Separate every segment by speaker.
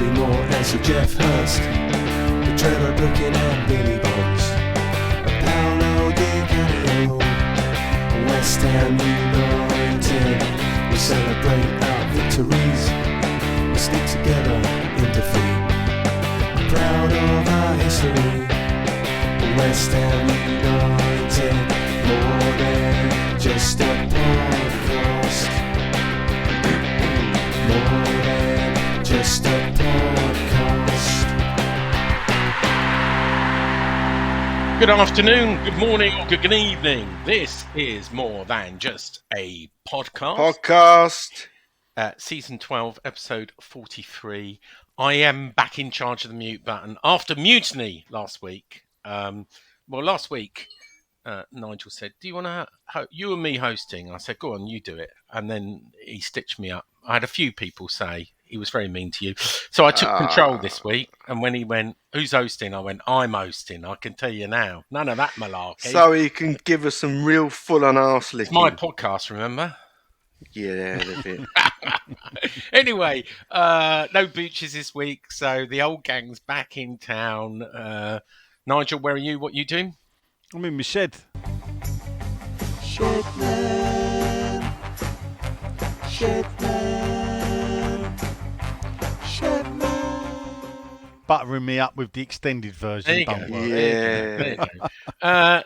Speaker 1: Bobby Moore and Sir Jeff Hurst, the Trevor Brooking and Billy Bonds, a Paolo Di Canio, West Ham United. We celebrate our victories, we stick together in defeat. I'm proud of our history, West Ham United, more than just a podcast, more than just a podcast.
Speaker 2: Good afternoon, good morning, or good evening. This is More Than Just a Podcast. Season 12, episode 43. I am back in charge of the mute button after mutiny last week. Last week, Nigel said, do you want to, you and me hosting? I said, go on, you do it. And then he stitched me up. I had a few people say he was very mean to you. So I took control this week. And when he went, who's hosting? I went, I'm hosting. I can tell you now. None of that malarkey.
Speaker 3: So he can give us some real full-on arse licking.
Speaker 2: It's my podcast, remember?
Speaker 3: Yeah, a bit.
Speaker 2: Anyway, no Booches this week. So the old gang's back in town. Nigel, where are you? What are you doing?
Speaker 4: I'm in my shed.
Speaker 1: Shedman, Shedman, Shedman.
Speaker 4: Buttering me up with the extended version.
Speaker 2: There you
Speaker 4: Don't
Speaker 2: go.
Speaker 4: worry.
Speaker 2: There you go.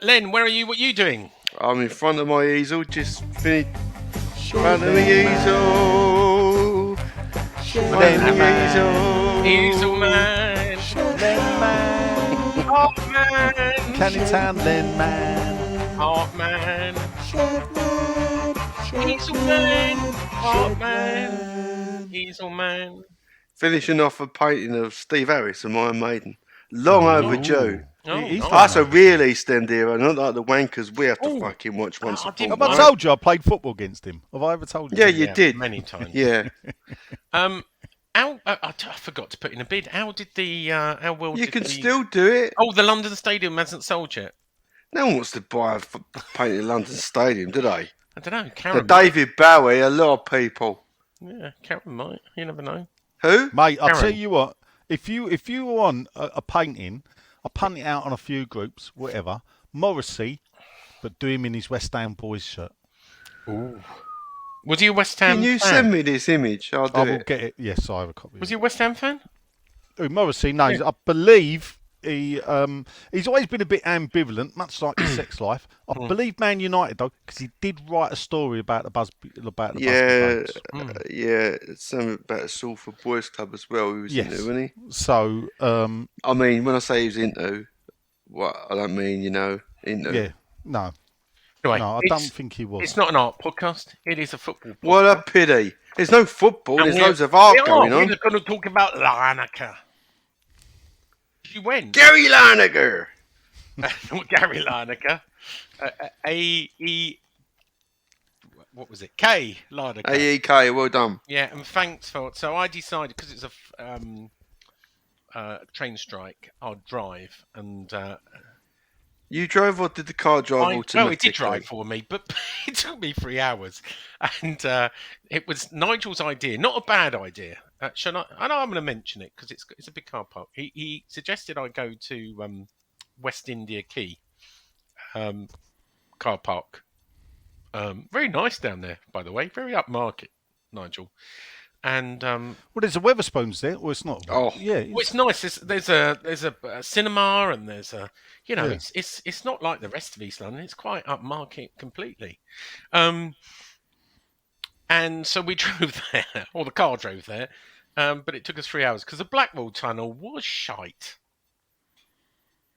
Speaker 2: Len, where are you? What are you doing?
Speaker 3: I'm in front of my easel, just finished. Front of the easel. Front of the easel.
Speaker 2: Easel man.
Speaker 4: Len man.
Speaker 2: Heart man.
Speaker 4: Canning Town Len man.
Speaker 2: Heart man. Easel man. Heart man. Easel man.
Speaker 3: Finishing off a painting of Steve Harris and Iron Maiden. Long overdue.
Speaker 2: Oh,
Speaker 4: He's
Speaker 2: nice.
Speaker 3: That's a real East End hero, not like the wankers we have to fucking watch once
Speaker 2: I
Speaker 3: a
Speaker 2: didn't
Speaker 4: Have
Speaker 3: fortnight.
Speaker 4: I told you I played football against him? Have I ever told you?
Speaker 3: Yeah,
Speaker 4: that?
Speaker 3: you did.
Speaker 2: Many times.
Speaker 3: Yeah.
Speaker 2: I forgot to put in a bid. How did the how well
Speaker 3: You
Speaker 2: did
Speaker 3: can
Speaker 2: the...
Speaker 3: still do it.
Speaker 2: Oh, the London Stadium hasn't sold yet.
Speaker 3: No one wants to buy a painting of London Stadium, do they?
Speaker 2: I don't know.
Speaker 3: The
Speaker 2: Karen.
Speaker 3: David Bowie, a lot of people.
Speaker 2: Yeah, Karen might. You never know.
Speaker 3: Who?
Speaker 4: Mate, I'll
Speaker 2: Aaron.
Speaker 4: tell you what. If you want a painting, I'll punt it out on a few groups, whatever. Morrissey, but do him in his West Ham boys shirt.
Speaker 2: Ooh. Was he a West Ham
Speaker 3: Can you
Speaker 2: fan?
Speaker 3: send me this image? I'll do
Speaker 4: I will
Speaker 3: it.
Speaker 4: get it. Yes, I have a copy.
Speaker 2: Was he a West Ham fan?
Speaker 4: Who, Morrissey? No, I believe he's always been a bit ambivalent, much like his sex life. I believe Man United though, because he did write a story about the Busby
Speaker 3: Yeah,
Speaker 4: Babes.
Speaker 3: yeah, it's something about a Salford Boys Club as well. He was
Speaker 4: Yes.
Speaker 3: into, wasn't he?
Speaker 4: So
Speaker 3: I mean, when I say he was into, what I don't mean, into.
Speaker 4: yeah, no,
Speaker 2: Anyway,
Speaker 4: I
Speaker 2: it's-
Speaker 4: don't think he was.
Speaker 2: It's not an art podcast. It is a football podcast.
Speaker 3: What a pity! There's no football.
Speaker 2: And
Speaker 3: There's
Speaker 2: we're-
Speaker 3: loads of art
Speaker 2: we are.
Speaker 3: going on.
Speaker 2: We're going to talk about Larnaca. You went.
Speaker 3: Gary Larnaca.
Speaker 2: Not Gary Larnaca. What was it? K Larnaca.
Speaker 3: AEK, well done.
Speaker 2: Yeah, and thanks for. So I decided because it's a train strike, I'll drive and.
Speaker 3: You drove or did the car drive
Speaker 2: No,
Speaker 3: automatically?
Speaker 2: it did drive for me, but it took me 3 hours, and it was Nigel's idea. Not a bad idea. Shall I? I know I'm going to mention it because it's a big car park. He suggested I go to West India Quay car park. Very nice down there, by the way. Very upmarket, Nigel. And
Speaker 4: Well, there's a Weatherspoons there, or it's not.
Speaker 3: Oh.
Speaker 4: yeah,
Speaker 2: well, it's nice. There's a cinema, and there's a
Speaker 4: Yeah.
Speaker 2: it's not like the rest of East London. It's quite upmarket completely. And so we drove there, or the car drove there, but it took us 3 hours because the Blackwall Tunnel was shite.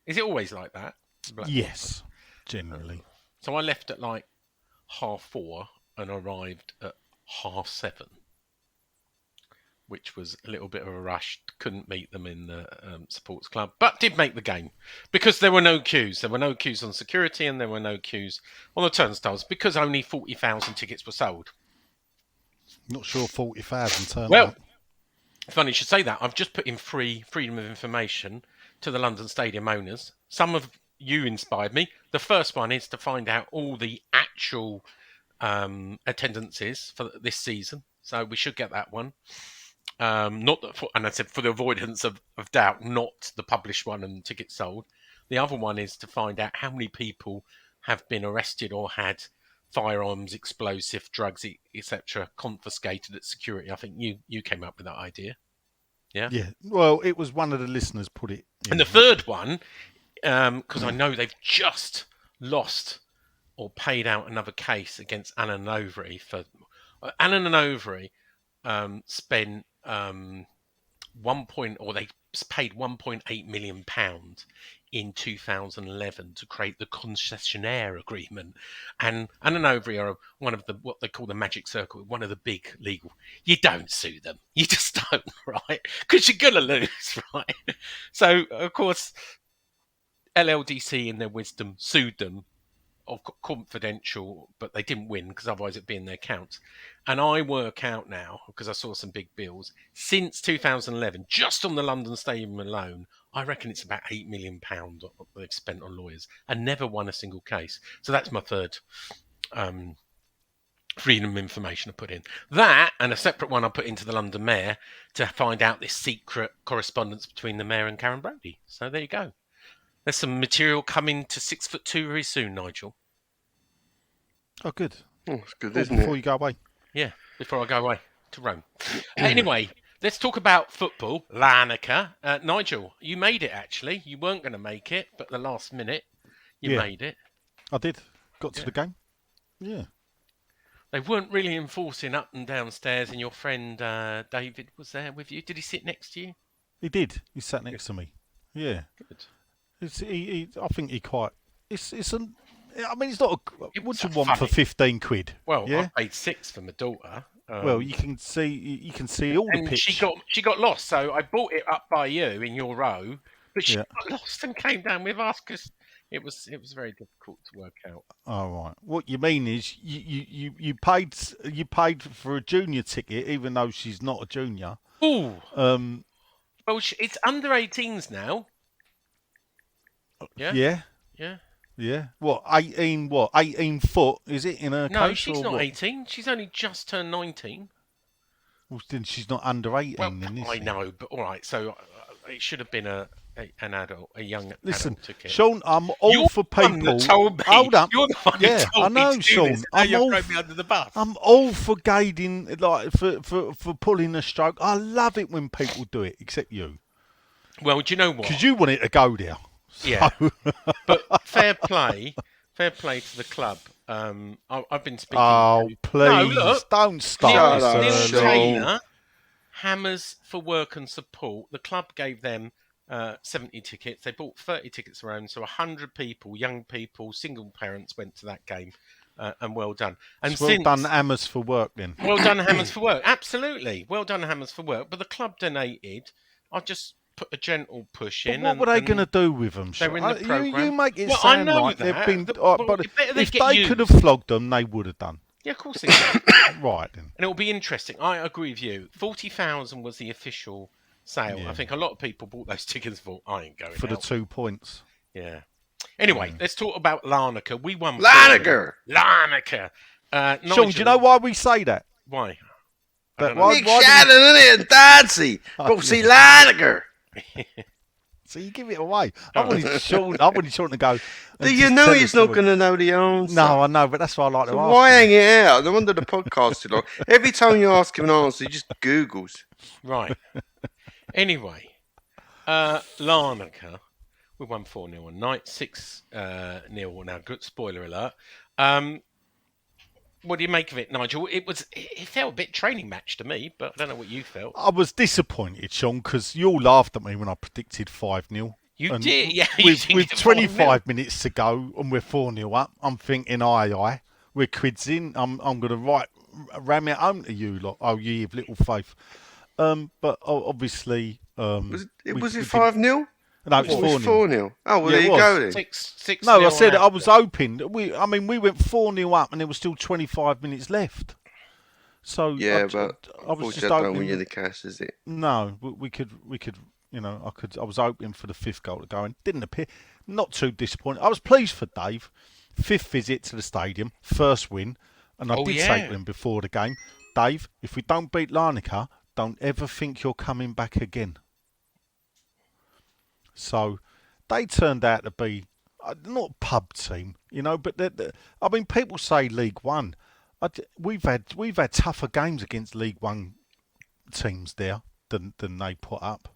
Speaker 2: Is it always like that? Blackwall?
Speaker 4: yes, generally.
Speaker 2: So I left at like 4:30 and arrived at 7:30. Which was a little bit of a rush. Couldn't meet them in the supports club, but did make the game because there were no queues. There were no queues on security, and there were no queues on the turnstiles because only 40,000 tickets were sold.
Speaker 4: Not sure 40,000 turned
Speaker 2: Well,
Speaker 4: up.
Speaker 2: funny you should say that. I've just put in free freedom of information to the London Stadium owners. Some of you inspired me. The first one is to find out all the actual attendances for this season. So we should get that one. Not that for, and I said for the avoidance of doubt, not the published one and tickets sold. The other one is to find out how many people have been arrested or had firearms, explosive, drugs, etc., confiscated at security. I think you came up with that idea. Yeah.
Speaker 4: Yeah. Well, it was one of the listeners put it.
Speaker 2: And the third one, because I know they've just lost or paid out another case against Allen and Overy for Allen and Overy spent they paid £1.8 million in 2011 to create the concessionaire agreement, and Allen and Overy are one of the what they call the magic circle, one of the big legal. You don't sue them, you just don't, right? Because you're gonna lose, right? So of course, LLDC in their wisdom sued them, of confidential, but they didn't win because otherwise it'd be in their accounts. And I work out now, because I saw some big bills, since 2011, just on the London Stadium alone, I reckon it's about £8 million they've spent on lawyers and never won a single case. So that's my third freedom of information I put in. That, and a separate one I put into the London Mayor to find out this secret correspondence between the Mayor and Karen Brody. So there you go. There's some material coming to 6'2" very soon, Nigel.
Speaker 4: Oh, good.
Speaker 3: Oh, it's good, isn't
Speaker 4: Before
Speaker 3: it?
Speaker 4: you go away.
Speaker 2: Yeah, before I go away to Rome. Anyway, let's talk about football. Larnaca. Nigel, you made it, actually. You weren't going to make it, but the last minute, you made it.
Speaker 4: I did. Got to the game. Yeah.
Speaker 2: They weren't really enforcing up and downstairs, and your friend David was there with you. Did he sit next to you?
Speaker 4: He did. He sat next to me. Yeah.
Speaker 2: Good.
Speaker 4: I think he quite. It's an. I mean, it's not. What do you want
Speaker 2: funny.
Speaker 4: for 15 quid?
Speaker 2: Well,
Speaker 4: yeah.
Speaker 2: I paid £6 for my daughter.
Speaker 4: Well, you can see all the
Speaker 2: and
Speaker 4: pitch.
Speaker 2: she got lost, so I bought it up by you in your row, but she
Speaker 4: Yeah.
Speaker 2: got lost and came down with us because it was very difficult to work out.
Speaker 4: Oh, right. What you mean is you paid for a junior ticket, even though she's not a junior.
Speaker 2: Ooh.
Speaker 4: Um.
Speaker 2: Well, it's under 18s now. Yeah.
Speaker 4: Yeah.
Speaker 2: Yeah.
Speaker 4: Yeah. What? 18? What? 18 foot? Is it in her
Speaker 2: No,
Speaker 4: case?
Speaker 2: she's
Speaker 4: or
Speaker 2: not
Speaker 4: what?
Speaker 2: 18. She's only just turned 19.
Speaker 4: Well, then she's not under 18.
Speaker 2: Well,
Speaker 4: then, is
Speaker 2: I
Speaker 4: she?
Speaker 2: know, but all right. So it should have been an adult, a young
Speaker 4: Listen,
Speaker 2: adult ticket.
Speaker 4: Sean, I'm all
Speaker 2: You're
Speaker 4: for
Speaker 2: the one
Speaker 4: people.
Speaker 2: that told me.
Speaker 4: Hold up.
Speaker 2: You're the one
Speaker 4: Yeah,
Speaker 2: who told
Speaker 4: I know,
Speaker 2: me to do
Speaker 4: Sean.
Speaker 2: this. Now
Speaker 4: I'm
Speaker 2: you're
Speaker 4: all
Speaker 2: throwing me under the bus.
Speaker 4: I'm all for guiding, like for pulling a stroke. I love it when people do it, except you,
Speaker 2: Well, do you know what?
Speaker 4: because you want it to go there.
Speaker 2: Yeah, but fair play to the club. I've been speaking.
Speaker 4: Oh, please,
Speaker 2: No, look.
Speaker 4: don't start
Speaker 3: Shut up,
Speaker 2: Neil
Speaker 4: this
Speaker 3: Sean.
Speaker 4: early.
Speaker 2: Taylor, Hammers for Work and Support. The club gave them 70 tickets. They bought 30 tickets around, so 100 people, young people, single parents went to that game, and well done. And
Speaker 4: It's well done, Hammers for Work. Then
Speaker 2: well done, Hammers for Work. Absolutely, well done, Hammers for Work. But the club donated. I just put a gentle push
Speaker 4: but
Speaker 2: in.
Speaker 4: what were they going to do with them?
Speaker 2: They were in the
Speaker 4: You
Speaker 2: programme.
Speaker 4: make it
Speaker 2: Well, I
Speaker 4: sound
Speaker 2: know
Speaker 4: like they've
Speaker 2: that.
Speaker 4: been.
Speaker 2: Well,
Speaker 4: But
Speaker 2: it's better they
Speaker 4: if
Speaker 2: get
Speaker 4: they could have
Speaker 2: used.
Speaker 4: flogged them, they would have done.
Speaker 2: Yeah, of course they did.
Speaker 4: Right then.
Speaker 2: And it'll be interesting. I agree with you. 40,000 was the official sale.
Speaker 4: Yeah.
Speaker 2: I think a lot of people bought those tickets for. I ain't going
Speaker 4: For the
Speaker 2: out.
Speaker 4: 2 points.
Speaker 2: Yeah. Anyway, let's talk about Larnaca. We won.
Speaker 3: Larnaca!
Speaker 2: Larnaca.
Speaker 4: Sean, do you know why we say that?
Speaker 2: why? I
Speaker 4: That
Speaker 2: don't know.
Speaker 4: why-
Speaker 3: Nick
Speaker 4: why did
Speaker 3: Shannon in it and Dancy. Go see Larnaca.
Speaker 4: So you give it away. I wanted Sean to go.
Speaker 3: Do you know he's not going to know the answer?
Speaker 4: No, I know, but that's why I like to
Speaker 3: So
Speaker 4: ask.
Speaker 3: why
Speaker 4: him.
Speaker 3: hang it out? No wonder the podcast too long. Every time you ask him an answer, he just Googles.
Speaker 2: Right. Anyway, Larnaca. We won 4-0 on night, 6-0 now. Good spoiler alert. What do you make of it, Nigel? It felt a bit training match to me, but I don't know what you felt.
Speaker 4: I was disappointed, Sean, because you all laughed at me when I predicted 5-0.
Speaker 2: You
Speaker 4: And
Speaker 2: did, yeah. you
Speaker 4: With,
Speaker 2: did
Speaker 4: with
Speaker 2: get
Speaker 4: 25 minutes to go and we're 4-0 up, I'm thinking, aye, we're quids in. I'm going to ram it home to you, lot. Oh, ye have little faith. But obviously,
Speaker 3: Was it
Speaker 4: we
Speaker 3: 5-0?
Speaker 4: No, it's
Speaker 3: It was
Speaker 4: 4-0.
Speaker 3: 4-0. Oh, well,
Speaker 4: Yeah,
Speaker 3: there
Speaker 4: it
Speaker 3: you
Speaker 4: was.
Speaker 3: go then.
Speaker 2: 6
Speaker 4: No, I
Speaker 2: nil
Speaker 4: said
Speaker 2: on
Speaker 4: I was
Speaker 2: average.
Speaker 4: hoping. We went 4-0 up and there was still 25 minutes left. So
Speaker 3: Yeah,
Speaker 4: I
Speaker 3: but
Speaker 4: was just
Speaker 3: unfortunately, that don't
Speaker 4: hoping.
Speaker 3: win you the cash, is it?
Speaker 4: No, we could, I was hoping for the 5th goal to go in. Didn't appear. Not too disappointed. I was pleased for Dave. 5th visit to the stadium, 1st win. And I
Speaker 2: Oh,
Speaker 4: did
Speaker 2: yeah.
Speaker 4: say to him before the game, Dave, if we don't beat Larnaca, don't ever think you're coming back again. So they turned out to be not a pub team, but I mean, people say League One. We've had tougher games against League One teams there than they put up.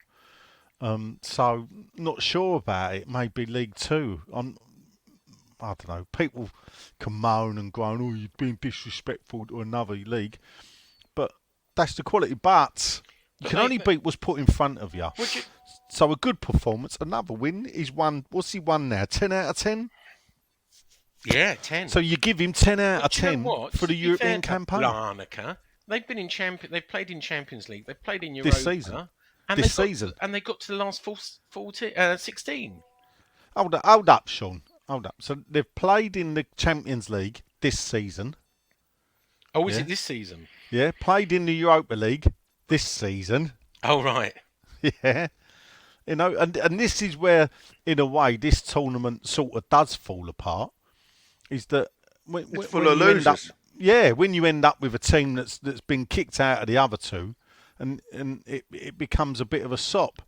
Speaker 4: So not sure about it. Maybe League Two. I don't know. People can moan and groan, oh, you're being disrespectful to another league. But that's the quality. But you can only beat what's put in front of you. So a good performance, another win. He's won, what's he won now? 10 out of 10?
Speaker 2: Yeah, 10.
Speaker 4: So you give him 10 out of 10 for the European campaign.
Speaker 2: Larnaca, they've been in they've played in Champions League, they've played in Europa.
Speaker 4: This season.
Speaker 2: And they got to the last 16.
Speaker 4: Hold up, Sean. Hold up. So they've played in the Champions League this season.
Speaker 2: Oh, is it this season?
Speaker 4: Yeah, played in the Europa League this season.
Speaker 2: Oh, right.
Speaker 4: Yeah. And this is where, in a way, this tournament sort of does fall apart. Is that
Speaker 3: it's full of losers.
Speaker 4: When you end up with a team that's been kicked out of the other two, and it becomes a bit of a sop.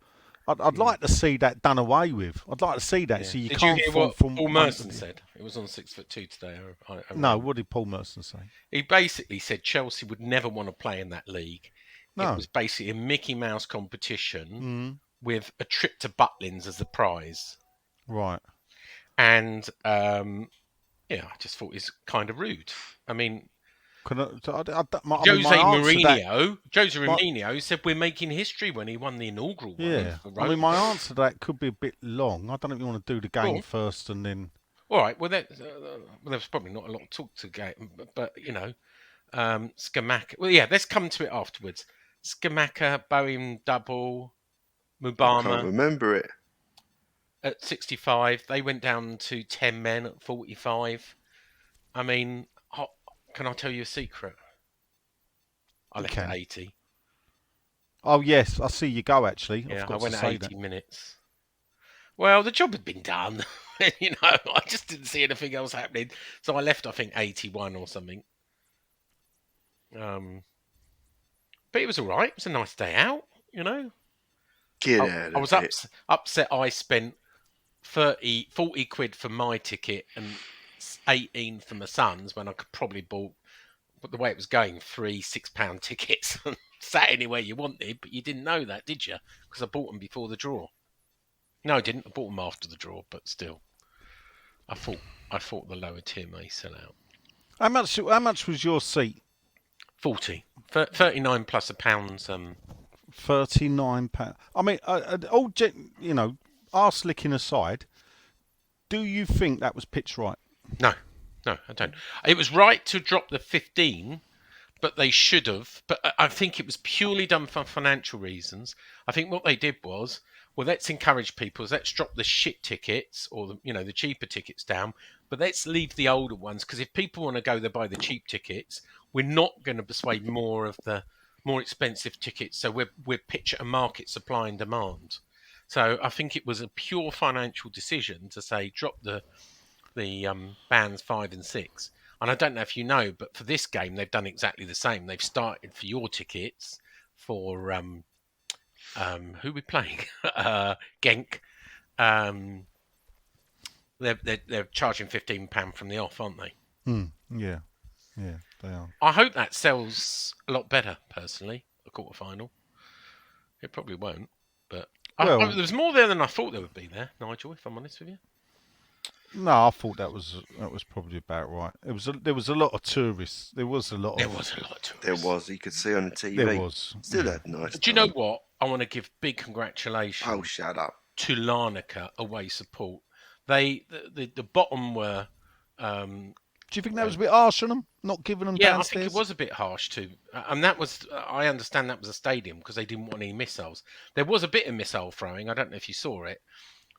Speaker 4: I'd like to see that done away with. I'd like to see that. Yeah. So
Speaker 2: Did you hear what Paul Merson said? It was on 6'2" today.
Speaker 4: No, what did Paul Merson say?
Speaker 2: He basically said Chelsea would never want to play in that league. No. It was basically a Mickey Mouse competition with a trip to Butlins as the prize.
Speaker 4: Right.
Speaker 2: And I just thought it was kind of rude. I mean, Jose Mourinho said we're making history when he won the inaugural one.
Speaker 4: Yeah, I mean, my answer to that could be a bit long. I don't know if you want to do the game first and then...
Speaker 2: All right, well, there's probably not a lot to talk to game, but Scamacca... Well, yeah, let's come to it afterwards. Scamacca, Boeing double, Mubama...
Speaker 3: I can't remember it.
Speaker 2: At 65, they went down to 10 men at 45. I mean... Can I tell you a secret? I left at 80.
Speaker 4: Oh, yes. I see you go, actually.
Speaker 2: Yeah, I went at 80 minutes. Well, the job had been done. I just didn't see anything else happening. So I left, I think, 81 or something. But it was all right. It was a nice day out,
Speaker 3: Get out of
Speaker 2: I was upset I spent 40 quid for my ticket and 18 for my son's when I could probably bought, but the way it was going, 3 £6 tickets and sat anywhere you wanted, but you didn't know that, did you? Because I bought them before the draw. No, I didn't. I bought them after the draw, but still, I thought the lower tier may sell out.
Speaker 4: How much was your seat?
Speaker 2: 40, 39 plus a pound.
Speaker 4: £39. I mean, arse licking aside, do you think that was pitched right?
Speaker 2: No, I don't. It was right to drop the 15, but they should have. But I think it was purely done for financial reasons. I think what they did was, well, let's encourage people. Let's drop the shit tickets or the cheaper tickets down, but let's leave the older ones, because if people want to go, they buy the cheap tickets. We're not going to persuade more of the more expensive tickets. So we're pitch at a market supply and demand. So I think it was a pure financial decision to say drop the bands 5 and 6. And I don't know if you know, but for this game, they've done exactly the same. They've started for your tickets for who are we playing? Genk. They're charging £15 from the off, aren't they?
Speaker 4: Yeah, they are.
Speaker 2: I hope that sells a lot better, personally, a quarterfinal. It probably won't, but there was more there than I thought there would be there, Nigel, if I'm honest with you.
Speaker 4: No, I thought that was probably about right. There was a lot of tourists. There was a lot of tourists.
Speaker 3: There was. You could see on the TV.
Speaker 4: There was.
Speaker 3: Still had nice.
Speaker 2: Do you know what? I want to give big congratulations.
Speaker 3: Oh, shut up.
Speaker 2: To Larnaca away support. The bottom were.
Speaker 4: Do you think that was a bit harsh on them, not giving them downstairs?
Speaker 2: I think it was a bit harsh too. And that was, I understand that was a stadium because they didn't want any missiles. There was a bit of missile throwing. I don't know if you saw it,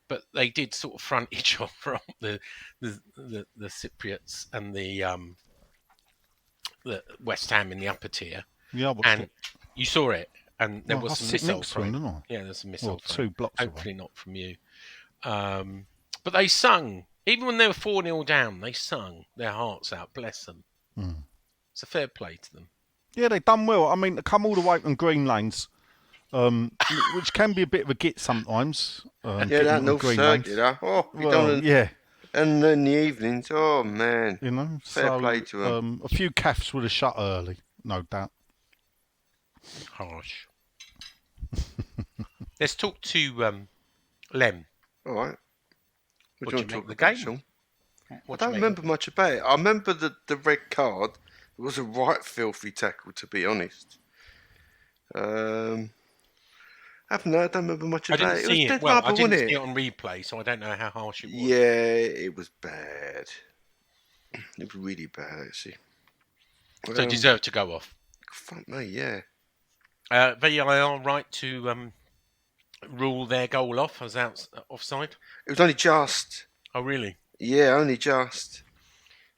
Speaker 2: but they did sort of frontage from the Cypriots and the West Ham in the upper tier.
Speaker 4: Yeah,
Speaker 2: and you saw it, and there was some missile throwing.
Speaker 4: Didn't I?
Speaker 2: Yeah, there's some missile throwing.
Speaker 4: 2 blocks
Speaker 2: Hopefully
Speaker 4: away.
Speaker 2: not from you. But they sung. Even when they were 4-0 down, they sung their hearts out. Bless them. It's a fair play to them.
Speaker 4: Yeah, they done well. I mean, to come all the way from Green Lanes, which can be a bit of a git sometimes.
Speaker 3: Yeah, that
Speaker 4: on
Speaker 3: North
Speaker 4: Green
Speaker 3: Circuit,
Speaker 4: Lanes.
Speaker 3: huh? Oh, we
Speaker 4: Well,
Speaker 3: done
Speaker 4: yeah,
Speaker 3: and in the evenings, oh man.
Speaker 4: you know.
Speaker 3: Fair
Speaker 4: So
Speaker 3: play to 'em.
Speaker 4: a few calves would have shut early, no doubt.
Speaker 2: Harsh. Let's talk to Lem.
Speaker 3: All right. What do you want to
Speaker 2: What do you make
Speaker 3: talk
Speaker 2: of the
Speaker 3: about,
Speaker 2: game?
Speaker 3: Sean?
Speaker 2: What
Speaker 3: I
Speaker 2: do
Speaker 3: don't
Speaker 2: you make
Speaker 3: remember much about it. I remember the red card. It was a right filthy tackle, to be honest. I don't remember much
Speaker 2: I
Speaker 3: about
Speaker 2: didn't
Speaker 3: it. It was
Speaker 2: see it.
Speaker 3: dead
Speaker 2: Well, I
Speaker 3: rubber, wasn't
Speaker 2: didn't see
Speaker 3: it?
Speaker 2: it on replay, so I don't know how harsh it was.
Speaker 3: Yeah, it was bad. It was really bad, actually.
Speaker 2: So it deserved to go off.
Speaker 3: Fuck me, yeah.
Speaker 2: VAR right to rule their goal off as offside.
Speaker 3: It was only just.
Speaker 2: Oh, really?
Speaker 3: Yeah, only just.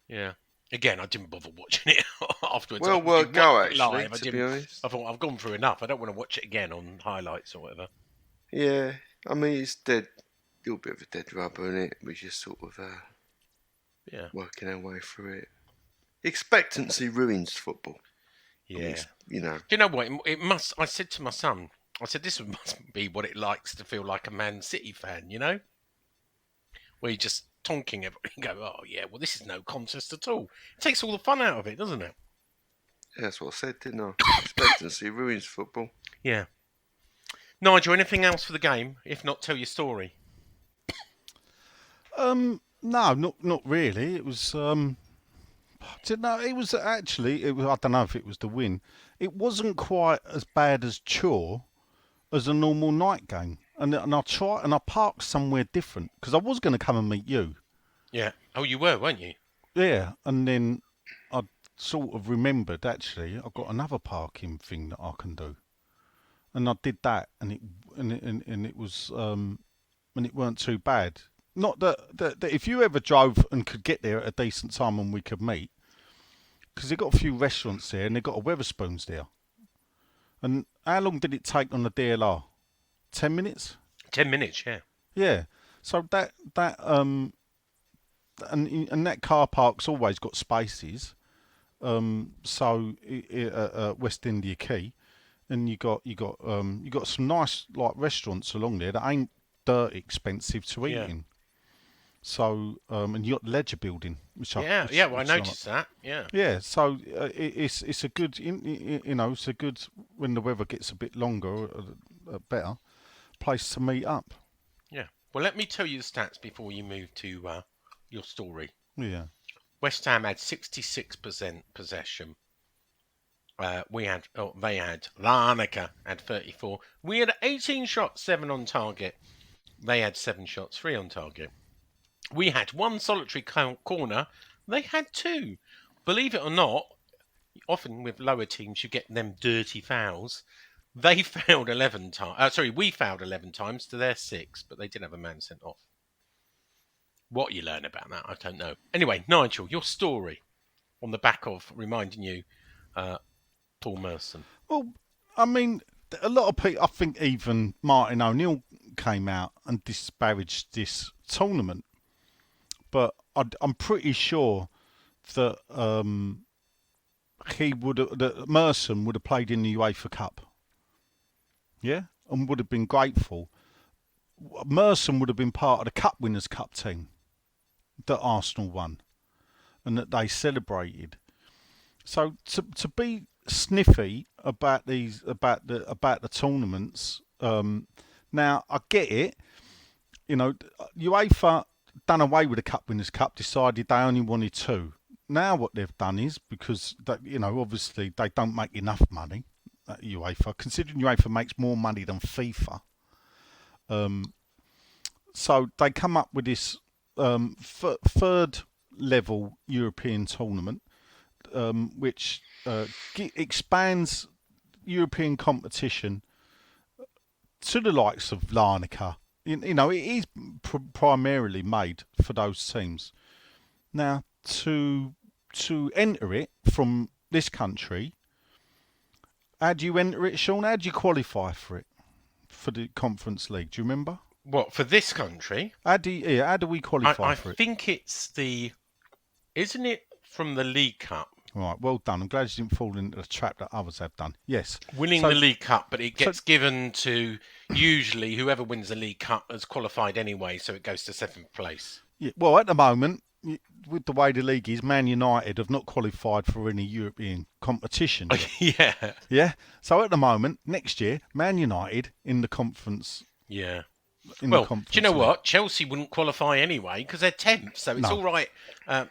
Speaker 2: Yeah. Again, I didn't bother watching it afterwards.
Speaker 3: Well
Speaker 2: I
Speaker 3: worked
Speaker 2: watched
Speaker 3: go,
Speaker 2: it
Speaker 3: actually,
Speaker 2: live.
Speaker 3: to be honest.
Speaker 2: I thought I've gone through enough. I don't want to watch it again on highlights or whatever.
Speaker 3: Yeah, I mean, it's dead. A little bit of a dead rubber, in it? We're just sort of
Speaker 2: Yeah.
Speaker 3: working our way through it. Expectancy ruins football.
Speaker 2: Yeah.
Speaker 3: I mean, you know.
Speaker 2: Do you know what? It must. I said to my son, I said, this must be what it likes to feel like a Man City fan, you know? Where you're just tonking everybody and go, oh, yeah, well, this is no contest at all. It takes all the fun out of it, doesn't it?
Speaker 3: Yeah, that's what I said, didn't I? Expectancy ruins football.
Speaker 2: Yeah. Nigel, anything else for the game? If not, tell your story.
Speaker 4: No, not really. It was it was actually I don't know if it was the win. It wasn't quite as bad as Chore as a normal night game, and I parked somewhere different because I was going to come and meet you.
Speaker 2: Yeah. Oh, you were, weren't you?
Speaker 4: Yeah, and then I sort of remembered actually I've got another parking thing that I can do, and I did that, and it was and it weren't too bad. Not that if you ever drove and could get there at a decent time and we could meet, because they've got a few restaurants there and they've got a Weatherspoons there. And how long did it take on the DLR? 10 minutes?
Speaker 2: 10 minutes, yeah.
Speaker 4: Yeah. So and that car park's always got spaces. So West India Quay, and you got some nice like restaurants along there that ain't dirt expensive to eat in. So and you got the Ledger Building, which
Speaker 2: I noticed that. Yeah.
Speaker 4: Yeah, so it's a good it's a good when the weather gets a bit longer, better place to meet up.
Speaker 2: Yeah. Well, let me tell you the stats before you move to your story.
Speaker 4: Yeah.
Speaker 2: West Ham had 66% possession. They had Larnaca had 34. We had 18 shots, 7 on target. They had 7 shots, 3 on target. We had 1 solitary corner. They had 2. Believe it or not, often with lower teams you get them dirty fouls. They fouled 11 times. We fouled 11 times to their 6, but they did have a man sent off. What you learn about that, I don't know. Anyway, Nigel, your story on the back of reminding you Paul Merson.
Speaker 4: Well, I mean, a lot of people, I think even Martin O'Neill came out and disparaged this tournament. But I'm pretty sure that Merson would have played in the UEFA Cup. Yeah, and would have been grateful. Merson would have been part of the Cup Winners' Cup team that Arsenal won, and that they celebrated. So to be sniffy about the tournaments. Now I get it. You know, UEFA done away with the Cup Winners' Cup, decided they only wanted 2. Now what they've done is, because obviously they don't make enough money at UEFA, considering UEFA makes more money than FIFA. So they come up with this third level European tournament, which expands European competition to the likes of Larnaca. You know, it is primarily made for those teams. Now, to enter it from this country, how do you enter it, Sean? How do you qualify for it, for the Conference League? Do you remember?
Speaker 2: What, for this country?
Speaker 4: How do we qualify for it?
Speaker 2: I think it's isn't it from the League Cup?
Speaker 4: Right, well done. I'm glad you didn't fall into the trap that others have done. Yes.
Speaker 2: Winning
Speaker 4: So-
Speaker 2: the League Cup, but it gets given to usually whoever wins the League Cup has qualified anyway, so it goes to 7th place.
Speaker 4: Yeah, well, at the moment, with the way the league is, Man United have not qualified for any European competition yet.
Speaker 2: Yeah.
Speaker 4: Yeah. So at the moment, next year, Man United in the conference.
Speaker 2: Yeah.
Speaker 4: In
Speaker 2: Well,
Speaker 4: the conference
Speaker 2: do you know
Speaker 4: league.
Speaker 2: what? Chelsea wouldn't qualify anyway because they're 10th, so it's
Speaker 4: No.
Speaker 2: all right.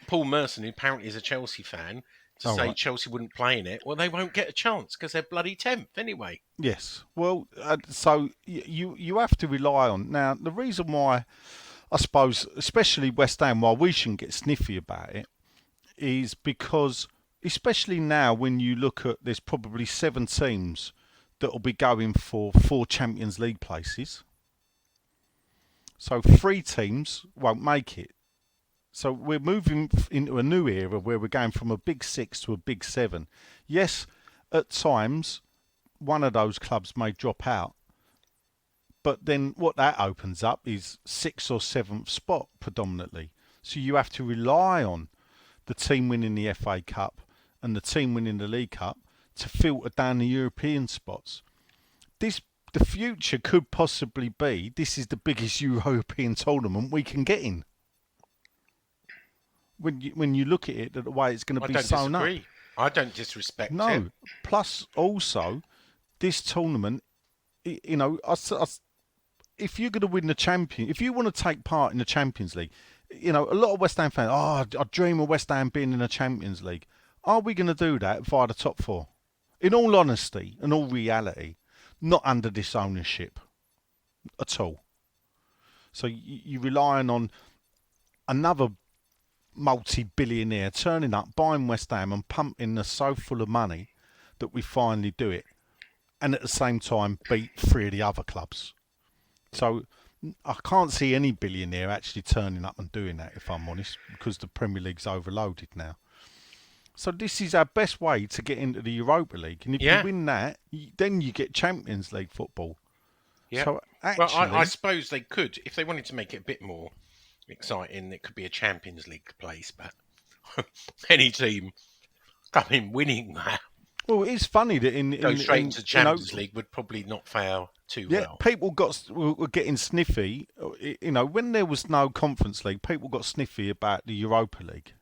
Speaker 2: Paul Merson, who apparently is a Chelsea fan, to say
Speaker 4: right.
Speaker 2: Chelsea wouldn't play in it. Well, they won't get a chance because they're bloody 10th anyway.
Speaker 4: Yes. Well, so you have to rely on now. The reason why, I suppose, especially West Ham, why we shouldn't get sniffy about it, is because, especially now when you look at, there's probably 7 teams that will be going for 4 Champions League places. So 3 teams won't make it. So we're moving into a new era where we're going from a big 6 to a big 7. Yes, at times, one of those clubs may drop out. But then what that opens up is 6th or 7th spot predominantly. So you have to rely on the team winning the FA Cup and the team winning the League Cup to filter down the European spots. The future could possibly be, this is the biggest European tournament we can get in. When you look at it, the way it's going to be sewn up.
Speaker 2: I don't disrespect it.
Speaker 4: No. Plus, also, this tournament, you know, if you're going to win if you want to take part in the Champions League, you know, a lot of West Ham fans, I dream of West Ham being in the Champions League. Are we going to do that via the top 4? In all honesty, in all reality, not under this ownership at all. So you're relying on another multi-billionaire turning up, buying West Ham and pumping us so full of money that we finally do it. And at the same time, beat 3 of the other clubs. So I can't see any billionaire actually turning up and doing that, if I'm honest, because the Premier League's overloaded now. So this is our best way to get into the Europa League. And if you win that, then you get Champions League football.
Speaker 2: Yeah.
Speaker 4: So actually,
Speaker 2: well, I suppose they could, if they wanted to make it a bit more exciting, it could be a Champions League place, but any team coming winning that.
Speaker 4: Well, it's funny that
Speaker 2: go straight into Champions League would probably not fare too well.
Speaker 4: People were getting sniffy. You know, when there was no Conference League, people got sniffy about the Europa League.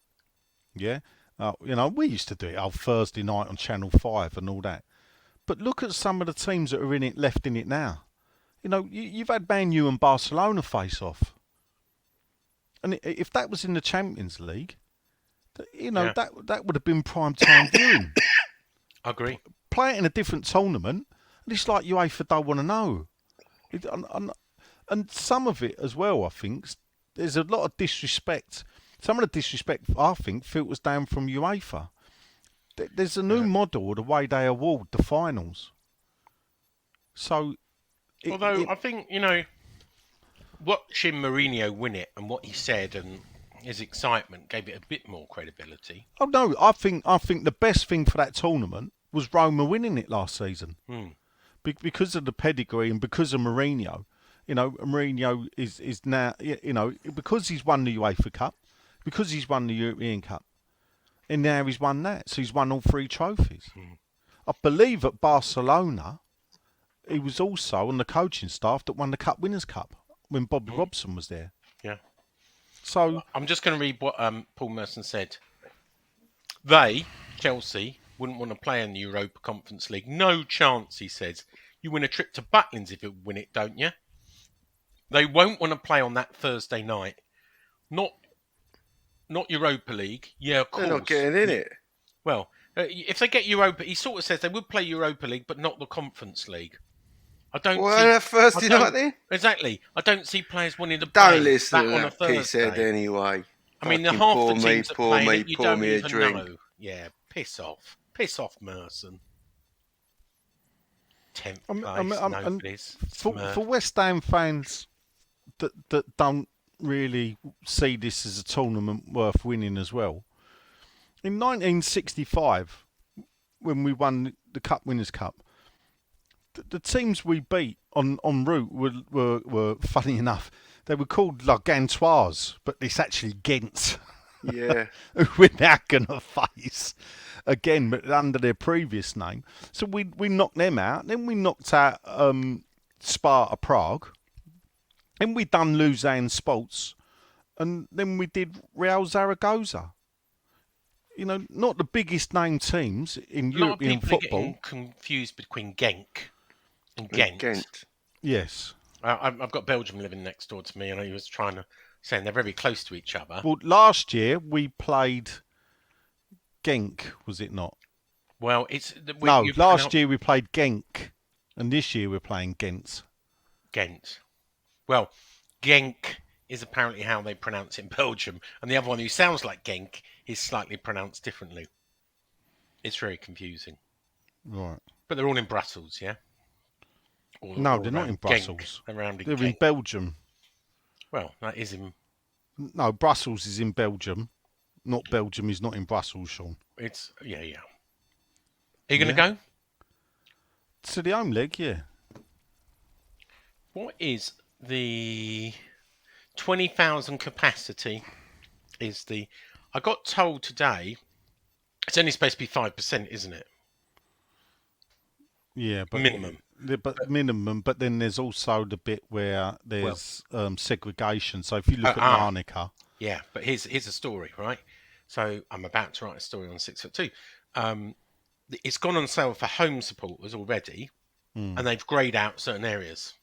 Speaker 4: Yeah, you know, we used to do it Thursday night on Channel 5 and all that. But look at some of the teams that are left in it now. You know, you've had Man U and Barcelona face off, and if that was in the Champions League, you know, that would have been prime time viewing.
Speaker 2: I agree.
Speaker 4: Play it in a different tournament, and it's like UEFA don't want to know. And some of it as well, I think, there's a lot of disrespect. Some of the disrespect, I think, filters down from UEFA. There's a new model of the way they award the finals. So,
Speaker 2: although I think, you know, watching Mourinho win it and what he said and his excitement gave it a bit more credibility.
Speaker 4: Oh no, I think the best thing for that tournament was Roma winning it last season, because of the pedigree and because of Mourinho. You know, Mourinho is now, you know, because he's won the UEFA Cup, because he's won the European Cup, and now he's won that, so he's won all 3 trophies. I believe at Barcelona, he was also on the coaching staff that won the Cup Winners' Cup when Bobby Robson was there.
Speaker 2: Yeah.
Speaker 4: So
Speaker 2: I'm just going to read what Paul Merson said. They, Chelsea, wouldn't want to play in the Europa Conference League. No chance, he says. You win a trip to Butlins if you win it, don't you? They won't want to play on that Thursday night. Not Europa League. Yeah, of course.
Speaker 3: They're not getting in it.
Speaker 2: Well, if they get Europa, he sort of says they would play Europa League, but not the Conference League. I don't.
Speaker 3: Well, on a Thursday night then?
Speaker 2: Exactly. I don't see players wanting to
Speaker 3: Don't
Speaker 2: play
Speaker 3: listen
Speaker 2: that
Speaker 3: to
Speaker 2: on a
Speaker 3: that
Speaker 2: Thursday.
Speaker 3: piece said anyway.
Speaker 2: I mean,
Speaker 3: Fucking
Speaker 2: half
Speaker 3: pour
Speaker 2: the
Speaker 3: me,
Speaker 2: teams that
Speaker 3: pour
Speaker 2: play
Speaker 3: me,
Speaker 2: it, you
Speaker 3: pour
Speaker 2: don't
Speaker 3: me a
Speaker 2: even
Speaker 3: drink.
Speaker 2: know. Yeah, piss off. Piss off, Merson. 10th place, nobody's.
Speaker 4: for West Ham fans that don't really see this as a tournament worth winning as well, in 1965, when we won the Cup Winners' Cup, the teams we beat en route were funny enough, they were called La Gantoise, but it's actually Ghent.
Speaker 3: Yeah.
Speaker 4: who we're now going to face again, but under their previous name. So we knocked them out. Then we knocked out Sparta Prague. Then we done Lausanne Sports. And then we did Real Zaragoza. You know, not the biggest name teams in
Speaker 2: A lot of
Speaker 4: European
Speaker 2: people
Speaker 4: football.
Speaker 2: are getting confused between Genk and Ghent.
Speaker 4: Yes.
Speaker 2: I've got Belgium living next door to me, and he was trying to say they're very close to each other.
Speaker 4: Well, last year we played Genk, was it not?
Speaker 2: Well,
Speaker 4: last year we played Genk, and this year we're playing Ghent.
Speaker 2: Ghent. Well, Genk is apparently how they pronounce it in Belgium, and the other one who sounds like Genk is slightly pronounced differently. It's very confusing.
Speaker 4: Right.
Speaker 2: But they're all in Brussels, yeah?
Speaker 4: No, they're not in Brussels.
Speaker 2: They're
Speaker 4: in Belgium.
Speaker 2: Well, that is in...
Speaker 4: No, Brussels is in Belgium. Not Belgium is not in Brussels, Sean.
Speaker 2: It's... Yeah. Are you going to go?
Speaker 4: To the home leg, yeah.
Speaker 2: What is the 20,000 capacity is the... I got told today it's only supposed to be 5%, isn't it?
Speaker 4: Yeah, but
Speaker 2: minimum.
Speaker 4: Minimum, but then there's also the bit where there's segregation. So if you look at Larnaca...
Speaker 2: Yeah, but here's a story, right? So I'm about to write a story on 6'2". It's gone on sale for home supporters already, and they've greyed out certain areas.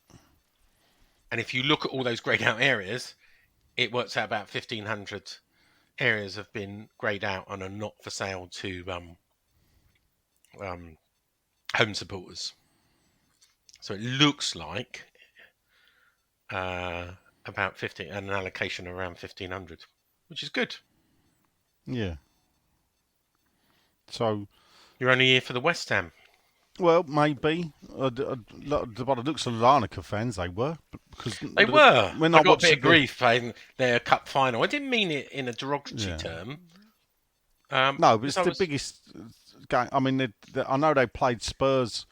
Speaker 2: And if you look at all those greyed out areas, it works out about 1,500 areas have been greyed out and are not for sale to home supporters. So it looks like about 50, an allocation around 1,500, which is good.
Speaker 4: Yeah. So
Speaker 2: you're only here for the West Ham.
Speaker 4: Well, maybe. By the looks of the Larnaca fans, they were. Because
Speaker 2: they were.
Speaker 4: When
Speaker 2: I got a bit of grief playing their cup final. I didn't mean it in a derogatory term.
Speaker 4: No, but it's the biggest game. I mean, I know they played Spurs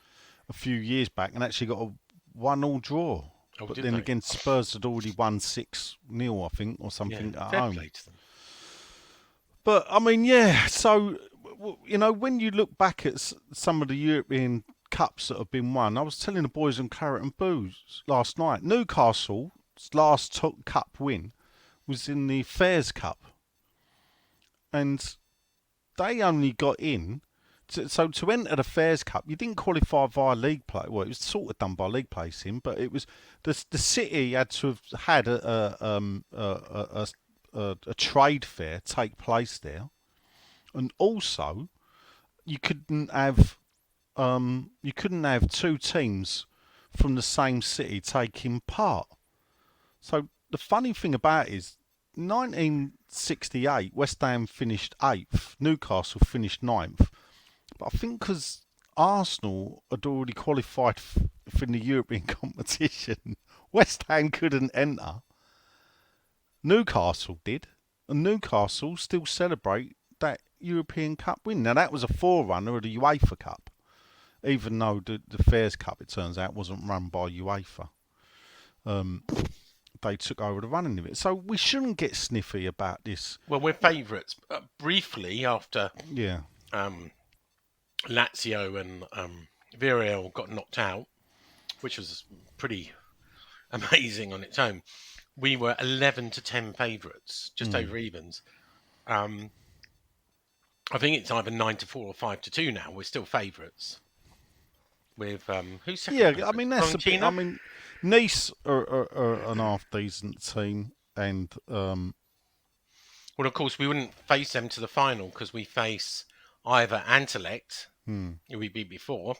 Speaker 4: a few years back and actually got a 1-1 draw.
Speaker 2: Oh,
Speaker 4: but then again, Spurs had already won 6-0, I think, or something at home.
Speaker 2: Play to them.
Speaker 4: But, I mean, yeah, so... You know, when you look back at some of the European Cups that have been won, I was telling the boys on Claret and Booze last night, Newcastle's last cup win was in the Fairs Cup. And they only got in. So to enter the Fairs Cup, you didn't qualify via league play. Well, it was sort of done by league placing, but it was the city had to have had a trade fair take place there. And also, you couldn't have two teams from the same city taking part. So the funny thing about it is, 1968, West Ham finished 8th, Newcastle finished 9th. But I think because Arsenal had already qualified for the European competition, West Ham couldn't enter. Newcastle did, and Newcastle still celebrate that European Cup win. Now, that was a forerunner of the UEFA Cup, even though the Fairs Cup, it turns out, wasn't run by UEFA. They took over the running of it. So we shouldn't get sniffy about this.
Speaker 2: Well, we're favourites. Briefly, after Lazio and Villarreal got knocked out, which was pretty amazing on its own, we were 11-10 favourites, just over evens. I think it's either 9-4 or 5-2 now. We're still favourites. With who's second?
Speaker 4: Yeah, I mean that's a bit. I mean, Nice are an half-decent team, and
Speaker 2: well, of course, we wouldn't face them to the final because we face either Anderlecht, who we beat before,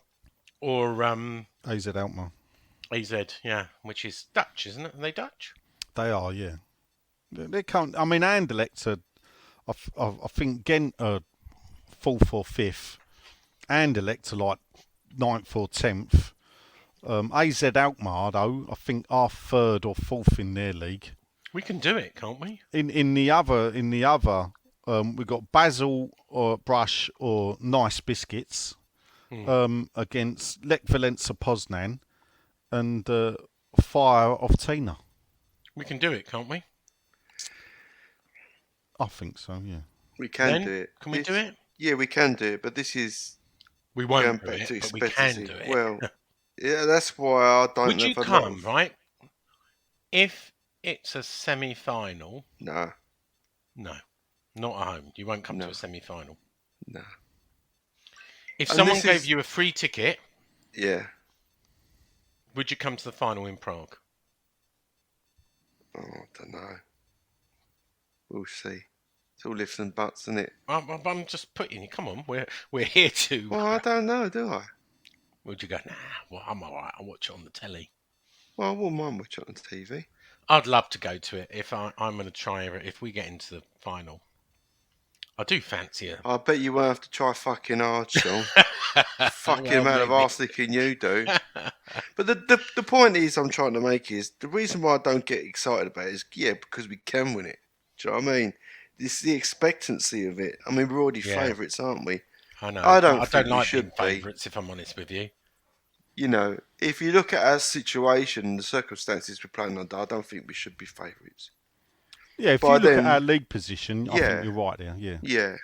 Speaker 2: or
Speaker 4: AZ Alkmaar.
Speaker 2: AZ, yeah, which is Dutch, isn't it? Are they Dutch?
Speaker 4: They are, yeah. They can't. I mean, Anderlecht are. I think Ghent are 4th or 5th. Anderlecht are like 9th or 10th. AZ Alkmaar, though, I think are 3rd or 4th in their league.
Speaker 2: We can do it, can't we?
Speaker 4: In the other, we've got Basel or Brush or Nice Biscuits against Lech Walesa Poznan and Fire of Tina.
Speaker 2: We can do it, can't we?
Speaker 4: I think so. Yeah.
Speaker 3: We can
Speaker 2: Then,
Speaker 3: do it.
Speaker 2: can we do it?
Speaker 3: Yeah, we can do it, but this is
Speaker 2: We
Speaker 3: going
Speaker 2: won't do
Speaker 3: back
Speaker 2: it,
Speaker 3: to
Speaker 2: but we can
Speaker 3: expectancy.
Speaker 2: do it.
Speaker 3: Well, yeah, that's why I don't
Speaker 2: Would
Speaker 3: know
Speaker 2: you
Speaker 3: if a lot
Speaker 2: come,
Speaker 3: of...
Speaker 2: right? If it's a semi-final,
Speaker 3: No,
Speaker 2: no, not at home. You won't come to
Speaker 3: No.
Speaker 2: a semi-final.
Speaker 3: no.
Speaker 2: If
Speaker 3: And
Speaker 2: someone
Speaker 3: this
Speaker 2: gave
Speaker 3: is-
Speaker 2: you a free ticket,
Speaker 3: Yeah.
Speaker 2: would you come to the final in Prague?
Speaker 3: Oh, I don't know. We'll see. It's all ifs and buts, isn't it?
Speaker 2: I'm just putting you. Come on, we're here to.
Speaker 3: Well, I don't know, do I?
Speaker 2: Would you go? Nah, well, I'm all right. I'll watch it on the telly.
Speaker 3: Well, I wouldn't mind watching it on TV.
Speaker 2: I'd love to go to it if I'm going to try it. If we get into the final, I do fancy it.
Speaker 3: I bet you won't have to try fucking hard, Sean. Fucking
Speaker 2: Well,
Speaker 3: amount of
Speaker 2: maybe.
Speaker 3: arsenicking you do. But the point is I'm trying to make is the reason why I don't get excited about it is because we can win it. Do you know what I mean? It's the expectancy of it. I mean, we're already
Speaker 2: Yeah.
Speaker 3: favourites, aren't we?
Speaker 2: I know.
Speaker 3: I don't
Speaker 2: I
Speaker 3: think
Speaker 2: don't
Speaker 3: we
Speaker 2: like
Speaker 3: should
Speaker 2: being
Speaker 3: be.
Speaker 2: favourites, if I'm honest with you.
Speaker 3: You know, if you look at our situation, the circumstances we're playing under, I don't think we should be favourites.
Speaker 4: Yeah, if
Speaker 3: By
Speaker 4: you look
Speaker 3: then-
Speaker 4: at our league position, I
Speaker 3: Yeah.
Speaker 4: think you're right there. Yeah.
Speaker 3: Yeah.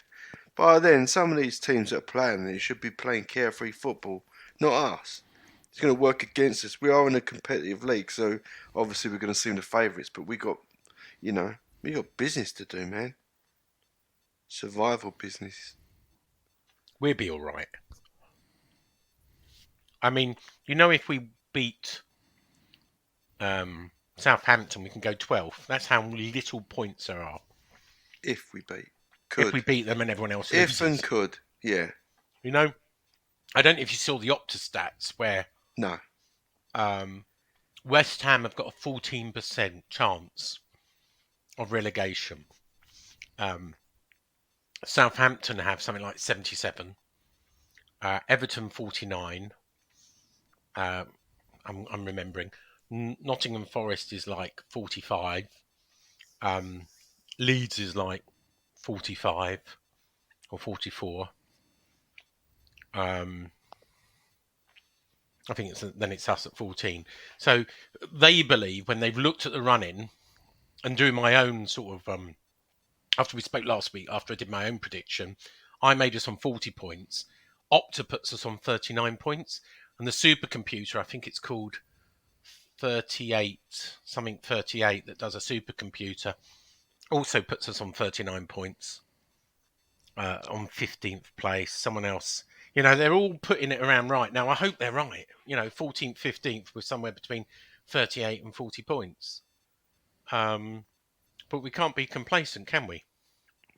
Speaker 3: By then, some of these teams that are playing it should be playing carefree football, not us. It's going to work against us. We are in a competitive league, so obviously we're going to seem the favourites, but we got business to do, man. Survival business.
Speaker 2: We'll be all right. I mean, if we beat Southampton, we can go 12th. That's how little points there are.
Speaker 3: If we beat. Could.
Speaker 2: If we beat them and everyone else
Speaker 3: If
Speaker 2: loses.
Speaker 3: and could. Yeah.
Speaker 2: I don't know if you saw the Opta stats where
Speaker 3: No.
Speaker 2: West Ham have got a 14% chance of relegation. Southampton have something like 77. Everton 49. I'm remembering. Nottingham Forest is like 45. Leeds is like 45 or 44. I think it's us at 14. So they believe, when they've looked at the running and doing my own sort of after we spoke last week, after I did my own prediction, I made us on 40 points. Opta puts us on 39 points, and the supercomputer, I think it's called 38 that does a supercomputer, also puts us on 39 points. On 15th place, someone else. They're all putting it around right. Now, I hope they're right. 14th, 15th, we're somewhere between 38 and 40 points. But we can't be complacent, can we?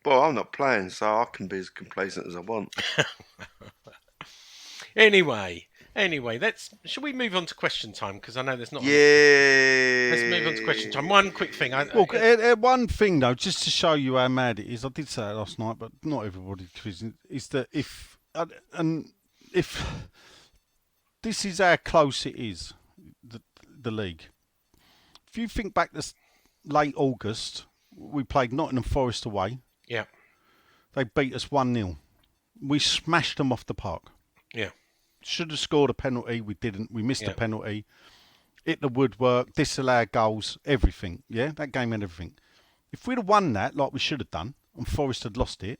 Speaker 3: Well, I'm not playing, so I can be as complacent as I want.
Speaker 2: Anyway, shall we move on to question time? Because I know there's not.
Speaker 3: Yeah.
Speaker 2: Let's move on to question time. One quick thing.
Speaker 4: One thing though, just to show you how mad it is, I did say it last night, but not everybody is that if this is how close it is, the league. If you think back to late August, we played Nottingham Forest away.
Speaker 2: Yeah.
Speaker 4: They beat us 1-0. We smashed them off the park.
Speaker 2: Yeah.
Speaker 4: Should have scored a penalty. We didn't. We missed a penalty. Hit the woodwork, disallowed goals, everything. Yeah, that game had everything. If we'd have won that like we should have done, and Forest had lost it,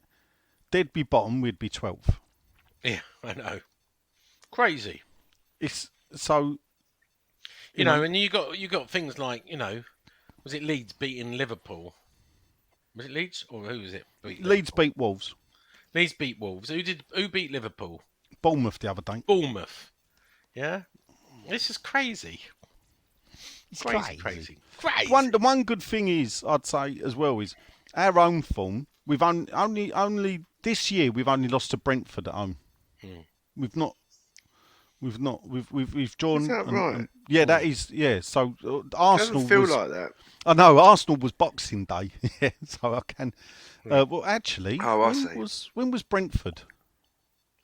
Speaker 4: they'd be bottom, we'd be 12th.
Speaker 2: Yeah, I know. Crazy.
Speaker 4: It's so.
Speaker 2: And you got things like was it Leeds beating Liverpool? Was it Leeds or who was it?
Speaker 4: Leeds beat Wolves.
Speaker 2: Leeds beat Wolves. Who beat Liverpool?
Speaker 4: Bournemouth the other day.
Speaker 2: Bournemouth. Yeah. This is crazy.
Speaker 4: It's
Speaker 2: Crazy.
Speaker 4: The one good thing is, I'd say as well, is our own form. We've only this year we've only lost to Brentford at home. We've drawn.
Speaker 3: Is that right?
Speaker 4: Yeah, that is. Yeah, so Arsenal
Speaker 3: Doesn't feel like that.
Speaker 4: I know Arsenal was Boxing Day, yeah, so I can. Well, actually, when was Brentford?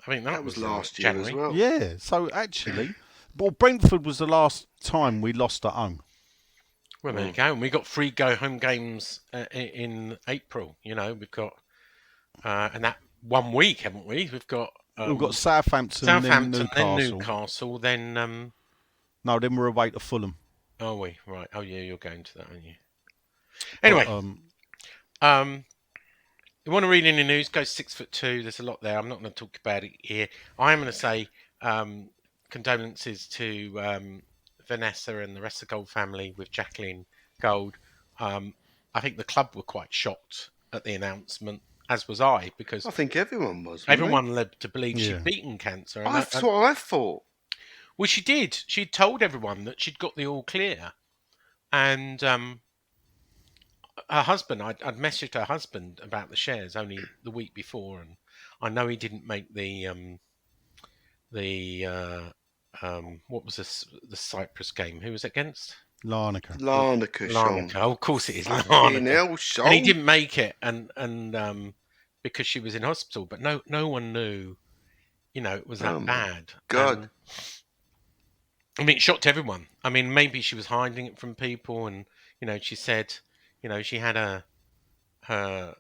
Speaker 2: I think that
Speaker 3: was last year
Speaker 2: January.
Speaker 3: as well.
Speaker 4: Yeah, so actually, Brentford was the last time we lost at home.
Speaker 2: Well, there you go. And we got 3 go-home games in April. We've got and that 1 week, haven't we? We've got
Speaker 4: Southampton, then
Speaker 2: Newcastle, then
Speaker 4: no, then we're away to Fulham.
Speaker 2: Oh, we right. Oh, yeah, you're going to that, aren't you? Anyway, you want to read any news? Go 6'2". There's a lot there. I'm not going to talk about it here. I am going to say condolences to Vanessa and the rest of the Gold family with Jacqueline Gold. I think the club were quite shocked at the announcement, as was I, because
Speaker 3: I think everyone was.
Speaker 2: everyone led to believe
Speaker 4: Yeah.
Speaker 2: she'd beaten cancer.
Speaker 3: That's what I thought.
Speaker 2: Well, she did. She'd told everyone that she'd got the all clear. And her husband, I'd messaged her husband about the shares only the week before, and I know he didn't make the what was this, the Cyprus game? Who was it against?
Speaker 4: Larnaca.
Speaker 3: Larnaca, Sean.
Speaker 2: Larnaca. Oh, of course it is
Speaker 3: Fucking
Speaker 2: Larnaca.
Speaker 3: hell, Sean.
Speaker 2: And he didn't make it, and because she was in hospital, but no one knew, it was that bad.
Speaker 3: God.
Speaker 2: I mean, it shocked everyone. I mean, maybe she was hiding it from people, and she said, she had her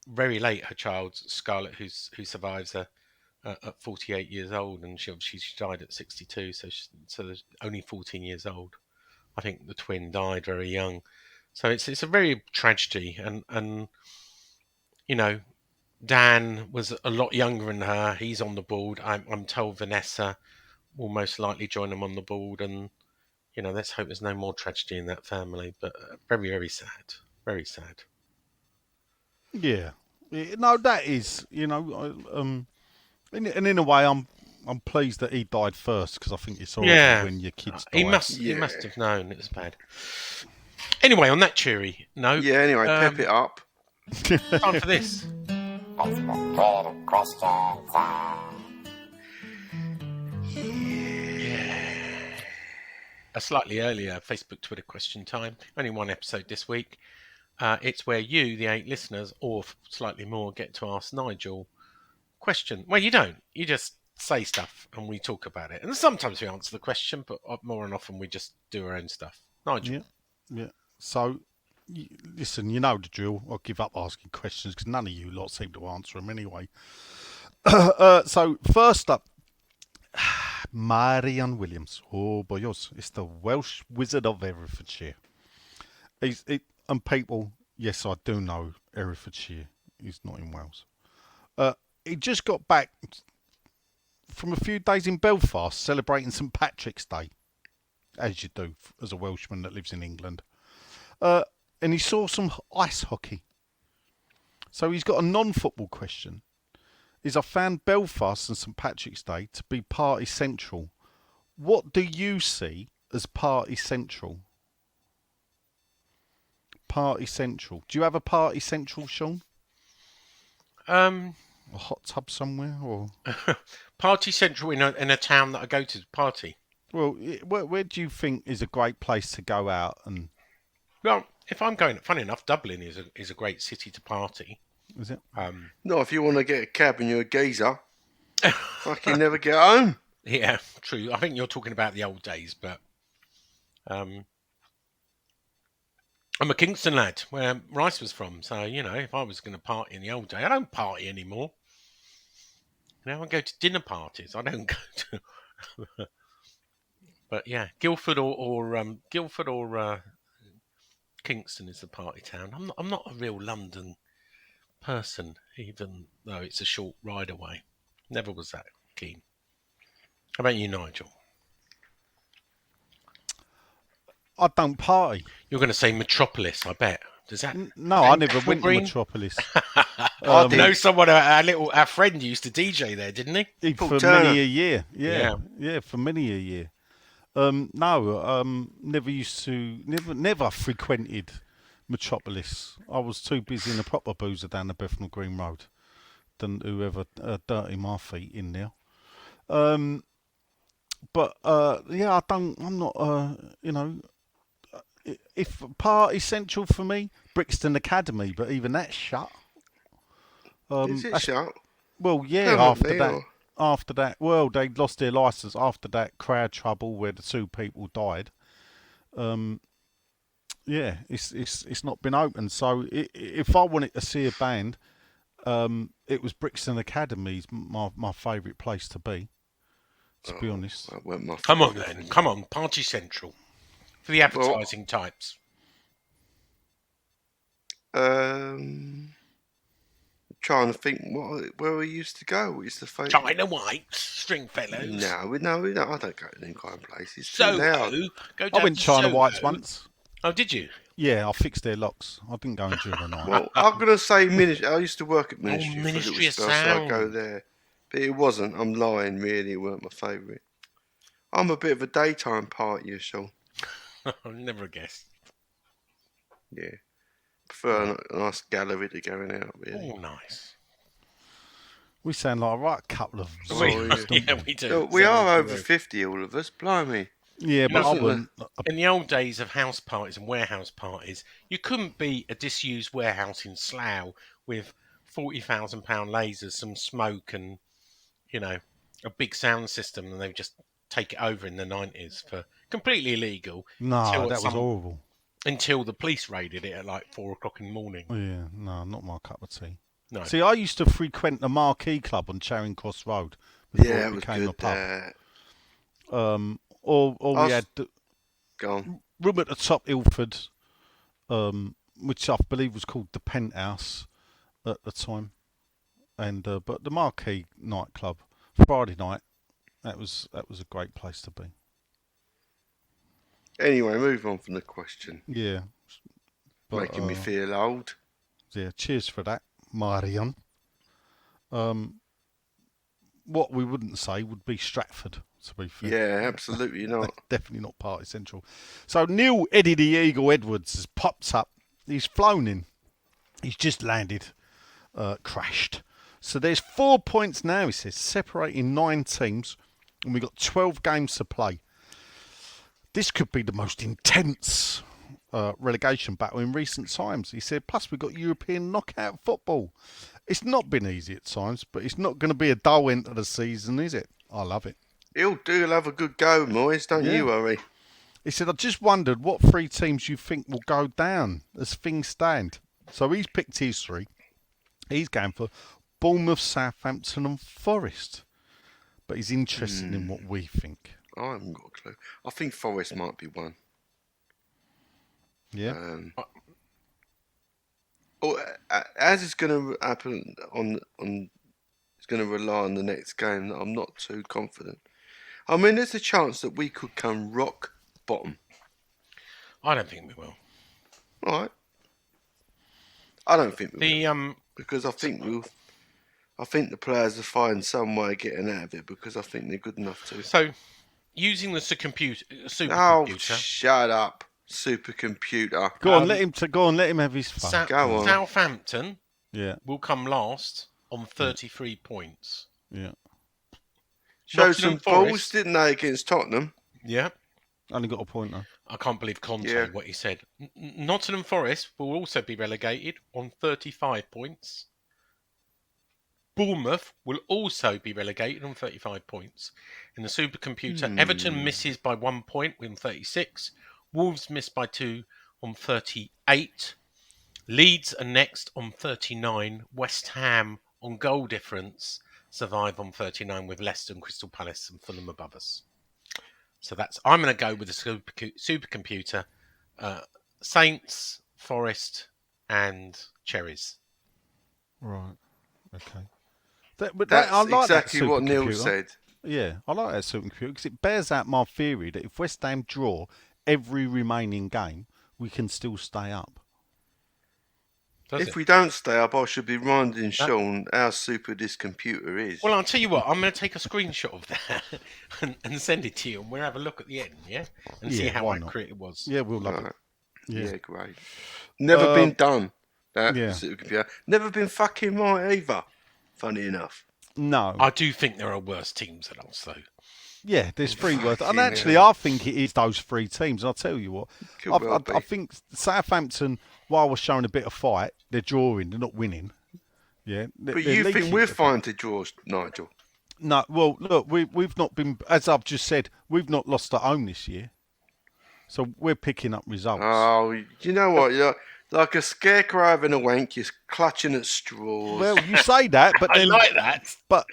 Speaker 2: very late, her child Scarlett, who survives her at 48 years old, and she died at 62, so there's only 14 years old. I think the twin died very young, so it's a very tragedy, and Dan was a lot younger than her. He's on the board. I'm told Vanessa will most likely join them on the board, and let's hope there's no more tragedy in that family. But very, very sad, very sad.
Speaker 4: Yeah. No, that is, and in a way, I'm pleased that he died first, because I think it's horrible when your kids die.
Speaker 2: He must have known it was bad. Anyway, on that cheery note.
Speaker 3: Yeah. Anyway, pep it up.
Speaker 2: Time for this. A slightly earlier Facebook Twitter question time. Only one episode this week. It's where you, the 8 listeners, or slightly more, get to ask Nigel question. Well, you don't. You just say stuff and we talk about it. And sometimes we answer the question, but more and often we just do our own stuff. Nigel.
Speaker 4: Yeah. So, listen, you know the drill. I'll give up asking questions because none of you lot seem to answer them anyway. So, first up, Marian Williams. Oh, boy, it's the Welsh Wizard of Herefordshire. And people, yes, I do know Herefordshire. He's not in Wales. He just got back from a few days in Belfast celebrating St Patrick's Day, as you do as a Welshman that lives in England. And he saw some ice hockey. So he's got a non-football question. I found Belfast and St Patrick's Day to be party central. What do you see as party central? Party central. Do you have a party central, Sean? A hot tub somewhere, or
Speaker 2: party central in a town that I go to party.
Speaker 4: Well, where do you think is a great place to go out? And
Speaker 2: well, if I'm going, funny enough, Dublin is a great city to party.
Speaker 4: Is it?
Speaker 3: No, if you want to get a cab and you're a geezer, fucking never get home.
Speaker 2: Yeah, true. I think you're talking about the old days, but I'm a Kingston lad, where Rice was from. So if I was going to party in the old day, I don't party anymore. I go to dinner parties. I don't go to. But yeah, Guildford or Kingston is the party town. I'm not a real London person, even though it's a short ride away. Never was that keen. How about you, Nigel?
Speaker 4: I don't party.
Speaker 2: You're going to say Metropolis, I bet. Does that?
Speaker 4: No, I never went to Metropolis.
Speaker 2: I know someone, our friend used to DJ there, didn't he?
Speaker 4: For many a year. Yeah, for many a year. Never frequented Metropolis. I was too busy in a proper boozer down the Bethnal Green Road than to ever dirty my feet in there. I'm not, if party central for me, Brixton Academy, but even that's shut.
Speaker 3: Is it shut?
Speaker 4: Well, yeah, after that, well, they lost their licence after that crowd trouble where the 2 people died. It's not been open. So if I wanted to see a band, it was Brixton Academy's my favourite place to be. To be honest.
Speaker 2: Come on then, come on, Party Central for the advertising types.
Speaker 3: trying to think where we used to go. We used to find
Speaker 2: China White, Stringfellows.
Speaker 3: No, we don't. I don't go to them kind of places. It's too
Speaker 2: Soho.
Speaker 3: loud.
Speaker 2: Go down
Speaker 4: I went
Speaker 2: to
Speaker 4: China
Speaker 2: Soho.
Speaker 4: Whites once.
Speaker 2: Oh, did you?
Speaker 4: Yeah, I fixed their locks. I didn't go in during the night.
Speaker 3: Well, I'm gonna say Ministry. I used to work at Ministry for a
Speaker 2: Ministry
Speaker 3: little
Speaker 2: of
Speaker 3: spell, so I go
Speaker 2: Sound.
Speaker 3: there. But it wasn't. I'm lying. Really, it weren't my favourite. I'm a bit of a daytime partier, so
Speaker 2: I've never guessed.
Speaker 3: yeah. Prefer a nice gallery to going out. Really.
Speaker 2: Oh, nice.
Speaker 4: We sound like a right couple of
Speaker 3: Oh,
Speaker 4: zombie,
Speaker 3: yeah.
Speaker 2: Yeah, we do.
Speaker 3: So we are over 50, all of us. Blimey.
Speaker 4: Yeah, but I
Speaker 3: Wasn't
Speaker 4: wouldn't.
Speaker 2: In the old days of house parties and warehouse parties, you couldn't be a disused warehouse in Slough with £40,000 lasers, some smoke, and a big sound system, and they would just take it over in the 90s for completely illegal.
Speaker 4: No, that was horrible.
Speaker 2: Until the police raided it at like 4 o'clock in the morning.
Speaker 4: Yeah, no, not my cup of tea.
Speaker 2: No.
Speaker 4: See, I used to frequent the Marquee Club on Charing Cross Road before
Speaker 3: Yeah,
Speaker 4: it
Speaker 3: it was
Speaker 4: became a
Speaker 3: good.
Speaker 4: pub. Or we had
Speaker 3: Go on.
Speaker 4: room at the top, Ilford, which I believe was called the Penthouse at the time, and but the Marquee nightclub Friday night, that was a great place to be.
Speaker 3: Anyway, move on from the question.
Speaker 4: Yeah, but,
Speaker 3: Making me feel old.
Speaker 4: Yeah, cheers for that, Marion. What we wouldn't say would be Stratford, to be fair.
Speaker 3: Yeah, absolutely not.
Speaker 4: Definitely not Party Central. So Neil Eddie the Eagle Edwards has popped up. He's flown in. He's just landed, crashed. So there's 4 points now, he says, separating 9 teams, and we've got 12 games to play. This could be the most intense relegation battle in recent times. He said, plus we've got European knockout football. It's not been easy at times, but it's not going to be a dull end to the season, is it? I love it.
Speaker 3: He'll have a good go, Moyes. Don't you worry.
Speaker 4: He said, I just wondered what 3 teams you think will go down as things stand. So he's picked his 3. He's going for Bournemouth, Southampton and Forest. But he's interested in what we think.
Speaker 3: I haven't got a clue. I think Forest might be one.
Speaker 4: Yeah.
Speaker 3: As it's going to happen it's going to rely on the next game. I'm not too confident. I mean, there's a chance that we could come rock bottom.
Speaker 2: I don't think we will.
Speaker 3: All right. I don't think we will.
Speaker 2: The
Speaker 3: Because I think the players will find some way of getting out of it because I think they're good enough to.
Speaker 2: So, using the supercomputer.
Speaker 3: Oh, shut up, supercomputer.
Speaker 4: Go on, let him have his fun.
Speaker 3: Go on.
Speaker 2: Southampton
Speaker 4: Yeah.
Speaker 2: will come last on 33 points.
Speaker 4: Yeah.
Speaker 3: Showed some
Speaker 2: Nottingham
Speaker 3: balls,
Speaker 2: Forest.
Speaker 3: didn't they, against Tottenham?
Speaker 2: Yeah.
Speaker 4: Only got a point though.
Speaker 2: I can't believe Conte,
Speaker 3: Yeah.
Speaker 2: what he said. Nottingham Forest will also be relegated on 35 points. Bournemouth will also be relegated on 35 points. In the supercomputer, Everton misses by 1 point with 36. Wolves miss by 2 on 38. Leeds are next on 39. West Ham on goal difference survive on 39 with Leicester and Crystal Palace and Fulham above us. So I'm going to go with the supercomputer. Saints, Forest and Cherries.
Speaker 4: Right. Okay.
Speaker 3: That's
Speaker 4: I like
Speaker 3: exactly
Speaker 4: that
Speaker 3: what Neil
Speaker 4: supercomputer.
Speaker 3: said.
Speaker 4: Yeah, I like that supercomputer because it bears out my theory that if West Ham draw every remaining game, we can still stay up.
Speaker 3: If we don't stay up, I should be reminding Sean how super this computer is.
Speaker 2: Well, I'll tell you what, I'm going to take a screenshot of that and send it to you, and we'll have a look at the end, yeah? And see how accurate it was.
Speaker 4: Yeah, we'll love
Speaker 3: Right.
Speaker 4: it.
Speaker 3: Yeah, great. Never been done. That
Speaker 4: yeah.
Speaker 3: supercomputer. Never been fucking right either. Funny enough.
Speaker 4: No.
Speaker 2: I do think there are worse teams than us, though.
Speaker 4: Yeah, there's 3 worth. And
Speaker 3: Fucking
Speaker 4: actually,
Speaker 3: hell.
Speaker 4: I think it is those 3 teams. And I'll tell you what.
Speaker 3: Could well be.
Speaker 4: I think Southampton, while we're showing a bit of fight, they're drawing. They're not winning. Yeah.
Speaker 3: But you think we're fine to draw, Nigel?
Speaker 4: No, well, look, we've not been, as I've just said, we've not lost at home this year. So we're picking up results.
Speaker 3: Oh, you know what? You're like a scarecrow having a wank, you're clutching at straws.
Speaker 4: Well, you say that, but
Speaker 2: I
Speaker 4: then,
Speaker 2: like that.
Speaker 4: but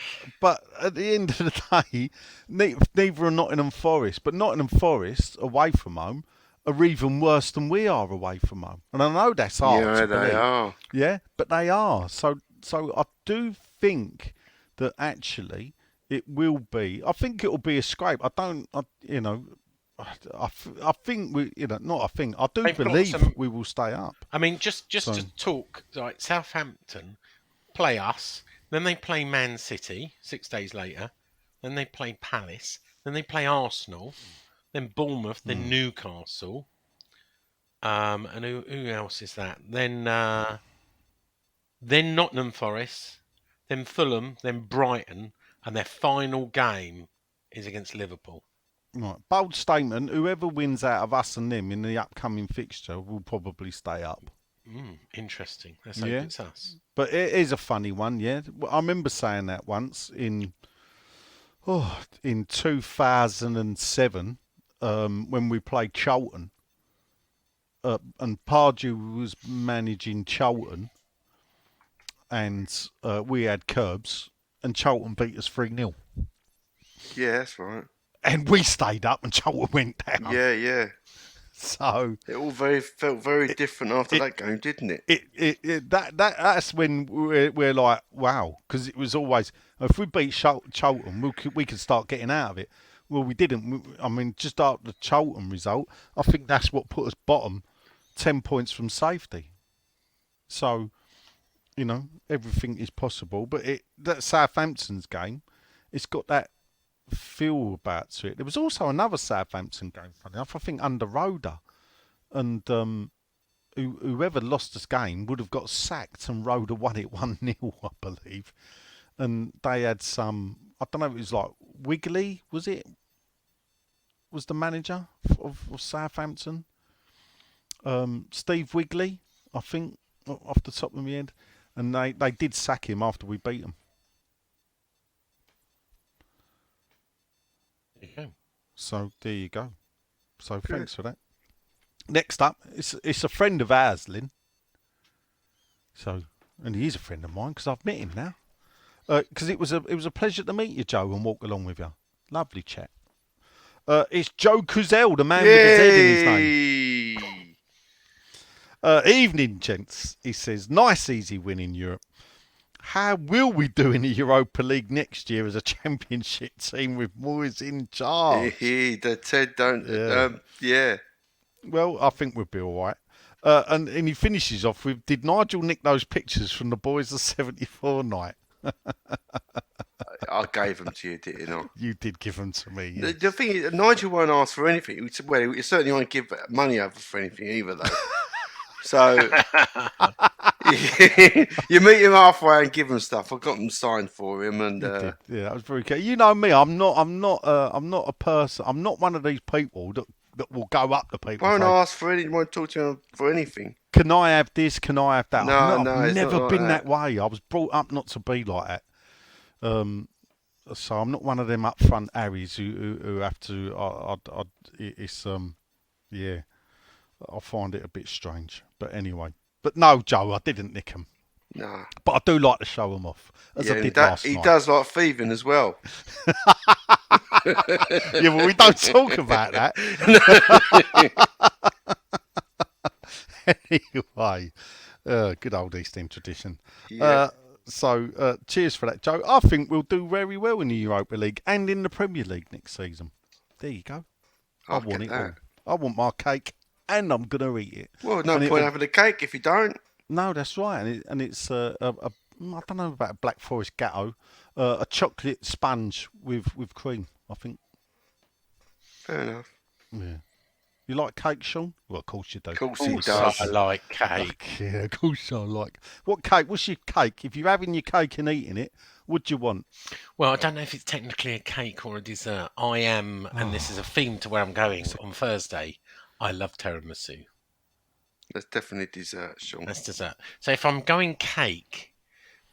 Speaker 4: at the end of the day, neither are Nottingham Forest. But Nottingham Forest away from home are even worse than we are away from home. And I know that's hard to
Speaker 3: yeah,
Speaker 4: believe.
Speaker 3: they are.
Speaker 4: Yeah, but they are. So So I do think that actually it will be. I think it will be a scrape. I don't. I think we. Not. I think. I do
Speaker 2: They've got
Speaker 4: believe
Speaker 2: some.
Speaker 4: we will stay up.
Speaker 2: I mean, just
Speaker 4: So-
Speaker 2: to talk, like Southampton play us, then they play Man City 6 days later, then they play Palace, then they play Arsenal, then Bournemouth, then Newcastle, and who else is that? Then Nottingham Forest, then Fulham, then Brighton, and their final game is against Liverpool.
Speaker 4: Right. Bold statement. Whoever wins out of us and them in the upcoming fixture will probably stay up.
Speaker 2: Interesting. Let's hope it's us.
Speaker 4: But it is a funny one, yeah. I remember saying that once in 2007 when we played Charlton. And Pardew was managing Charlton, and we had Curbs, and Charlton beat us 3-0.
Speaker 3: Yeah, that's right.
Speaker 4: And we stayed up, and Charlton went down.
Speaker 3: Yeah.
Speaker 4: So
Speaker 3: it all felt very different after that game, didn't it?
Speaker 4: That's when we're like, wow, because it was always, if we beat Charlton, we could start getting out of it. Well, we didn't. I mean, just after the Charlton result, I think that's what put us bottom, 10 points from safety. So, everything is possible. But that Southampton's game, it's got that feel about to it. There was also another Southampton game, funny enough, I think under Roda, and whoever lost this game would have got sacked, and Roda won it 1-0, I believe. And they had some, I don't know, it was like Wigley, was the manager of Southampton? Steve Wigley, I think, off the top of my head, and they did sack him after we beat them.
Speaker 2: Okay.
Speaker 4: So there you go. So thanks for that. Next up, it's a friend of ours, Lynn. So, and he is a friend of mine because I've met him now. Because it was a pleasure to meet you, Joe, and walk along with you. Lovely chat. It's Joe Cuzell, the man with the Z in his name. Evening, gents. He says, nice easy win in Europe. How will we do in the Europa League next year as a championship team with Moyes in charge?
Speaker 3: The Ted don't. Yeah.
Speaker 4: Well, I think we'll be all right. And he finishes off with, did Nigel nick those pictures from the boys of 74 night?
Speaker 3: I gave them to you, didn't I?
Speaker 4: You did give them to me. Yes.
Speaker 3: The thing is, Nigel won't ask for anything. Well, he certainly won't give money over for anything either, though. So you meet him halfway and give him stuff. I got them signed for him, and
Speaker 4: yeah, that was very cool. You know me, I'm not a person. I'm not one of these people that will go up to people.
Speaker 3: Won't ask for anything. Won't talk to him for anything.
Speaker 4: Can I have this? Can I have that?
Speaker 3: No,
Speaker 4: I've never been
Speaker 3: that
Speaker 4: way. I was brought up not to be like that. So I'm not one of them upfront Harrys who have to. Yeah. I find it a bit strange, but anyway. But no, Joe, I didn't nick them.
Speaker 3: No.
Speaker 4: But I do like to show them off, as I did last night.
Speaker 3: He does like thieving as well.
Speaker 4: Yeah, but we don't talk about that. Anyway, good old East End tradition.
Speaker 3: Yeah.
Speaker 4: So, cheers for that, Joe. I think we'll do very well in the Europa League and in the Premier League next season. There you go. I want it all. I want my cake, and I'm going to eat it.
Speaker 3: Well, no point having a cake if you don't.
Speaker 4: No, that's right. And it's I don't know about a Black Forest gatto, a chocolate sponge with cream, I think.
Speaker 3: Fair enough.
Speaker 4: Yeah. You like cake, Sean? Well, of course you do.
Speaker 3: Of course he does.
Speaker 2: I like cake.
Speaker 4: Yeah, of course I like. What cake? What's your cake? If you're having your cake and eating it, what do you want?
Speaker 2: Well, I don't know if it's technically a cake or a dessert. I am, and this is a theme to where I'm going on Thursday. I love tiramisu.
Speaker 3: That's definitely dessert, Sean.
Speaker 2: That's dessert. So if I'm going cake,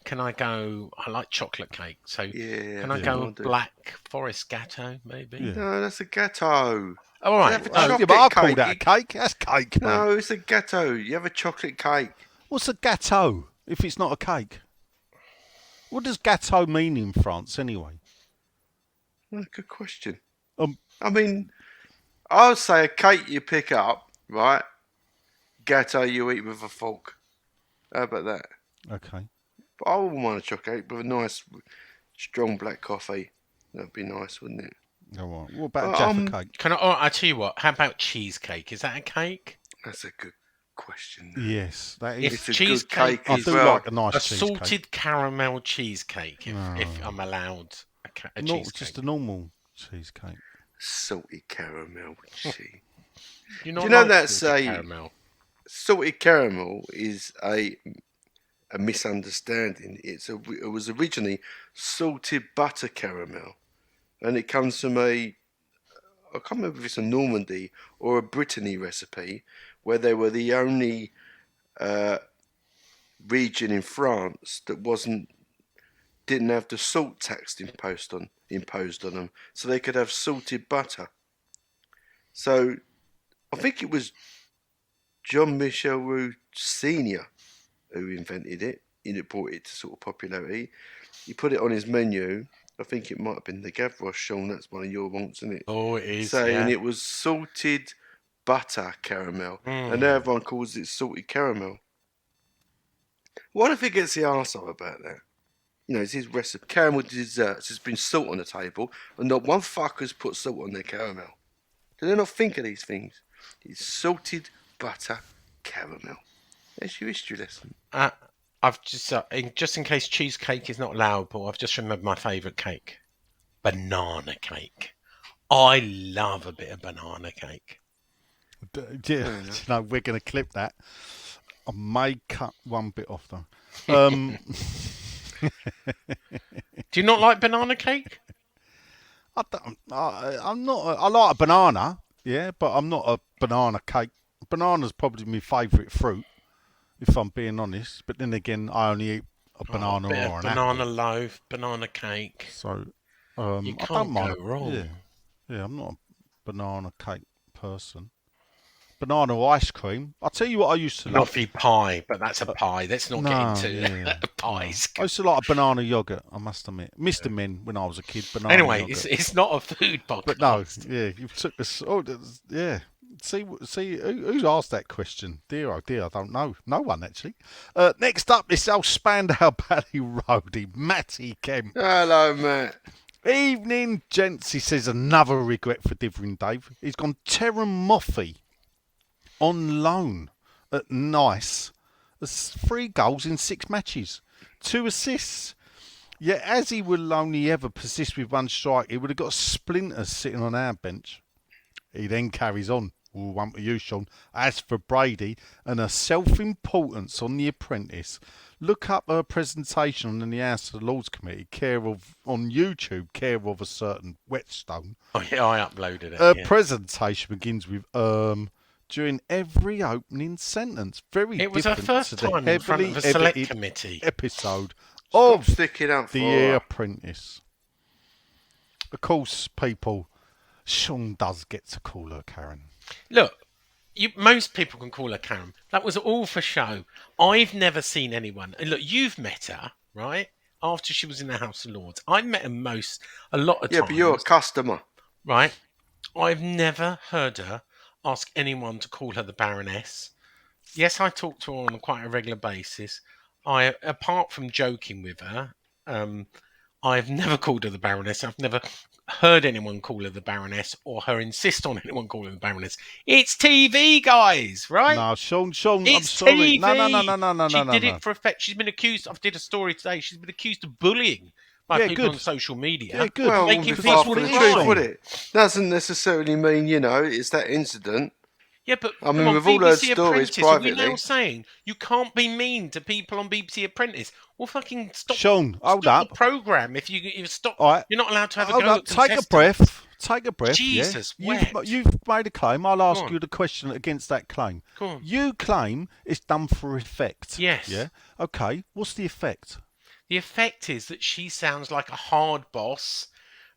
Speaker 2: can I go? I like chocolate cake. So
Speaker 3: yeah,
Speaker 2: can I go Black Forest gatto, maybe?
Speaker 4: Yeah.
Speaker 3: No, that's a gâteau.
Speaker 2: Oh, all right.
Speaker 4: But I call that a cake. That's cake, mate.
Speaker 3: No, it's a gâteau. You have a chocolate cake.
Speaker 4: What's a gâteau if it's not a cake? What does gâteau mean in France, anyway?
Speaker 3: Oh, good question.
Speaker 4: I
Speaker 3: mean, I would say a cake you pick up, right? Gâteau you eat with a fork. How about that?
Speaker 4: Okay.
Speaker 3: But I wouldn't want a chocolate cake with a nice, strong black coffee. That'd be nice, wouldn't it?
Speaker 4: All right. What about Jaffa cake?
Speaker 2: Can I? Oh, I tell you what. How about cheesecake? Is that a cake?
Speaker 3: That's a good question.
Speaker 4: Yes, that is.
Speaker 2: If
Speaker 3: It's a
Speaker 2: cheesecake
Speaker 3: good cake
Speaker 4: I
Speaker 3: as
Speaker 4: do
Speaker 3: well.
Speaker 4: like a nice
Speaker 2: a
Speaker 4: cheesecake.
Speaker 2: salted caramel cheesecake, if
Speaker 4: No.
Speaker 2: I'm allowed a
Speaker 4: Not
Speaker 2: cheesecake.
Speaker 4: just a normal cheesecake.
Speaker 3: Salted caramel cheese.
Speaker 2: Do you
Speaker 3: Do you
Speaker 2: not
Speaker 3: know
Speaker 2: like
Speaker 3: that's
Speaker 2: salted
Speaker 3: a-
Speaker 2: caramel?
Speaker 3: Salted caramel is a misunderstanding. It was originally salted butter caramel, and it comes from I can't remember if it's a Normandy or a Brittany recipe, where they were the only region in France that didn't have the salt tax imposed on them, so they could have salted butter. So I think it was John Michel Roux Senior who invented it. He brought it to sort of popularity. He put it on his menu. I think it might have been the Gavroche, Sean. That's one of your wants, isn't it?
Speaker 2: Oh, it is.
Speaker 3: Saying
Speaker 2: Yeah.
Speaker 3: it was salted butter caramel,
Speaker 2: Mm.
Speaker 3: and now everyone calls it salted caramel. What if he gets the arsehole about that? You know, it's his recipe. Caramel desserts. There's been salt on the table, and not one fucker's put salt on their caramel. Do they not think of these things? It's salted butter caramel. There's your history lesson.
Speaker 2: I've just in case cheesecake is not allowable, I've just remembered my favourite cake, banana cake. I love a bit of banana cake.
Speaker 4: Yeah, no, we're going to clip that. I may cut one bit off though.
Speaker 2: Do you not like banana cake?
Speaker 4: I'm not. I like a banana, yeah, but I'm not a banana cake. Banana's probably my favourite fruit, if I'm being honest. But then again, I only eat a banana
Speaker 2: bit
Speaker 4: or
Speaker 2: of
Speaker 4: an
Speaker 2: banana
Speaker 4: apple.
Speaker 2: loaf, banana cake.
Speaker 4: So
Speaker 2: You
Speaker 4: I
Speaker 2: can't
Speaker 4: don't mind.
Speaker 2: go wrong.
Speaker 4: Yeah, I'm not a banana cake person. Banana ice cream. I'll tell you what I used to love.
Speaker 2: Nuffy pie, but that's a pie. Let's not get into pies.
Speaker 4: I used to like a banana yogurt, I must admit. Mr. Min, when I was a kid, banana
Speaker 2: Anyway,
Speaker 4: yogurt.
Speaker 2: it's not a food podcast.
Speaker 4: But no, yeah, you took this. Oh, yeah. See, who's asked that question? Dear, oh dear, I don't know. No one, actually. Next up, this old Spandau Ballet roadie, Matty Kemp.
Speaker 3: Hello, Matt.
Speaker 4: Evening, gents. He says another regret for Dithering Dave. He's gone Terran Moffey on loan at Nice. There's 3 goals in 6 matches, 2 assists. Yet as he will only ever persist with 1 strike, he would have got splinters sitting on our bench. He then carries on. One for you, Sean. As for Brady and her self-importance on The Apprentice, look up her presentation on the House of the Lords Committee, on YouTube, care of a certain Whetstone.
Speaker 2: Oh, yeah, I uploaded it.
Speaker 4: Her presentation begins with during every opening sentence. Very
Speaker 2: It was her
Speaker 4: different
Speaker 2: first
Speaker 4: to the
Speaker 2: time in front
Speaker 4: heavily
Speaker 2: of a select
Speaker 4: edited
Speaker 2: committee.
Speaker 4: episode
Speaker 3: Stop
Speaker 4: of
Speaker 3: sticking up for
Speaker 4: The
Speaker 3: her.
Speaker 4: Apprentice. Of course, people, Sean does get to call her Karen.
Speaker 2: Look, most people can call her Karen. That was all for show. I've never seen anyone. And look, you've met her, right? After she was in the House of Lords. I've met her a lot of
Speaker 3: Yeah,
Speaker 2: times.
Speaker 3: but you're a customer.
Speaker 2: Right? I've never heard her ask anyone to call her the Baroness. Yes, I talk to her on quite a regular basis. Apart from joking with her, I've never called her the Baroness. I've never heard anyone call her the Baroness or her insist on anyone calling her the Baroness. It's TV, guys, right?
Speaker 4: No, Sean, I'm
Speaker 2: It's
Speaker 4: sorry.
Speaker 2: TV.
Speaker 4: No.
Speaker 2: She did it for effect. She's been accused. I did a story today. She's been accused of bullying by
Speaker 4: Yeah,
Speaker 2: people
Speaker 4: good.
Speaker 2: on social media.
Speaker 4: Yeah, good.
Speaker 3: Well, it
Speaker 2: Making
Speaker 3: wouldn't be far
Speaker 2: people
Speaker 3: from the
Speaker 4: cry.
Speaker 3: truth, would it? Doesn't necessarily mean, it's that incident.
Speaker 2: Yeah, but
Speaker 3: I mean,
Speaker 2: come on,
Speaker 3: we've all heard
Speaker 2: BBC
Speaker 3: stories
Speaker 2: Apprentice, are we
Speaker 3: privately.
Speaker 2: now saying you can't be mean to people on BBC Apprentice? Well, fucking stop.
Speaker 4: Sean, hold
Speaker 2: stop
Speaker 4: up.
Speaker 2: the programme if you stop.
Speaker 4: All right.
Speaker 2: You're not allowed to have a
Speaker 4: Hold
Speaker 2: go
Speaker 4: up.
Speaker 2: at
Speaker 4: Take a
Speaker 2: contestants.
Speaker 4: breath. Take a breath.
Speaker 2: Jesus,
Speaker 4: yeah?
Speaker 2: wet.
Speaker 4: You've made a claim. I'll ask
Speaker 2: on.
Speaker 4: you the question against that claim.
Speaker 2: Go on.
Speaker 4: You claim it's done for effect.
Speaker 2: Yes.
Speaker 4: Yeah. Okay. What's the effect?
Speaker 2: The effect is that she sounds like a hard boss,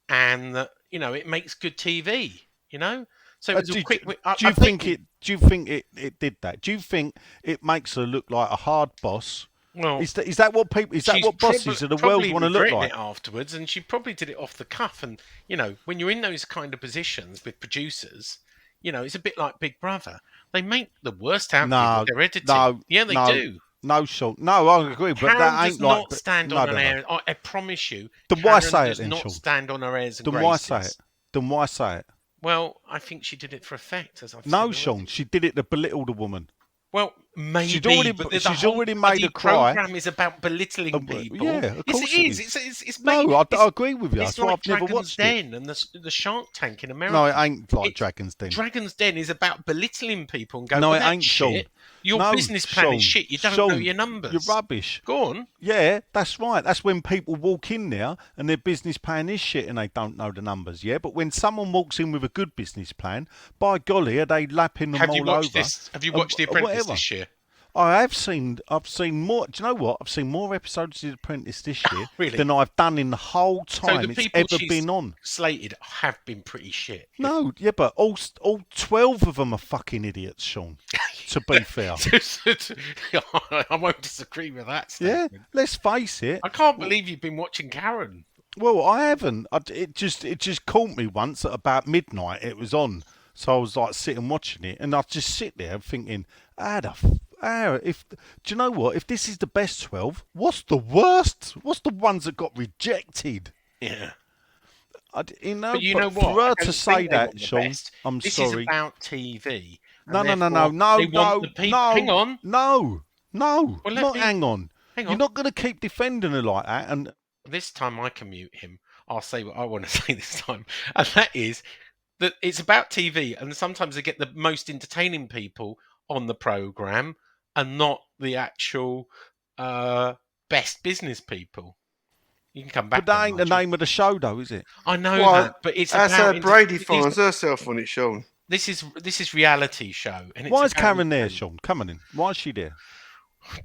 Speaker 2: and that it makes good TV. So it was a quick.
Speaker 4: Do you think it did that? Do you think it makes her look like a hard boss?
Speaker 2: Well,
Speaker 4: Is that what people? Is that
Speaker 2: she's
Speaker 4: what bosses of the world
Speaker 2: probably
Speaker 4: want to look
Speaker 2: regretting
Speaker 4: like?
Speaker 2: it afterwards, and she probably did it off the cuff. And when you're in those kind of positions with producers, it's a bit like Big Brother. They make the worst out of you with their editing. Yeah, they do.
Speaker 4: No, Sean. No, I agree, but
Speaker 2: Karen
Speaker 4: that
Speaker 2: does
Speaker 4: ain't like.
Speaker 2: not stand on her airs. I promise you.
Speaker 4: Then why
Speaker 2: Karen
Speaker 4: say it
Speaker 2: does
Speaker 4: then,
Speaker 2: not
Speaker 4: Sean?
Speaker 2: stand on her airs and
Speaker 4: Then
Speaker 2: graces.
Speaker 4: why say it? Then why say it?
Speaker 2: Well, I think she did it for effect, as I've said
Speaker 4: No,
Speaker 2: already.
Speaker 4: Sean. She did it to belittle the woman.
Speaker 2: Well, maybe,
Speaker 4: She's already made a cry.
Speaker 2: program is about belittling people.
Speaker 4: Yeah, of course
Speaker 2: it
Speaker 4: it
Speaker 2: is. It's
Speaker 4: No, I agree with you.
Speaker 2: It's
Speaker 4: That's why
Speaker 2: like
Speaker 4: I've never
Speaker 2: Dragon's
Speaker 4: watched it.
Speaker 2: Den and the Shark Tank in America.
Speaker 4: No, it ain't like
Speaker 2: It's-
Speaker 4: Dragon's Den.
Speaker 2: Dragon's Den is about belittling people and going,
Speaker 4: No,
Speaker 2: well,
Speaker 4: it
Speaker 2: that's
Speaker 4: ain't,
Speaker 2: shit.
Speaker 4: Sean.
Speaker 2: Your
Speaker 4: No,
Speaker 2: business plan is
Speaker 4: Sean.
Speaker 2: shit. You don't know
Speaker 4: Sean,
Speaker 2: your numbers.
Speaker 4: You're rubbish.
Speaker 2: Go on.
Speaker 4: Yeah, that's right. That's when people walk in there and their business plan is shit and they don't know the numbers. Yeah, but when someone walks in with a good business plan, by golly, are they lapping them
Speaker 2: Have
Speaker 4: all
Speaker 2: you watched
Speaker 4: over?
Speaker 2: this? Have you watched The Apprentice
Speaker 4: whatever.
Speaker 2: this year?
Speaker 4: I've seen more. Do you know what? I've seen more episodes of The Apprentice this year
Speaker 2: Really?
Speaker 4: than I've done in the whole
Speaker 2: So
Speaker 4: time
Speaker 2: the
Speaker 4: it's
Speaker 2: people
Speaker 4: ever
Speaker 2: she's
Speaker 4: been on.
Speaker 2: slated have been pretty shit.
Speaker 4: No, yeah, but all 12 of them are fucking idiots, Sean. To be fair.
Speaker 2: I won't disagree with that
Speaker 4: Yeah,
Speaker 2: statement.
Speaker 4: let's face it.
Speaker 2: I can't believe you've been watching Karen.
Speaker 4: Well, I haven't. It just caught me once at about midnight. It was on, so I was like sitting watching it, and I just sit there thinking, do you know what? If this is the best 12, what's the worst? What's the ones that got rejected?
Speaker 2: Yeah.
Speaker 4: But
Speaker 2: what?
Speaker 4: For her
Speaker 2: I
Speaker 4: to
Speaker 2: don't
Speaker 4: say
Speaker 2: think they want
Speaker 4: that,
Speaker 2: the
Speaker 4: Sean,
Speaker 2: best.
Speaker 4: I'm
Speaker 2: this
Speaker 4: sorry.
Speaker 2: Is about TV.
Speaker 4: No.
Speaker 2: They want the people. Hang on.
Speaker 4: No.
Speaker 2: Well,
Speaker 4: Hang on.
Speaker 2: Hang on.
Speaker 4: You're not going to keep defending her like that. And
Speaker 2: This time I can mute him. I'll say what I want to say this time, and that is that it's about TV, and sometimes they get the most entertaining people on the program, and not the actual best business people. You can come back.
Speaker 4: But that ain't the name of the show, though, is it?
Speaker 2: I know that, but it's
Speaker 3: that's
Speaker 2: about
Speaker 3: how Brady finds herself on it, Sean.
Speaker 2: This is reality show, and it's
Speaker 4: Why is
Speaker 2: about
Speaker 4: Karen there, Sean? Come on in. Why is she there?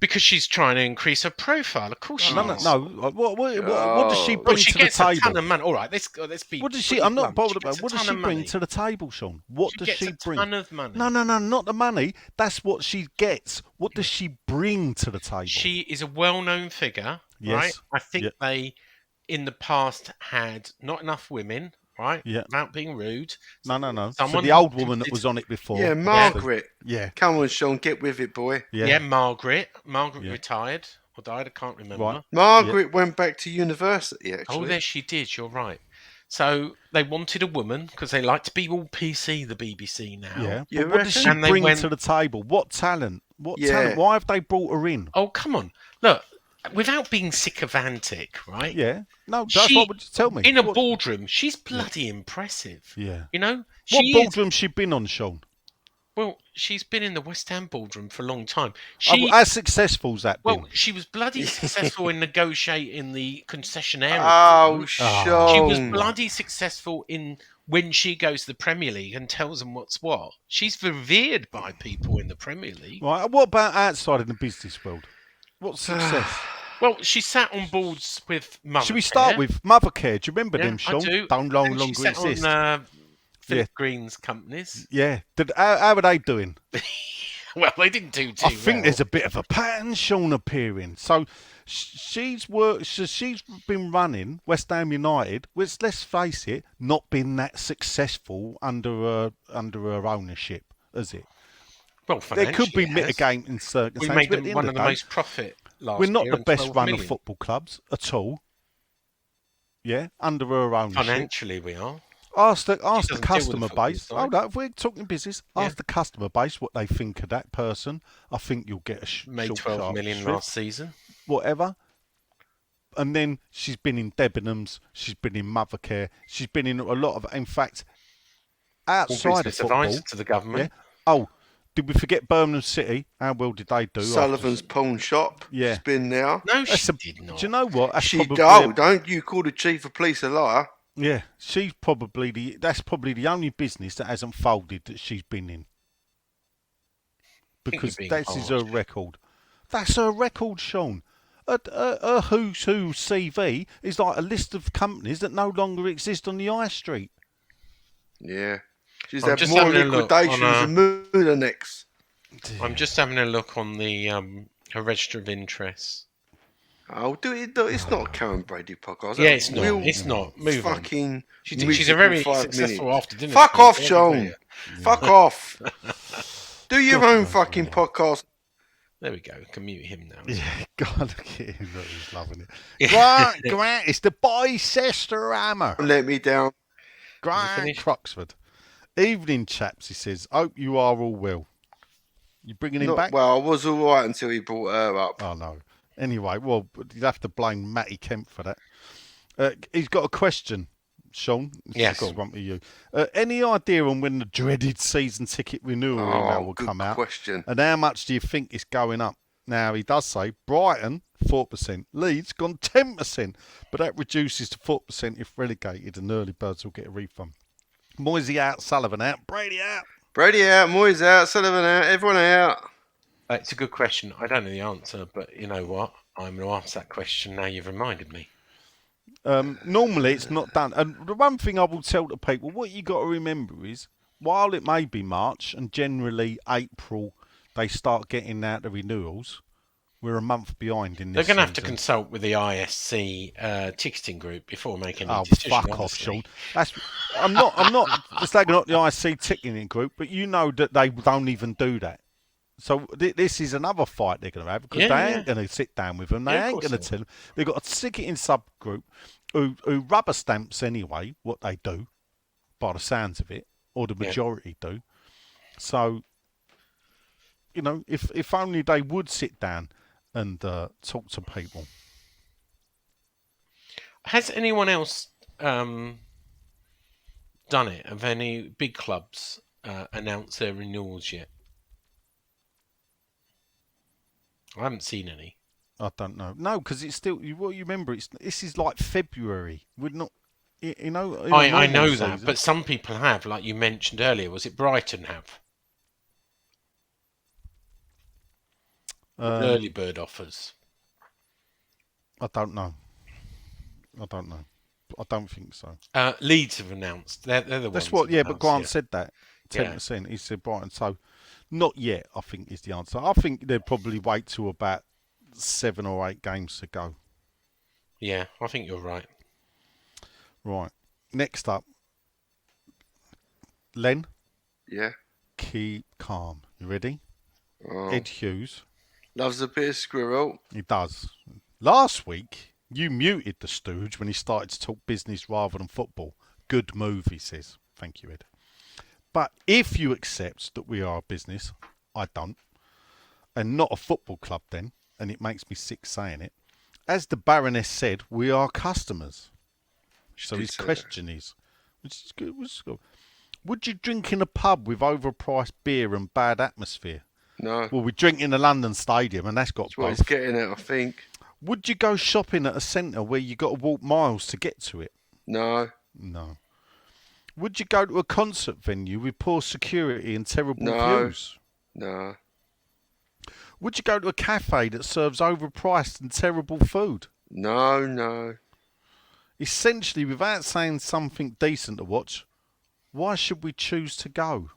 Speaker 2: because she's trying to increase her profile. Of course, she is.
Speaker 4: No. What does she bring
Speaker 2: Well, she
Speaker 4: to the
Speaker 2: gets a ton
Speaker 4: table?
Speaker 2: of money. All right, let's be.
Speaker 4: What does she?
Speaker 2: pretty
Speaker 4: I'm not
Speaker 2: blunt.
Speaker 4: bothered
Speaker 2: She
Speaker 4: about.
Speaker 2: gets
Speaker 4: What
Speaker 2: a
Speaker 4: does
Speaker 2: ton
Speaker 4: she
Speaker 2: of
Speaker 4: bring
Speaker 2: money.
Speaker 4: to the table, Sean? What
Speaker 2: She
Speaker 4: does
Speaker 2: gets
Speaker 4: she
Speaker 2: a
Speaker 4: bring?
Speaker 2: ton of money.
Speaker 4: No, not the money. That's what she gets. What does she bring to the table?
Speaker 2: She is a well-known figure,
Speaker 4: Yes.
Speaker 2: right? I think
Speaker 4: Yeah.
Speaker 2: they, in the past, had not enough women, right?
Speaker 4: Yeah.
Speaker 2: Without being rude.
Speaker 4: No. So
Speaker 2: Someone
Speaker 4: the old woman that was on it before.
Speaker 3: Yeah, Margaret.
Speaker 4: Yeah.
Speaker 3: Come on, Sean, get with it, boy.
Speaker 2: Yeah, Margaret. Margaret
Speaker 4: Yeah.
Speaker 2: retired or died. I can't remember.
Speaker 4: Right.
Speaker 3: Margaret went back to university, actually.
Speaker 2: Oh, there she did. You're right. So they wanted a woman because they like to be all PC, the BBC now.
Speaker 4: Yeah.
Speaker 3: You
Speaker 4: But what does
Speaker 3: reckon?
Speaker 4: she
Speaker 2: And they
Speaker 4: bring
Speaker 2: went-
Speaker 4: to the table? What talent? What
Speaker 3: Yeah.
Speaker 4: talent? Why have they brought her in?
Speaker 2: Oh, come on. Look, without being sycophantic, right?
Speaker 4: Yeah. No, that's
Speaker 2: She-
Speaker 4: what would you tell me.
Speaker 2: In a
Speaker 4: What-
Speaker 2: boardroom, she's bloody impressive.
Speaker 4: Yeah.
Speaker 2: You know?
Speaker 4: What
Speaker 2: She is-
Speaker 4: boardroom she been on, Sean?
Speaker 2: Well, she's been in the West Ham boardroom for a long time.
Speaker 4: How successful's that been?
Speaker 2: Well, she was bloody successful in negotiating the concessionaire.
Speaker 3: Oh,
Speaker 2: agreement.
Speaker 3: Sean.
Speaker 2: She was bloody successful in when she goes to the Premier League and tells them what's what. She's revered by people in the Premier League.
Speaker 4: Right. What about outside in the business world? What success?
Speaker 2: Well, she sat on boards with Mother.
Speaker 4: Should we start with Mothercare? Do you remember
Speaker 2: Yeah,
Speaker 4: them, Sean?
Speaker 2: I do.
Speaker 4: Don't
Speaker 2: And
Speaker 4: longer
Speaker 2: she sat
Speaker 4: exist.
Speaker 2: on Philip
Speaker 4: Yeah.
Speaker 2: Green's companies.
Speaker 4: Yeah. How are they doing?
Speaker 2: Well, they didn't do too
Speaker 4: I think
Speaker 2: well.
Speaker 4: there's a bit of a pattern, Sean, appearing. So she's been running West Ham United, which, let's face it, not been that successful under her ownership, has it?
Speaker 2: Well,
Speaker 4: There could be
Speaker 2: financially it has.
Speaker 4: mitigating
Speaker 2: We
Speaker 4: circumstances.
Speaker 2: made
Speaker 4: but at the
Speaker 2: them
Speaker 4: end
Speaker 2: one
Speaker 4: of
Speaker 2: of
Speaker 4: the
Speaker 2: the
Speaker 4: day,
Speaker 2: most profit last
Speaker 4: we're not
Speaker 2: year
Speaker 4: the
Speaker 2: and
Speaker 4: best
Speaker 2: 12
Speaker 4: run
Speaker 2: million.
Speaker 4: of football clubs at all. Yeah, under her ownership.
Speaker 2: Financially, we are.
Speaker 4: Ask the
Speaker 2: doesn't deal with
Speaker 4: customer
Speaker 2: the football
Speaker 4: base.
Speaker 2: side.
Speaker 4: Hold up, if we're talking business,
Speaker 2: Yeah.
Speaker 4: ask the customer base what they think of that person. I think you'll get a
Speaker 2: Made
Speaker 4: short,
Speaker 2: 12
Speaker 4: sharp
Speaker 2: million
Speaker 4: shrift,
Speaker 2: last season.
Speaker 4: whatever. And then she's been in Debenhams, she's been in Mothercare, she's been in a lot of. In fact,
Speaker 2: All
Speaker 4: outside of
Speaker 2: business
Speaker 4: football.
Speaker 2: advisor to the government.
Speaker 4: Yeah. Oh, did we forget Birmingham City? How well did they do?
Speaker 3: Sullivan's pawn shop.
Speaker 4: Yeah.
Speaker 3: She's been now.
Speaker 2: No,
Speaker 4: That's
Speaker 2: she
Speaker 4: a-
Speaker 2: did not.
Speaker 4: Do you know what? That's
Speaker 3: She
Speaker 4: probably
Speaker 3: don't you call the chief of police a liar?
Speaker 4: Yeah, she's probably that's probably the only business that hasn't folded that she's been in.
Speaker 2: think
Speaker 4: Because
Speaker 2: you're being
Speaker 4: that is her
Speaker 2: harsh.
Speaker 4: record. That's her record, Sean. Her who's who CV is like a list of companies that no longer exist on the high street.
Speaker 3: Yeah. She's
Speaker 2: I'm
Speaker 3: had
Speaker 2: just
Speaker 3: more
Speaker 2: having a look
Speaker 3: liquidations
Speaker 2: on,
Speaker 3: than Moonex.
Speaker 2: I'm just having a look on the her register of interests.
Speaker 3: Oh, do it. It's not a Karen Brady podcast.
Speaker 2: Yeah, it's not.
Speaker 3: Real
Speaker 2: It's not. Move on.
Speaker 3: fucking.
Speaker 2: She's a
Speaker 3: musical
Speaker 2: very
Speaker 3: 5
Speaker 2: successful
Speaker 3: minutes.
Speaker 2: after dinner.
Speaker 3: Fuck
Speaker 2: speaker,
Speaker 3: off,
Speaker 2: I can
Speaker 3: Sean.
Speaker 2: tell you.
Speaker 3: Fuck off. Do your own fucking podcast.
Speaker 2: There we go. We can mute him now.
Speaker 4: Yeah, God, look at him. He's loving it. Grant, it's the Bicester Hammer.
Speaker 3: Let me down.
Speaker 4: Grant Cruxford. Evening, chaps, he says. Hope you are all well. You bringing him back?
Speaker 3: Well, I was all right until he brought her up.
Speaker 4: Oh, no. Anyway, well, you'd have to blame Matty Kemp for that. He's got a question, Sean.
Speaker 2: Yes.
Speaker 4: Got one for you. Any idea on when the dreaded season ticket renewal email will come out?
Speaker 3: Question.
Speaker 4: And how much do you think it's going up? Now, he does say Brighton, 4%. Leeds gone 10%. But that reduces to 4% if relegated, and early birds will get a refund. Moisey out, Sullivan out, Brady out.
Speaker 3: Brady out, Moyes out, Sullivan out, everyone out.
Speaker 2: It's a good question. I don't know the answer, but you know what? I'm going to ask that question now you've reminded me.
Speaker 4: Normally, it's not done. And the one thing I will tell to people, what you got to remember is, while it may be March and generally April, they start getting out the renewals, we're a month behind in this.
Speaker 2: They're going to have to
Speaker 4: season.
Speaker 2: consult with the ISC ticketing group before making a
Speaker 4: Oh,
Speaker 2: decision.
Speaker 4: fuck off, Sean. I'm not slagging up the ISC ticketing group, but you know that they don't even do that. So this is another fight they're going to have, because they ain't going to sit down with them. They ain't going to tell them. They've got a ticketing subgroup who rubber stamps anyway what they do, by the sounds of it, or the majority do. So, you know, if only they would sit down and talk to people.
Speaker 2: Has anyone else done it? Have any big clubs announced their renewals yet? I haven't seen any.
Speaker 4: I don't know. No, because it's still. You remember? This is like February. We're not. You know.
Speaker 2: I know that, but some people have, like you mentioned earlier. Was it Brighton have early bird offers?
Speaker 4: I don't know. I don't think so.
Speaker 2: Leeds have announced. They're the ones.
Speaker 4: That's what. Yeah, but Grant said that 10%.
Speaker 2: Yeah.
Speaker 4: He said Brighton. So, not yet. I think is the answer. I think they'd probably wait till about 7 or 8 games to go.
Speaker 2: Yeah, I think you're right.
Speaker 4: Right. Next up, Len.
Speaker 3: Yeah.
Speaker 4: Keep calm. You ready?
Speaker 3: Oh.
Speaker 4: Ed Hughes.
Speaker 3: Loves a bit of squirrel.
Speaker 4: He does. Last week, you muted the stooge when he started to talk business rather than football. Good move, he says. Thank you, Ed. But if you accept that we are a business, I don't, and not a football club then, and it makes me sick saying it, as the Baroness said, we are customers. So his question is, which is good, would you drink in a pub with overpriced beer and bad atmosphere?
Speaker 3: No.
Speaker 4: Well, we drink in the London Stadium, and that's got
Speaker 3: That's what
Speaker 4: both.
Speaker 3: he's getting at, I think.
Speaker 4: Would you go shopping at a centre where you got to walk miles to get to it?
Speaker 3: No.
Speaker 4: No. Would you go to a concert venue with poor security and terrible views?
Speaker 3: No.
Speaker 4: Would you go to a cafe that serves overpriced and terrible food?
Speaker 3: No.
Speaker 4: Essentially, without saying something decent to watch, why should we choose to go?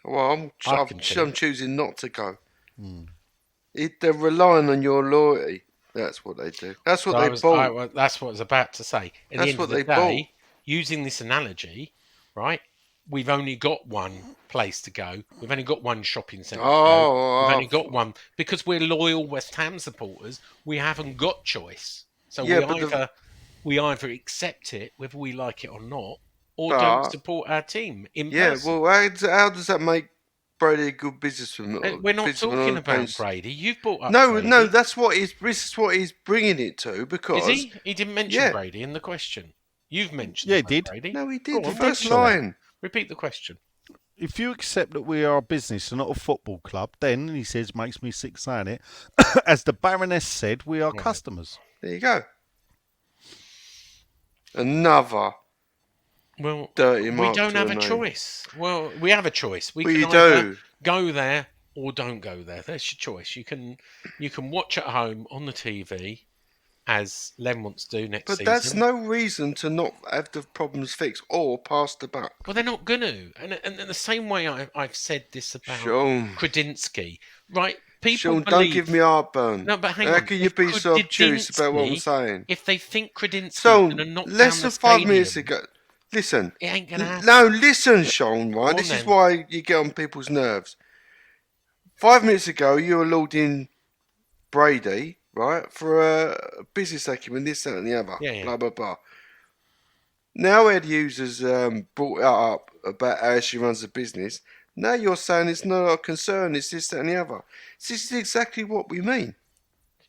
Speaker 3: Well, I'm choosing not to go.
Speaker 4: Hmm.
Speaker 3: They're relying on your loyalty. That's what they do. That's what they bought.
Speaker 2: That's what I was about to say. At
Speaker 3: That's
Speaker 2: the end
Speaker 3: what
Speaker 2: of the
Speaker 3: they
Speaker 2: day,
Speaker 3: bought.
Speaker 2: using this analogy, right? We've only got one place to go. We've only got one shopping centre to go. We've only got one. Because we're loyal West Ham supporters, we haven't got choice. So we either accept it, whether we like it or not, or don't support our team in person.
Speaker 3: Well, how does that make Brady a good businessman?
Speaker 2: We're not talking about Brady. You've brought up
Speaker 3: No,
Speaker 2: Brady.
Speaker 3: no, this is what he's bringing it to, because...
Speaker 2: Is he? He didn't mention Brady in the question. You've mentioned
Speaker 4: he did.
Speaker 2: Brady.
Speaker 3: No, he did.
Speaker 2: The
Speaker 3: first line.
Speaker 2: Repeat the question.
Speaker 4: If you accept that we are a business and not a football club, then, he says, makes me sick saying it, as the Baroness said, we are customers.
Speaker 3: There you go. Another dirty mark.
Speaker 2: We don't have a choice. Well, we have a choice. We can
Speaker 3: either
Speaker 2: go there or don't go there. That's your choice. You can watch at home on the TV, as Len wants to do next season.
Speaker 3: But that's no reason to not have the problems fixed or pass the buck.
Speaker 2: Well, they're not going to. And in the same way I've said this about
Speaker 3: Sean.
Speaker 2: Kredinsky, right? People
Speaker 3: Sean,
Speaker 2: believe...
Speaker 3: don't give me heartburn.
Speaker 2: No, but hang
Speaker 3: How
Speaker 2: on.
Speaker 3: can you be so obtuse about what I'm saying?
Speaker 2: If they think Kredinsky's
Speaker 3: So,
Speaker 2: going to knock down
Speaker 3: less
Speaker 2: the
Speaker 3: than
Speaker 2: stadium,
Speaker 3: 5 minutes ago... Listen.
Speaker 2: it ain't going to happen.
Speaker 3: No, listen, Sean, right?
Speaker 2: Go on
Speaker 3: This is
Speaker 2: then.
Speaker 3: why you get on people's nerves. 5 minutes ago, you were lauding Brady, right, for a business acumen, this, that, and the other.
Speaker 2: Yeah.
Speaker 3: Blah, blah, blah. Now Ed Hughes has brought it up about how she runs the business. Now you're saying it's not a concern, it's this, that, and the other. This is exactly what we mean,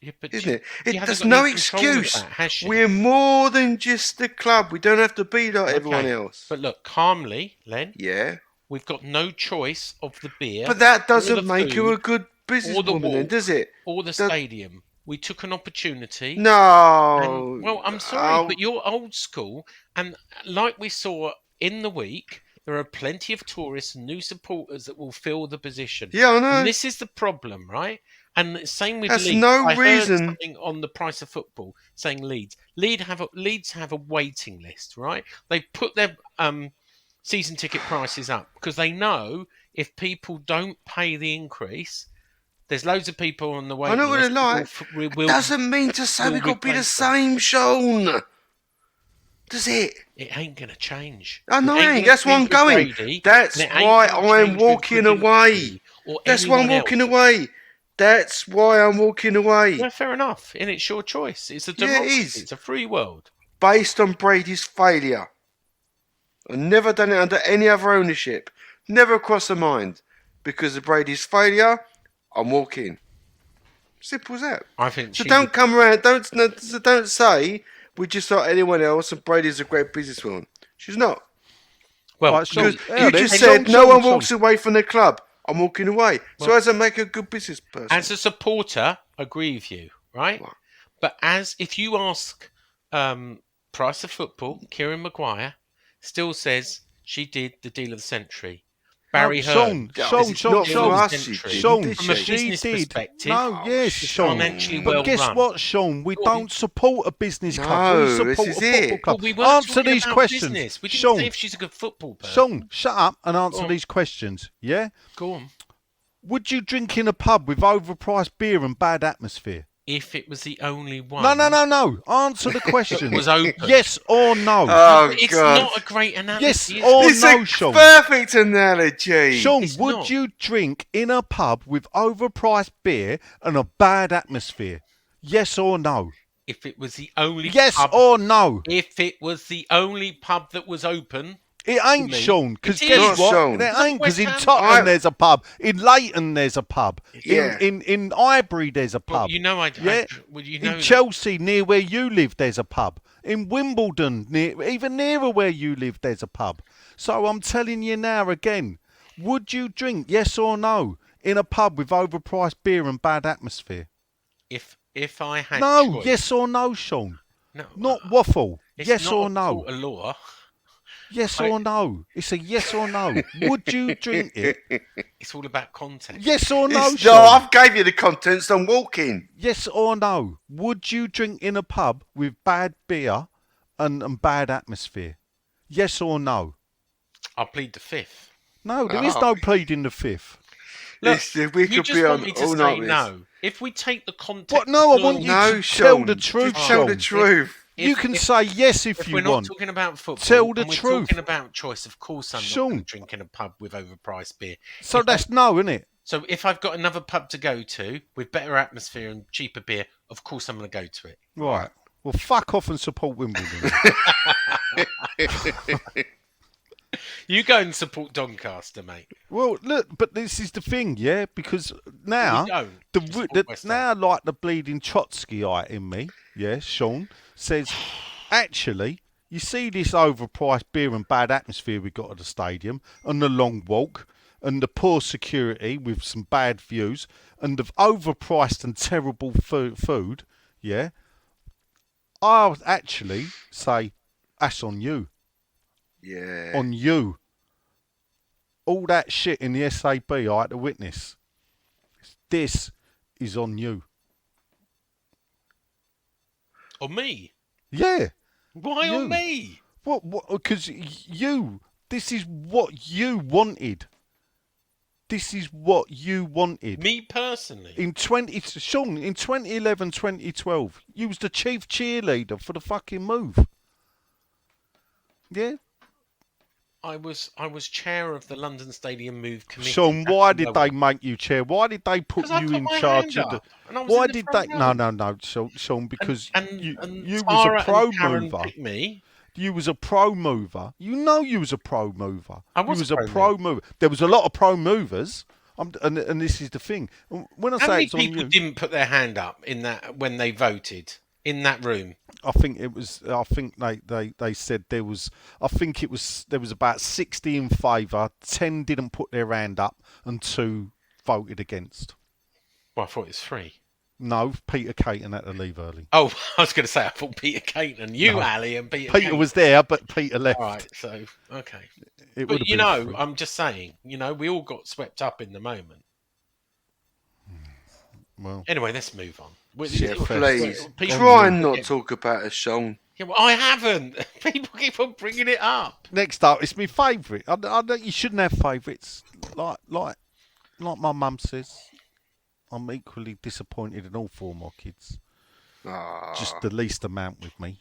Speaker 2: Yeah, but
Speaker 3: isn't it?
Speaker 2: she hasn't
Speaker 3: There's
Speaker 2: got
Speaker 3: no
Speaker 2: any control of
Speaker 3: excuse.
Speaker 2: that, has she?
Speaker 3: We're more than just the club. We don't have to be like everyone else.
Speaker 2: But look, calmly, Len.
Speaker 3: Yeah.
Speaker 2: We've got no choice of the beer.
Speaker 3: But that
Speaker 2: or
Speaker 3: doesn't
Speaker 2: the
Speaker 3: make you
Speaker 2: food,
Speaker 3: a good businesswoman, then, does it?
Speaker 2: Or the stadium. We took an opportunity.
Speaker 3: No.
Speaker 2: Well, I'm sorry, but you're old school. And like we saw in the week, there are plenty of tourists and new supporters that will fill the position.
Speaker 3: Yeah, I know.
Speaker 2: And this is the problem, right? And the same with
Speaker 3: That's
Speaker 2: Leeds.
Speaker 3: no
Speaker 2: I
Speaker 3: reason.
Speaker 2: heard something on the price of football saying Leeds. Leeds have a waiting list, right? They put their season ticket prices up because they know if people don't pay the increase, there's loads of people on the waiting
Speaker 3: I know what
Speaker 2: list.
Speaker 3: they're like. Doesn't mean to say we've got to be the
Speaker 2: replace them.
Speaker 3: same, Sean. Does it?
Speaker 2: It ain't going to change.
Speaker 3: I know
Speaker 2: It
Speaker 3: it
Speaker 2: ain't
Speaker 3: ain't.
Speaker 2: gonna
Speaker 3: That's why I'm
Speaker 2: change with
Speaker 3: going.
Speaker 2: Brady,
Speaker 3: That's
Speaker 2: and it ain't
Speaker 3: why
Speaker 2: gonna
Speaker 3: I'm
Speaker 2: change with
Speaker 3: walking
Speaker 2: Brady
Speaker 3: away.
Speaker 2: or
Speaker 3: That's why I'm
Speaker 2: anyone
Speaker 3: walking
Speaker 2: else.
Speaker 3: away. That's why I'm walking away.
Speaker 2: Yeah, fair enough. And it's your choice. It's a
Speaker 3: Yeah, it
Speaker 2: democracy.
Speaker 3: is.
Speaker 2: It's a free world.
Speaker 3: Based on Brady's failure. I've never done it under any other ownership. Never crossed the mind. Because of Brady's failure, I'm walking. Simple as that.
Speaker 2: I think.
Speaker 3: So don't come around. Don't say we're just like anyone else and Brady's a great businesswoman. She's not.
Speaker 2: Well,
Speaker 4: Right, Sean,
Speaker 3: Because
Speaker 4: yeah,
Speaker 3: you
Speaker 4: then-
Speaker 3: just
Speaker 4: Sean,
Speaker 3: said no
Speaker 4: Sean,
Speaker 3: one
Speaker 4: Sean.
Speaker 3: walks away from the club. I'm walking away. So
Speaker 2: Well,
Speaker 3: how does that make a good business person?
Speaker 2: as a supporter, I agree with you, right?
Speaker 3: What?
Speaker 2: But if you ask Price of Football, Kieran Maguire still says she did the deal of the century. Barry
Speaker 4: Sean,
Speaker 2: Hearn.
Speaker 4: Sean,
Speaker 2: says
Speaker 4: Sean,
Speaker 3: not
Speaker 2: deal
Speaker 3: for
Speaker 2: of
Speaker 4: Sean,
Speaker 2: the
Speaker 3: us, she
Speaker 2: century.
Speaker 3: didn't,
Speaker 4: Sean,
Speaker 3: did
Speaker 2: From a
Speaker 3: she?
Speaker 4: she
Speaker 2: business
Speaker 4: did.
Speaker 2: perspective,
Speaker 4: No, yes,
Speaker 2: it's
Speaker 4: Sean.
Speaker 2: financially
Speaker 4: But
Speaker 2: well
Speaker 4: guess
Speaker 2: run.
Speaker 4: what, Sean? We
Speaker 2: Go on.
Speaker 4: don't support a business club.
Speaker 3: No,
Speaker 4: We
Speaker 3: this
Speaker 4: support
Speaker 3: is
Speaker 4: a football
Speaker 3: it.
Speaker 2: Well,
Speaker 4: club.
Speaker 2: we weren't
Speaker 4: Answer
Speaker 2: talking
Speaker 4: these
Speaker 2: about
Speaker 4: questions.
Speaker 2: business. We didn't
Speaker 4: Sean,
Speaker 2: say if she's a good football person.
Speaker 4: Sean, shut up and answer
Speaker 2: on.
Speaker 4: these questions. Yeah?
Speaker 2: Go on.
Speaker 4: Would you drink in a pub with overpriced beer and bad atmosphere?
Speaker 2: If it was the only one.
Speaker 4: No. Answer the question.
Speaker 2: was open.
Speaker 4: Yes or no?
Speaker 3: Oh,
Speaker 2: It's
Speaker 3: God.
Speaker 2: not a great analogy.
Speaker 4: Yes
Speaker 2: is
Speaker 4: or
Speaker 2: it?
Speaker 3: It's
Speaker 4: no,
Speaker 3: a
Speaker 4: Sean?
Speaker 3: perfect analogy.
Speaker 4: Sean,
Speaker 2: It's
Speaker 4: would
Speaker 2: not.
Speaker 4: you drink in a pub with overpriced beer and a bad atmosphere? Yes or no?
Speaker 2: If it was the only
Speaker 4: Yes
Speaker 2: pub,
Speaker 4: or no?
Speaker 2: if it was the only pub that was open,
Speaker 4: It ain't,
Speaker 2: me.
Speaker 4: Sean, because
Speaker 2: It
Speaker 4: guess
Speaker 2: is.
Speaker 4: what?
Speaker 3: Not Sean.
Speaker 4: It ain't, because in
Speaker 2: West Ham-
Speaker 4: Tottenham there's a pub. In Leighton there's a pub.
Speaker 3: Yeah.
Speaker 4: In Highbury there's a pub.
Speaker 2: well, you know,
Speaker 4: Yeah.
Speaker 2: well, you know
Speaker 4: In Chelsea, near where you live, there's a pub. In Wimbledon, even nearer where you live, there's a pub. So I'm telling you now again, would you drink, yes or no, in a pub with overpriced beer and bad atmosphere?
Speaker 2: if I had
Speaker 4: No,
Speaker 2: choice,
Speaker 4: yes or no, Sean.
Speaker 2: no,
Speaker 4: Not waffle.
Speaker 2: it's
Speaker 4: Yes
Speaker 2: not
Speaker 4: or
Speaker 2: a
Speaker 4: no.
Speaker 2: court of law.
Speaker 4: Yes or no. It's a yes or no. Would you drink it?
Speaker 2: It's all about context.
Speaker 4: Yes or no,
Speaker 3: No,
Speaker 4: Sean.
Speaker 3: I've gave you the contents. I'm walking.
Speaker 4: Yes or no? Would you drink in a pub with bad beer and bad atmosphere? Yes or no?
Speaker 2: I'll plead the fifth.
Speaker 4: No, there is no pleading the fifth.
Speaker 2: Look,
Speaker 3: We
Speaker 2: you
Speaker 3: could
Speaker 2: just
Speaker 3: be
Speaker 2: want
Speaker 3: on
Speaker 2: me to
Speaker 3: all
Speaker 2: say
Speaker 3: night with this.
Speaker 2: no. If we take the context,
Speaker 4: What? No, I
Speaker 2: of
Speaker 4: want you
Speaker 3: No,
Speaker 4: to
Speaker 3: Sean.
Speaker 4: tell the truth,
Speaker 3: Just tell the
Speaker 4: Sean.
Speaker 3: truth.
Speaker 4: You can say yes if
Speaker 2: If
Speaker 4: you
Speaker 2: we're not
Speaker 4: want.
Speaker 2: talking about football,
Speaker 4: Tell the
Speaker 2: and we're
Speaker 4: truth.
Speaker 2: talking about choice, of course I'm not
Speaker 4: Sean.
Speaker 2: going to drink in a pub with overpriced beer.
Speaker 4: So
Speaker 2: If
Speaker 4: that's no, isn't it?
Speaker 2: So if I've got another pub to go to with better atmosphere and cheaper beer, of course I'm going to go to it.
Speaker 4: Right. Well, fuck off and support Wimbledon.
Speaker 2: You go and support Doncaster, mate.
Speaker 4: Well, look, but this is the thing, yeah, because now
Speaker 2: We don't.
Speaker 4: the,
Speaker 2: We support
Speaker 4: the
Speaker 2: West Ham.
Speaker 4: now like the bleeding Trotskyite in me, yeah, Sean says, actually, you see this overpriced beer and bad atmosphere we got at the stadium, and the long walk, and the poor security with some bad views, and the overpriced and terrible food, yeah. I would actually say that's on you.
Speaker 3: Yeah.
Speaker 4: On you. All that shit in the SAB I had to witness. This is on you.
Speaker 2: Or me?
Speaker 4: Yeah.
Speaker 2: Why
Speaker 4: You.
Speaker 2: on me?
Speaker 4: What? Because you. This is what you wanted. This is what you wanted.
Speaker 2: Me personally?
Speaker 4: Sean, in 2011, 2012, you was the chief cheerleader for the fucking move. Yeah?
Speaker 2: I was chair of the London Stadium Move Committee.
Speaker 4: Sean, why did they make you chair? Why did they put
Speaker 2: 'Cause I
Speaker 4: you
Speaker 2: put
Speaker 4: in
Speaker 2: my
Speaker 4: charge
Speaker 2: hand
Speaker 4: of the?
Speaker 2: up, and I was
Speaker 4: Why
Speaker 2: in the
Speaker 4: did
Speaker 2: front
Speaker 4: they?
Speaker 2: row.
Speaker 4: No, Sean, because
Speaker 2: And
Speaker 4: you was a
Speaker 2: Tara
Speaker 4: pro
Speaker 2: and Karen
Speaker 4: mover.
Speaker 2: picked me.
Speaker 4: You was a pro mover. You know you was a pro mover.
Speaker 2: I was
Speaker 4: You was
Speaker 2: a
Speaker 4: a
Speaker 2: pro
Speaker 4: pro mover. There was a lot of pro movers. And this is the thing. When I
Speaker 2: How
Speaker 4: say
Speaker 2: many
Speaker 4: it's on
Speaker 2: people
Speaker 4: you,
Speaker 2: didn't put their hand up in that when they voted in that room?
Speaker 4: I think it was. I think they said there was. I think it was. There was about 60 in favour. 10 didn't put their hand up, and 2 voted against.
Speaker 2: Well, I thought it was 3.
Speaker 4: No, Peter Caton had to leave early.
Speaker 2: Oh, I was going to say I thought Peter Caton, you,
Speaker 4: No.
Speaker 2: Ali, and Peter.
Speaker 4: Peter
Speaker 2: Caton.
Speaker 4: was there, but Peter left.
Speaker 2: All right, so okay.
Speaker 4: It would
Speaker 2: But
Speaker 4: have
Speaker 2: you
Speaker 4: been
Speaker 2: know,
Speaker 4: free.
Speaker 2: I'm just saying. You know, we all got swept up in the moment.
Speaker 4: Well,
Speaker 2: Anyway, let's move on.
Speaker 3: Yeah, please.
Speaker 2: People
Speaker 3: Try
Speaker 2: keep
Speaker 3: and not
Speaker 2: forgetting-
Speaker 3: talk about it, Sean.
Speaker 2: Yeah, well, I haven't. People keep on bringing it up.
Speaker 4: next up, it's my favourite. You shouldn't have favourites. Like my mum says, I'm equally disappointed in all 4 of my kids. Just the least amount with me.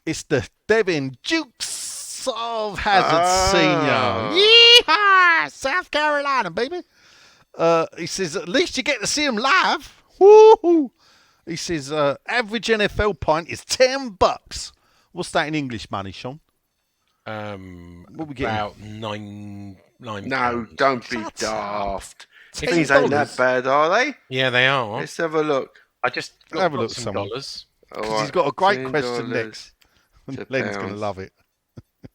Speaker 4: It's the Devin Dukes of Hazard Senior. Yeehaw! South Carolina, baby. He says, at least you get to see him live. Woo-hoo! He says, average NFL pint is $10. What's that in English money, Sean? What we getting?
Speaker 2: About nine.
Speaker 3: No,
Speaker 2: pounds.
Speaker 3: don't be
Speaker 4: Shut
Speaker 3: daft.
Speaker 4: $10.
Speaker 3: Things ain't that bad, are they?
Speaker 2: Yeah, they are.
Speaker 3: Let's have a look.
Speaker 2: I just
Speaker 4: Have a
Speaker 2: got
Speaker 4: look,
Speaker 2: some
Speaker 4: someone.
Speaker 2: dollars.
Speaker 3: All
Speaker 4: Because he's got a great
Speaker 3: $10
Speaker 4: question next.
Speaker 3: to
Speaker 4: Len's going to
Speaker 3: pounds.
Speaker 4: love it.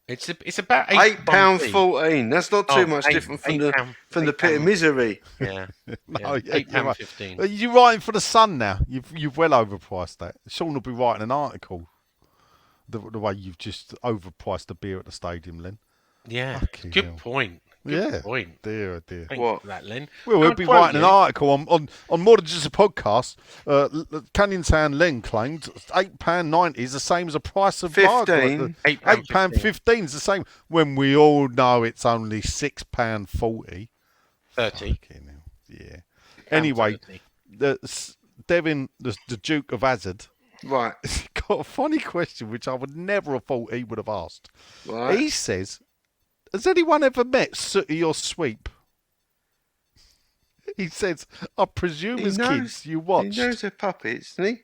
Speaker 2: It's about
Speaker 3: £8.14. That's not too much different from the pit of
Speaker 2: £8.
Speaker 3: misery.
Speaker 2: Yeah,
Speaker 4: No, yeah,
Speaker 2: £8
Speaker 4: you're right.
Speaker 2: 15.
Speaker 4: You're writing for the Sun now. You've well overpriced that. Sean will be writing an article. The way you've just overpriced the beer at the stadium, Len.
Speaker 2: Yeah,
Speaker 4: Fucking
Speaker 2: good
Speaker 4: hell.
Speaker 2: point. Good
Speaker 4: Yeah.
Speaker 2: point.
Speaker 4: Dear, oh dear.
Speaker 2: Thank
Speaker 3: What?
Speaker 2: you for that, Len.
Speaker 4: Well,
Speaker 2: Can
Speaker 4: we'll
Speaker 2: I
Speaker 4: be
Speaker 2: quote
Speaker 4: writing an
Speaker 2: you?
Speaker 4: article on more than just a podcast. Canyon Town Len claimed £8.90 is the same as the price of
Speaker 3: £15.
Speaker 4: £8.15 is the same when we all know it's only £6.40.
Speaker 2: 30.
Speaker 4: Fucking hell. Yeah. Anyway, Devin, the Duke of Hazard,
Speaker 3: Right.
Speaker 4: got a funny question which I would never have thought he would have asked.
Speaker 3: Right.
Speaker 4: He says, has anyone ever met Sooty or Sweep? He says, I presume as kids you watched.
Speaker 3: He knows they're puppets, doesn't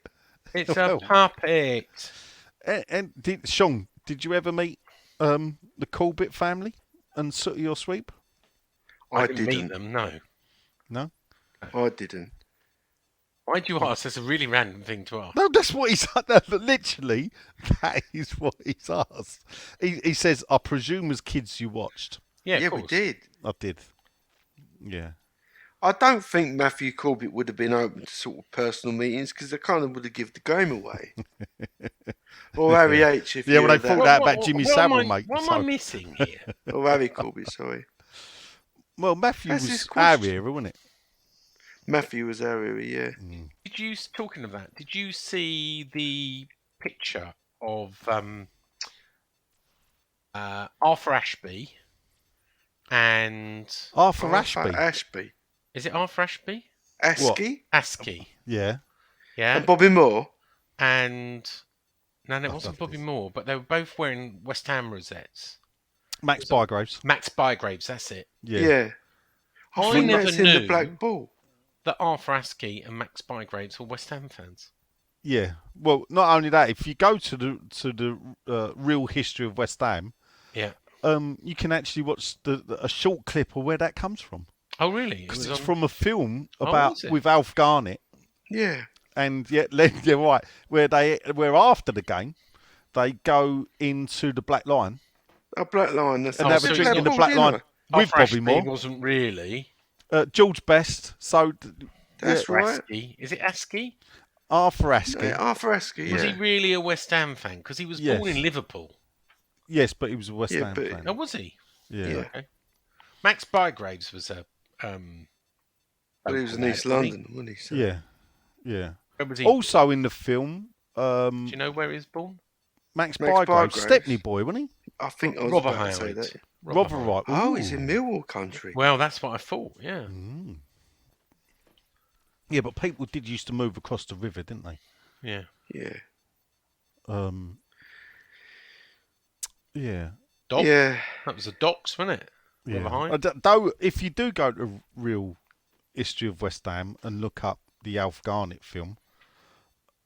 Speaker 3: he?
Speaker 2: It's
Speaker 4: Well.
Speaker 2: a puppet.
Speaker 4: And Sean, did you ever meet the Corbett family and Sooty or Sweep?
Speaker 2: I didn't meet them, no.
Speaker 4: No?
Speaker 3: I didn't.
Speaker 2: Why'd you ask? That's a really random thing to ask.
Speaker 4: No, that's what he's literally. That is what he's asked. He says, "I presume as kids you watched."
Speaker 2: Yeah,
Speaker 3: Yeah,
Speaker 2: of
Speaker 3: we
Speaker 2: course.
Speaker 3: did.
Speaker 4: I did. Yeah.
Speaker 3: I don't think Matthew Corbett would have been open to sort of personal meetings because they kind of would have given the game away. Or Harry H. If
Speaker 4: Yeah,
Speaker 3: you
Speaker 4: well,
Speaker 3: were
Speaker 4: they thought
Speaker 3: that.
Speaker 4: that about Jimmy Savile, mate.
Speaker 2: What am I missing here?
Speaker 3: Or Harry Corbett, sorry.
Speaker 4: Well, Matthew
Speaker 3: That's
Speaker 4: was
Speaker 3: his
Speaker 4: our
Speaker 3: question.
Speaker 4: era, wasn't it?
Speaker 3: Matthew was our era, yeah.
Speaker 2: Did you, talking of that, did you see the picture of Arthur Ashby and...
Speaker 4: Arthur Ashby.
Speaker 3: Ashby.
Speaker 2: Is it Arthur Ashby?
Speaker 3: Askey?
Speaker 2: Askey.
Speaker 4: Yeah.
Speaker 2: Yeah.
Speaker 3: And Bobby Moore?
Speaker 2: And... No, it
Speaker 4: I
Speaker 2: wasn't
Speaker 4: love
Speaker 2: Bobby
Speaker 4: this.
Speaker 2: Moore, but they were both wearing West Ham rosettes.
Speaker 4: Max Bygraves.
Speaker 2: Max Bygraves, that's it.
Speaker 3: Yeah. I
Speaker 2: I
Speaker 3: think
Speaker 2: never
Speaker 3: that's in the
Speaker 2: knew.
Speaker 3: Black Ball.
Speaker 2: That Arthur Askey and Max Bygraves were West Ham fans.
Speaker 4: Yeah. Well, not only that, if you go to the real history of West Ham,
Speaker 2: Yeah.
Speaker 4: you can actually watch a short clip of where that comes from.
Speaker 2: Oh, really? It
Speaker 4: Because
Speaker 2: was
Speaker 4: it's
Speaker 2: on-
Speaker 4: from a film
Speaker 2: Oh,
Speaker 4: about
Speaker 2: is it?
Speaker 4: with Alf Garnett,
Speaker 3: Yeah.
Speaker 4: and yeah, you're right. Where after the game, they go into the Black Line
Speaker 3: A Black Line. That's
Speaker 4: and
Speaker 2: Oh,
Speaker 4: have
Speaker 2: so
Speaker 4: a
Speaker 2: it's
Speaker 4: drink in the
Speaker 2: not-
Speaker 4: Black Line with
Speaker 2: Arthur Ashby
Speaker 4: Bobby Moore.
Speaker 2: wasn't really.
Speaker 4: George Best. So
Speaker 3: That's right.
Speaker 2: Askey. Is it Askey?
Speaker 4: Arthur Askey.
Speaker 3: Yeah, Arthur Askey,
Speaker 2: Was he
Speaker 3: yeah.
Speaker 2: really a West Ham fan? Because he was
Speaker 4: Yes.
Speaker 2: born in Liverpool.
Speaker 4: Yes, but he was a West
Speaker 3: Yeah,
Speaker 4: Ham
Speaker 3: but-
Speaker 4: fan.
Speaker 2: Oh, was he?
Speaker 4: Yeah.
Speaker 3: Yeah.
Speaker 2: Okay. Max Bygraves was a.
Speaker 3: But he was in
Speaker 2: local
Speaker 3: East
Speaker 2: lad, wasn't he?
Speaker 3: London, wasn't he? So-
Speaker 4: Yeah. Yeah.
Speaker 2: Where was he?
Speaker 4: Also in the film,
Speaker 2: Do you know where he was born?
Speaker 4: Max
Speaker 3: Max
Speaker 4: Bygraves,
Speaker 3: Bygraves.
Speaker 4: Stepney boy, wasn't he?
Speaker 3: I think I was about to say
Speaker 2: Rotherhithe.
Speaker 3: that.
Speaker 4: Rotherhithe.
Speaker 3: Oh, he's
Speaker 4: Ooh.
Speaker 3: in Millwall country.
Speaker 2: Well, that's what I thought. Yeah.
Speaker 4: Mm. Yeah, but people did used to move across the river, didn't they?
Speaker 2: Yeah.
Speaker 3: Yeah.
Speaker 4: Yeah.
Speaker 2: Doc?
Speaker 3: Yeah.
Speaker 2: That was the Docks, wasn't it? We're
Speaker 4: Yeah.
Speaker 2: behind.
Speaker 4: Though, if you do go to real history of West Ham and look up the Alf Garnett film,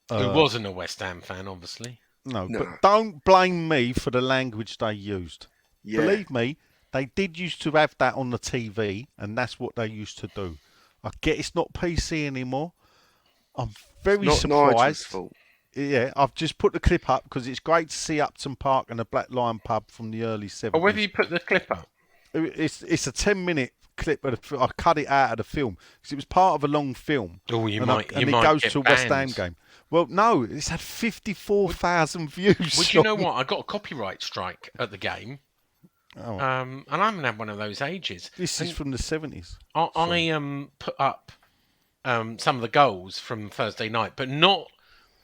Speaker 2: Who wasn't a West Ham fan, obviously.
Speaker 4: no,
Speaker 3: No.
Speaker 4: but don't blame me for the language they used.
Speaker 3: Yeah.
Speaker 4: Believe me, they did used to have that on the TV, and that's what they used to do. I get it's not PC anymore. I'm very
Speaker 3: It's not Nigel's
Speaker 4: surprised.
Speaker 3: fault.
Speaker 4: Yeah, I've just put the clip up because it's great to see Upton Park and the Black Lion pub from the early 70s.
Speaker 2: Oh, where have you put the clip up?
Speaker 4: It's a 10-minute clip of the I cut it out of the film because it was part of a long film.
Speaker 2: Oh, you
Speaker 4: and
Speaker 2: might
Speaker 4: it
Speaker 2: get
Speaker 4: goes to a West Ham
Speaker 2: banned.
Speaker 4: game. Well, no, it's had 54,000 views.
Speaker 2: Would you know what? I got a copyright strike at the game.
Speaker 4: Oh.
Speaker 2: And I haven't had one of those ages.
Speaker 4: This is from the 70s.
Speaker 2: I put up some of the goals from Thursday night, but not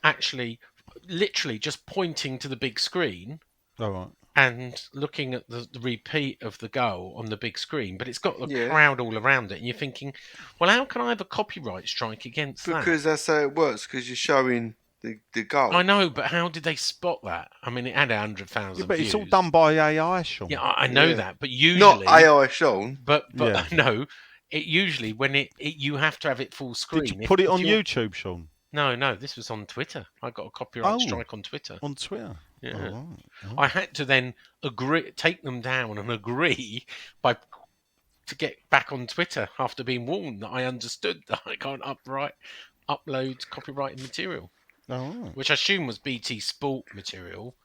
Speaker 2: actually, literally just pointing to the big screen
Speaker 4: All right.
Speaker 2: and looking at the repeat of the goal on the big screen. But it's got the
Speaker 3: Yeah.
Speaker 2: crowd all around it, and you're thinking, well, how can I have a copyright strike against that?
Speaker 3: Because that's how it works, because you're showing the goal.
Speaker 2: I know, but how did they spot that? I mean, it had 100,000
Speaker 4: Yeah, but
Speaker 2: views.
Speaker 4: it's all done by AI, Sean.
Speaker 2: Yeah, I know
Speaker 3: Yeah.
Speaker 2: that, but usually
Speaker 3: Not AI Sean.
Speaker 2: But
Speaker 4: Yeah.
Speaker 2: no, it usually when it you have to have it full screen.
Speaker 4: Did you put it on YouTube, Sean?
Speaker 2: No, this was on Twitter. I got a copyright strike on Twitter.
Speaker 4: On Twitter?
Speaker 2: Yeah.
Speaker 4: Oh, right. Oh.
Speaker 2: I had to then take them down and agree to get back on Twitter after being warned that I understood that I can't upload copyrighted material,
Speaker 4: Oh, right.
Speaker 2: which I assume was BT Sport material.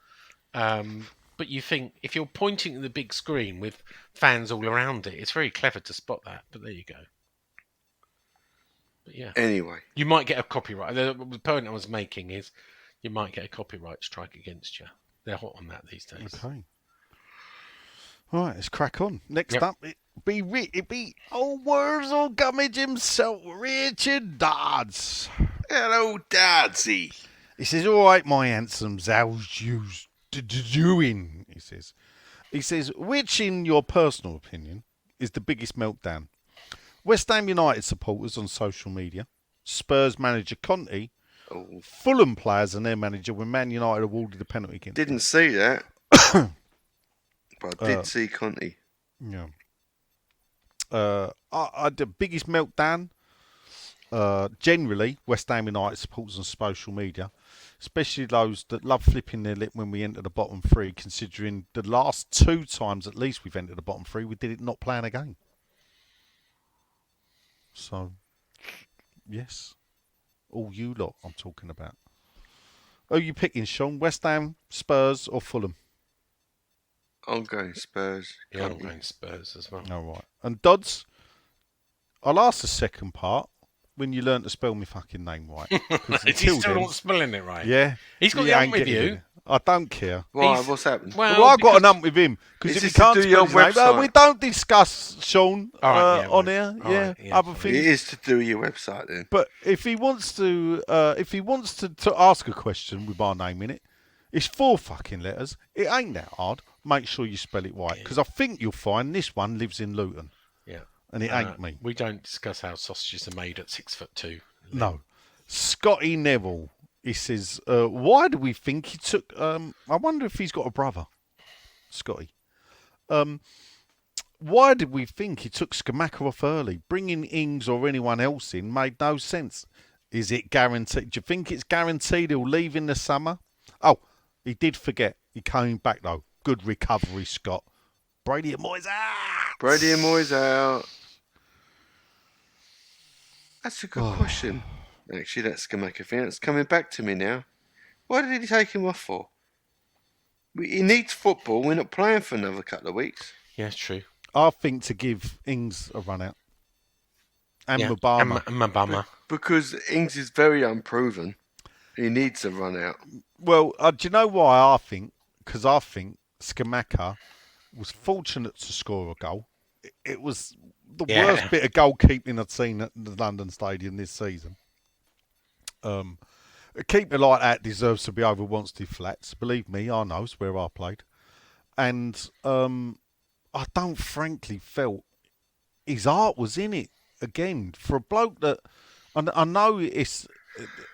Speaker 2: But you think if you're pointing at the big screen with fans all around it, it's very clever to spot that. But there you go. But yeah,
Speaker 3: Anyway.
Speaker 2: you might get a copyright. The point I was making is you might get a copyright strike against you. They're hot on that these days.
Speaker 4: Okay. All right, let's crack on. Next
Speaker 2: Yep.
Speaker 4: up, it be old Wurzel Gummidge himself, Richard Dodds.
Speaker 3: Hello, Dadsy.
Speaker 4: He says, all right, my handsomes, how's you doing? He says, which, in your personal opinion, is the biggest meltdown? West Ham United supporters on social media, Spurs manager Conte,
Speaker 3: Oh,
Speaker 4: Fulham players and their manager when Man United awarded a penalty against them.
Speaker 3: didn't see that. But I did see Conte.
Speaker 4: Yeah. The biggest meltdown, generally, West Ham United supporters on social media, especially those that love flipping their lip when we enter the bottom three, considering the last 2 times at least we've entered the bottom three, we did it not playing a game. So, yes. All you lot I'm talking about. Who are you picking, Sean? West Ham, Spurs or Fulham?
Speaker 3: I'm going Spurs.
Speaker 2: Yeah, I'm
Speaker 3: Conte.
Speaker 2: going Spurs as well.
Speaker 4: All right. And Dodds, I'll ask the second part when you learn to spell my fucking name right. 'Cause
Speaker 2: Is he
Speaker 4: until
Speaker 2: still
Speaker 4: then-
Speaker 2: not spelling it right?
Speaker 4: Yeah.
Speaker 2: He's got
Speaker 4: he
Speaker 2: the
Speaker 4: ain't
Speaker 2: ump with
Speaker 4: getting
Speaker 2: you.
Speaker 4: it. I don't care.
Speaker 3: Why?
Speaker 2: He's-
Speaker 3: What's happened?
Speaker 2: Well,
Speaker 4: Well, I've got an
Speaker 2: because-
Speaker 4: ump with him because
Speaker 3: Is
Speaker 4: if he
Speaker 3: this to
Speaker 4: can't
Speaker 3: do
Speaker 4: spell
Speaker 3: your
Speaker 4: his name,
Speaker 3: website?
Speaker 4: we don't discuss Sean
Speaker 2: All right, yeah,
Speaker 4: on
Speaker 2: right.
Speaker 4: here.
Speaker 2: All
Speaker 4: Yeah,
Speaker 2: right, yeah,
Speaker 4: other
Speaker 2: fine.
Speaker 4: things.
Speaker 3: It is to do your website then.
Speaker 4: But if he wants to, to ask a question with our name in it, it's 4 fucking letters. It ain't that hard. Make sure you spell it right because I think you'll find this one lives in Luton
Speaker 2: Yeah.
Speaker 4: and it ain't me.
Speaker 2: We don't discuss how sausages are made at 6'2".
Speaker 4: No, Scotty Neville. He says, "Why do we think he took?" I wonder if he's got a brother, Scotty. Why did we think he took Skamaka off early? Bringing Ings or anyone else in made no sense. Is it guaranteed? Do you think it's guaranteed he'll leave in the summer? Oh, he did forget. He came back though. Good recovery, Scott. Brady and Moyes out.
Speaker 3: Brady and Moyes out. That's a good question. Actually, that Skamaka thing, that's coming back to me now. Why did he take him off for? He needs football. We're not playing for another couple of weeks.
Speaker 2: Yeah, it's true.
Speaker 4: I think to give Ings a run out. And
Speaker 2: Yeah.
Speaker 4: Mabama.
Speaker 2: And Mabama.
Speaker 3: Because Ings is very unproven. He needs to run out.
Speaker 4: Well, do you know why I think? Because I think Skamaka was fortunate to score a goal. It was the
Speaker 2: Yeah.
Speaker 4: worst bit of goalkeeping I've seen at the London Stadium this season. A keeper like that deserves to be over Wanstead Flats. Believe me, I know it's where I played. And I don't frankly felt his heart was in it again. For a bloke that, I know it's,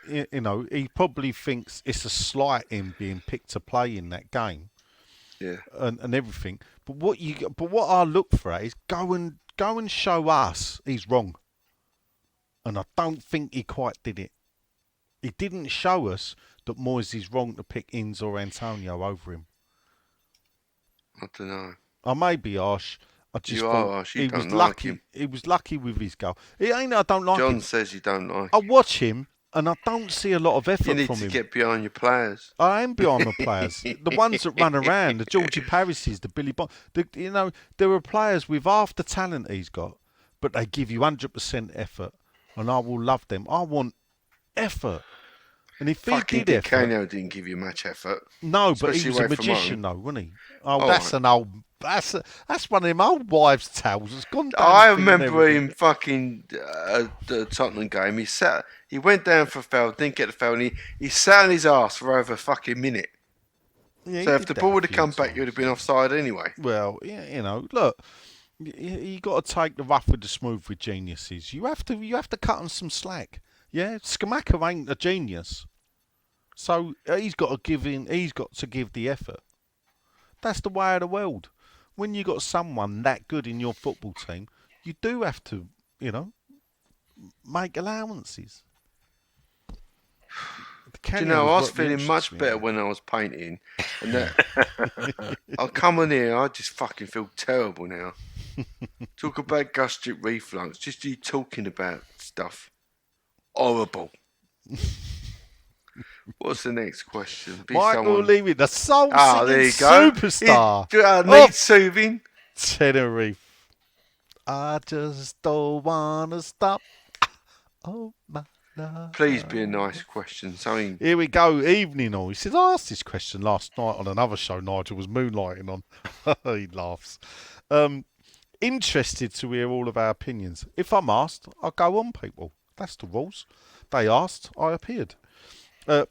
Speaker 4: he probably thinks it's a slight him being picked to play in that game. and everything. But what I look for is go and show us he's wrong. And I don't think he quite did it. He didn't show us that Moyes is wrong to pick Ings or Antonio over him.
Speaker 3: I don't know.
Speaker 4: I may be harsh. I just
Speaker 3: You
Speaker 4: thought
Speaker 3: are harsh. You
Speaker 4: he
Speaker 3: don't
Speaker 4: was
Speaker 3: like
Speaker 4: lucky.
Speaker 3: him.
Speaker 4: He was lucky with his goal. It ain't I don't like him.
Speaker 3: John says you don't like
Speaker 4: I
Speaker 3: him.
Speaker 4: watch him and I don't see a lot of effort
Speaker 3: You need
Speaker 4: from
Speaker 3: to
Speaker 4: him.
Speaker 3: get behind your players.
Speaker 4: I am behind my players. The ones that run around, the Georgie Parises, the Billy Bond. There are players with half the talent he's got, but they give you 100% effort, and I will love them. I want effort. And if
Speaker 3: Fucking
Speaker 4: he did
Speaker 3: Di
Speaker 4: effort,
Speaker 3: Canio didn't give you much effort.
Speaker 4: no, but he
Speaker 3: especially
Speaker 4: was a
Speaker 3: away from
Speaker 4: magician,
Speaker 3: home.
Speaker 4: though, wasn't he? Oh,
Speaker 3: Oh,
Speaker 4: that's
Speaker 3: right.
Speaker 4: an old. That's one of them old wives' tales. It's gone down.
Speaker 3: I
Speaker 4: the thing and
Speaker 3: remember
Speaker 4: everything.
Speaker 3: him fucking the Tottenham game. He went down for a foul, didn't get the foul, and he sat on his ass for over a fucking minute.
Speaker 4: Yeah, he
Speaker 3: So if
Speaker 4: did
Speaker 3: the
Speaker 4: that
Speaker 3: ball
Speaker 4: a
Speaker 3: would have
Speaker 4: few
Speaker 3: come back,
Speaker 4: times.
Speaker 3: you would have been offside anyway.
Speaker 4: Well, yeah, look, you got to take the rough with the smooth with geniuses. You have to cut them some slack. Yeah, Skamaka ain't a genius, so he's got to give in. He's got to give the effort. That's the way of the world. When you got someone that good in your football team, you do have to, make allowances.
Speaker 3: Do you know, I was feeling much better when I was painting, and that I'll come on here. I just fucking feel terrible now. Talk about gastric reflux. Just you talking about stuff. Horrible. What's the next question?
Speaker 4: Michael Levy, the soul singing
Speaker 3: there you go.
Speaker 4: superstar.
Speaker 3: Needs soothing.
Speaker 4: Tenerife. I just don't wanna stop. Oh my love.
Speaker 3: Please be a nice question. Something.
Speaker 4: Here we go. Evening all. He says, I asked this question last night on another show Nigel was moonlighting on. He laughs. Interested to hear all of our opinions. If I'm asked, I'll go on, people. That's the rules. They asked, I appeared.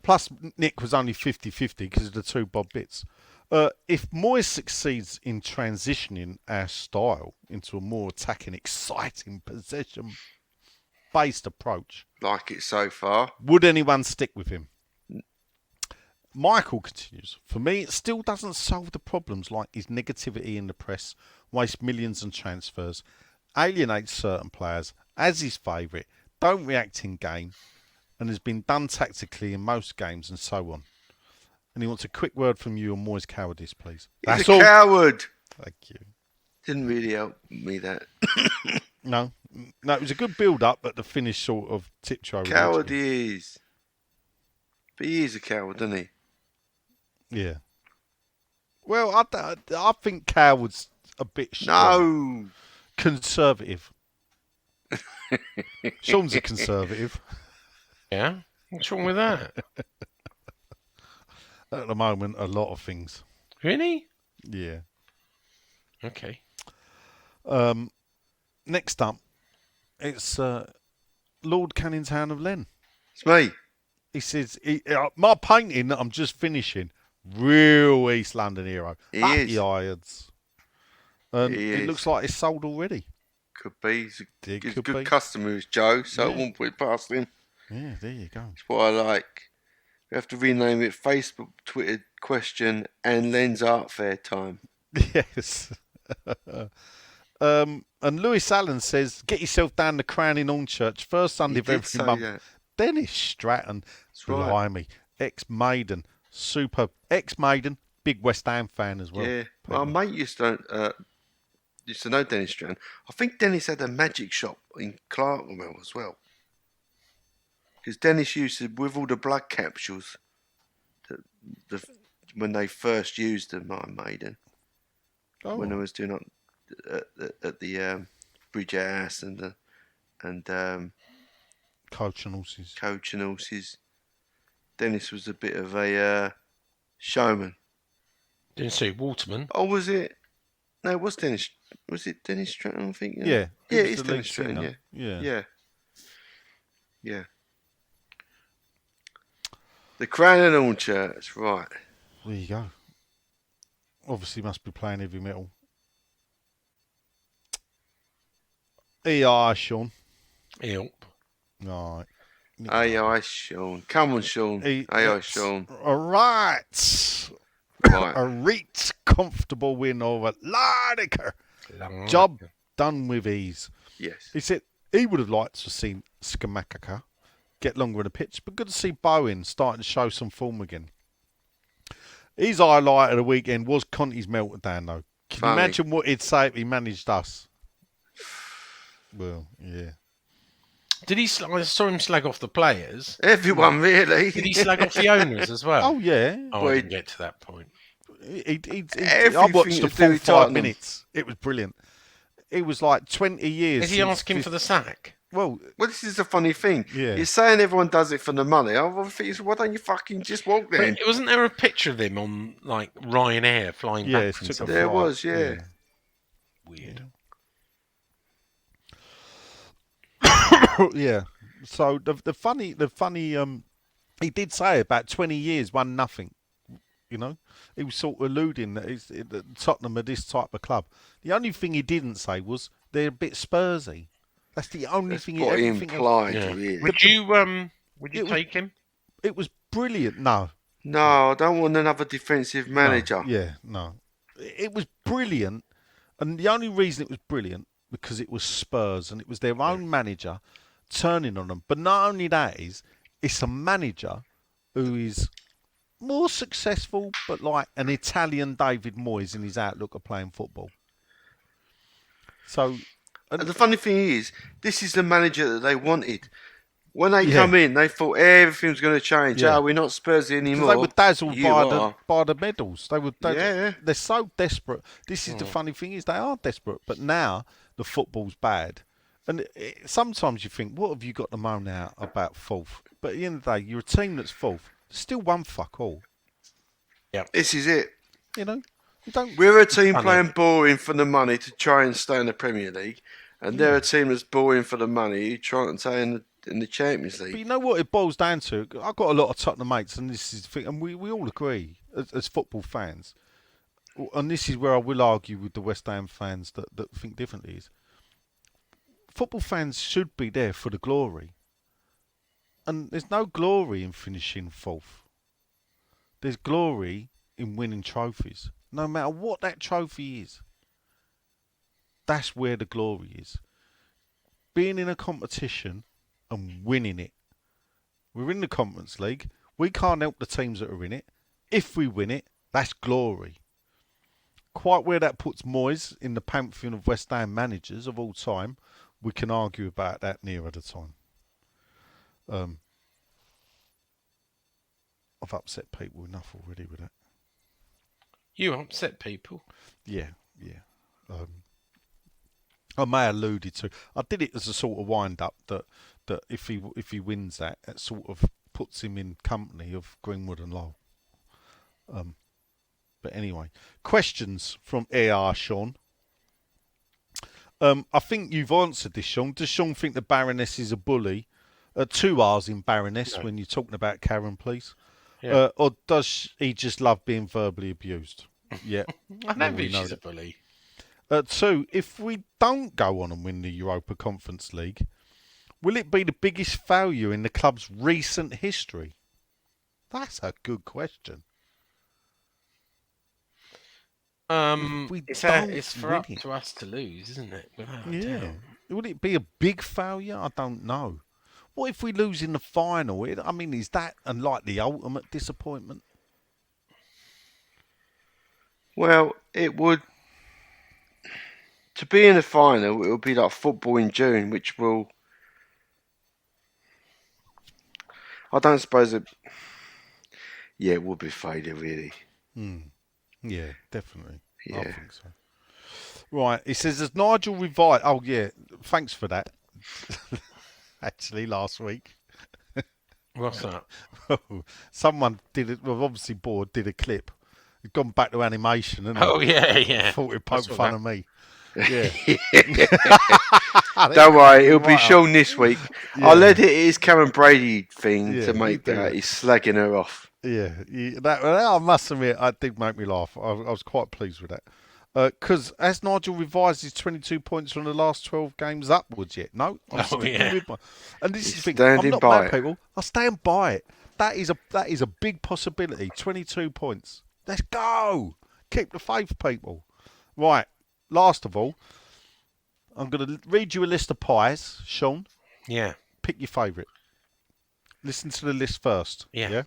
Speaker 4: Plus, Nick was only 50-50 because of the two Bob bits. If Moyes succeeds in transitioning our style into a more attacking, exciting, possession-based approach,
Speaker 3: Like it so far.
Speaker 4: would anyone stick with him? Michael continues. For me, it still doesn't solve the problems like his negativity in the press, waste millions on transfers, alienates certain players, as his favourite, don't react in game, and has been done tactically in most games and so on. And he wants a quick word from you on Moyes' cowardice, please.
Speaker 3: He's a coward.
Speaker 4: Thank you.
Speaker 3: Didn't really help me that.
Speaker 4: No, it was a good build-up, but the finish sort of tipped you over.
Speaker 3: Coward he is. But he is a coward, isn't he?
Speaker 4: Yeah. Well, I think coward's a bit strong.
Speaker 3: No.
Speaker 4: Conservative. Sean's a conservative.
Speaker 2: Yeah? What's wrong with that?
Speaker 4: At the moment, a lot of things.
Speaker 2: Really?
Speaker 4: Yeah.
Speaker 2: Okay.
Speaker 4: Next up, it's Lord Cannington of Len.
Speaker 3: It's me.
Speaker 4: He says, my painting that I'm just finishing, real East London hero.
Speaker 3: He
Speaker 4: Up
Speaker 3: is.
Speaker 4: the irons. And
Speaker 3: He
Speaker 4: it
Speaker 3: is.
Speaker 4: looks like it's sold already.
Speaker 3: Could be. He's a
Speaker 4: Could
Speaker 3: good
Speaker 4: be.
Speaker 3: customer, is Joe, so
Speaker 4: Yeah.
Speaker 3: I won't put it past him.
Speaker 4: Yeah, there you go.
Speaker 3: That's what I like. We have to rename it Facebook, Twitter question, and Len's Art Fair time.
Speaker 4: Yes. And Lewis Allen says, get yourself down to Crowning Hornchurch, first Sunday
Speaker 3: He
Speaker 4: of
Speaker 3: did
Speaker 4: every
Speaker 3: say
Speaker 4: month.
Speaker 3: that.
Speaker 4: Dennis Stratton,
Speaker 3: That's right.
Speaker 4: blimey, ex-Maiden, ex-Maiden, big West Ham fan as well.
Speaker 3: Yeah. My mate used to know Dennis Strand. I think Dennis had a magic shop in Clerkenwell as well. Because Dennis used to, with all the blood capsules, when they first used them, Iron Maiden, when I was doing at the Bridge House and
Speaker 4: Coach and horses.
Speaker 3: Coach and Horses, Dennis was a bit of a showman.
Speaker 2: Didn't say Waterman.
Speaker 3: Oh, was it? No, it was Dennis. Was it Dennis Stratton? I think.
Speaker 4: Yeah.
Speaker 3: Yeah,
Speaker 4: He was
Speaker 3: it's
Speaker 4: the
Speaker 3: Dennis
Speaker 4: lead
Speaker 3: Stratton.
Speaker 4: singer.
Speaker 3: Yeah.
Speaker 4: Yeah.
Speaker 3: Yeah. The Crown and Hornchurch, right.
Speaker 4: There you go. Obviously must be playing heavy metal. EI, Sean.
Speaker 2: Help.
Speaker 4: Right.
Speaker 3: Aye, Sean. Come on, Sean. Aye, Sean.
Speaker 4: All right.
Speaker 3: Right.
Speaker 4: A reach comfortable win over Larnaca. Job done with ease.
Speaker 3: Yes.
Speaker 4: He said he would have liked to have seen Skamakaka get longer in the pitch, but good to see Bowen starting to show some form again. His highlight of the weekend was Conte's meltdown, though. Can you imagine what he'd say if he managed us? Well, yeah.
Speaker 2: Did he? I saw him slag off the players.
Speaker 3: Everyone, really.
Speaker 2: Did he slag off the owners as well?
Speaker 4: Oh, yeah.
Speaker 2: Oh, I didn't get to that point.
Speaker 4: I watched the full 5 minutes. It was brilliant. It was like 20 years.
Speaker 2: Is he asking for the sack?
Speaker 3: Well, this is the funny thing.
Speaker 4: Yeah.
Speaker 3: You're saying everyone does it for the money. I think, why don't you fucking just walk then?
Speaker 2: But wasn't there a picture of him on like Ryanair flying back from somewhere?
Speaker 3: There was, yeah.
Speaker 2: Weird.
Speaker 4: Yeah. So the funny, he did say about 20 years, 1-0. You know, he was sort of alluding that Tottenham are this type of club. The only thing he didn't say was they're a bit Spursy. That's the only thing
Speaker 3: he implied. Really.
Speaker 2: Would you take him?
Speaker 4: It was brilliant. No,
Speaker 3: I don't want another defensive manager.
Speaker 4: No. It was brilliant, and the only reason it was brilliant because it was Spurs and it was their own manager turning on them. But not only that it's a manager who is more successful, but like an Italian David Moyes in his outlook of playing football. So,
Speaker 3: and the funny thing is, this is the manager that they wanted. When they come in, they thought everything's going to change.
Speaker 4: Yeah.
Speaker 3: We're not Spursy anymore.
Speaker 4: They were dazzled by the medals. They're so desperate. This is the funny thing is they are desperate, but now the football's bad. And sometimes you think, what have you got to moan out about fourth? But at the end of the day, you're a team that's fourth. Still one fuck all.
Speaker 3: Yeah, this is it.
Speaker 4: You know, you don't.
Speaker 3: We're a team playing boring for the money to try and stay in the Premier League, and they're a team that's boring for the money trying to stay in the Champions League.
Speaker 4: But you know what it boils down to? I've got a lot of Tottenham mates, and this is the thing, and we all agree as football fans. And this is where I will argue with the West Ham fans that think differently. Is football fans should be there for the glory. And there's no glory in finishing fourth. There's glory in winning trophies. No matter what that trophy is. That's where the glory is. Being in a competition and winning it. We're in the Conference League. We can't help the teams that are in it. If we win it, that's glory. Quite where that puts Moyes in the pantheon of West Ham managers of all time, we can argue about that nearer the time. I've upset people enough already with that.
Speaker 2: You upset people?
Speaker 4: Yeah. I may have alluded to. I did it as a sort of wind up that if he wins that, it sort of puts him in company of Greenwood and Lowell. But anyway, questions from AR Sean. I think you've answered this, Sean. Does Sean think the Baroness is a bully? 2 R's in Baroness when you're talking about Karen, please. Yeah. Or does he just love being verbally abused? Yeah.
Speaker 2: I don't think she's a bully.
Speaker 4: 2, if we don't go on and win the Europa Conference League, will it be the biggest failure in the club's recent history? That's a good question.
Speaker 2: It's up to us to lose, isn't it?
Speaker 4: Yeah. Would it be a big failure? I don't know. What if we lose in the final? I mean, is that like the ultimate disappointment?
Speaker 3: Well, it would. To be in the final, it would be like football in June, which will. I don't suppose it. Yeah, it would be failure, really.
Speaker 4: Yeah, definitely.
Speaker 3: Yeah.
Speaker 4: I think so. Right, he says, has Nigel revived? Oh, yeah, thanks for that. Actually, last week.
Speaker 2: What's that?
Speaker 4: Someone did it, well, obviously bored, did a clip. He'd gone back to animation, and
Speaker 2: yeah.
Speaker 4: Thought he'd poke fun of me. Yeah.
Speaker 3: Don't worry, it'll be shown this week. Yeah. I'll let it his Karen Brady thing to make he's slagging her off.
Speaker 4: Yeah, I must admit, it did make me laugh. I was quite pleased with that. Because has Nigel revised his 22 points from the last 12 games upwards yet? No, I'm sticking with my. And this is the thing. I'm not mad, people. I stand by it. That is a big possibility. 22 points. Let's go. Keep the faith, people. Right. Last of all, I'm going to read you a list of pies, Sean.
Speaker 2: Yeah.
Speaker 4: Pick your favourite. Listen to the list first.
Speaker 2: Yeah.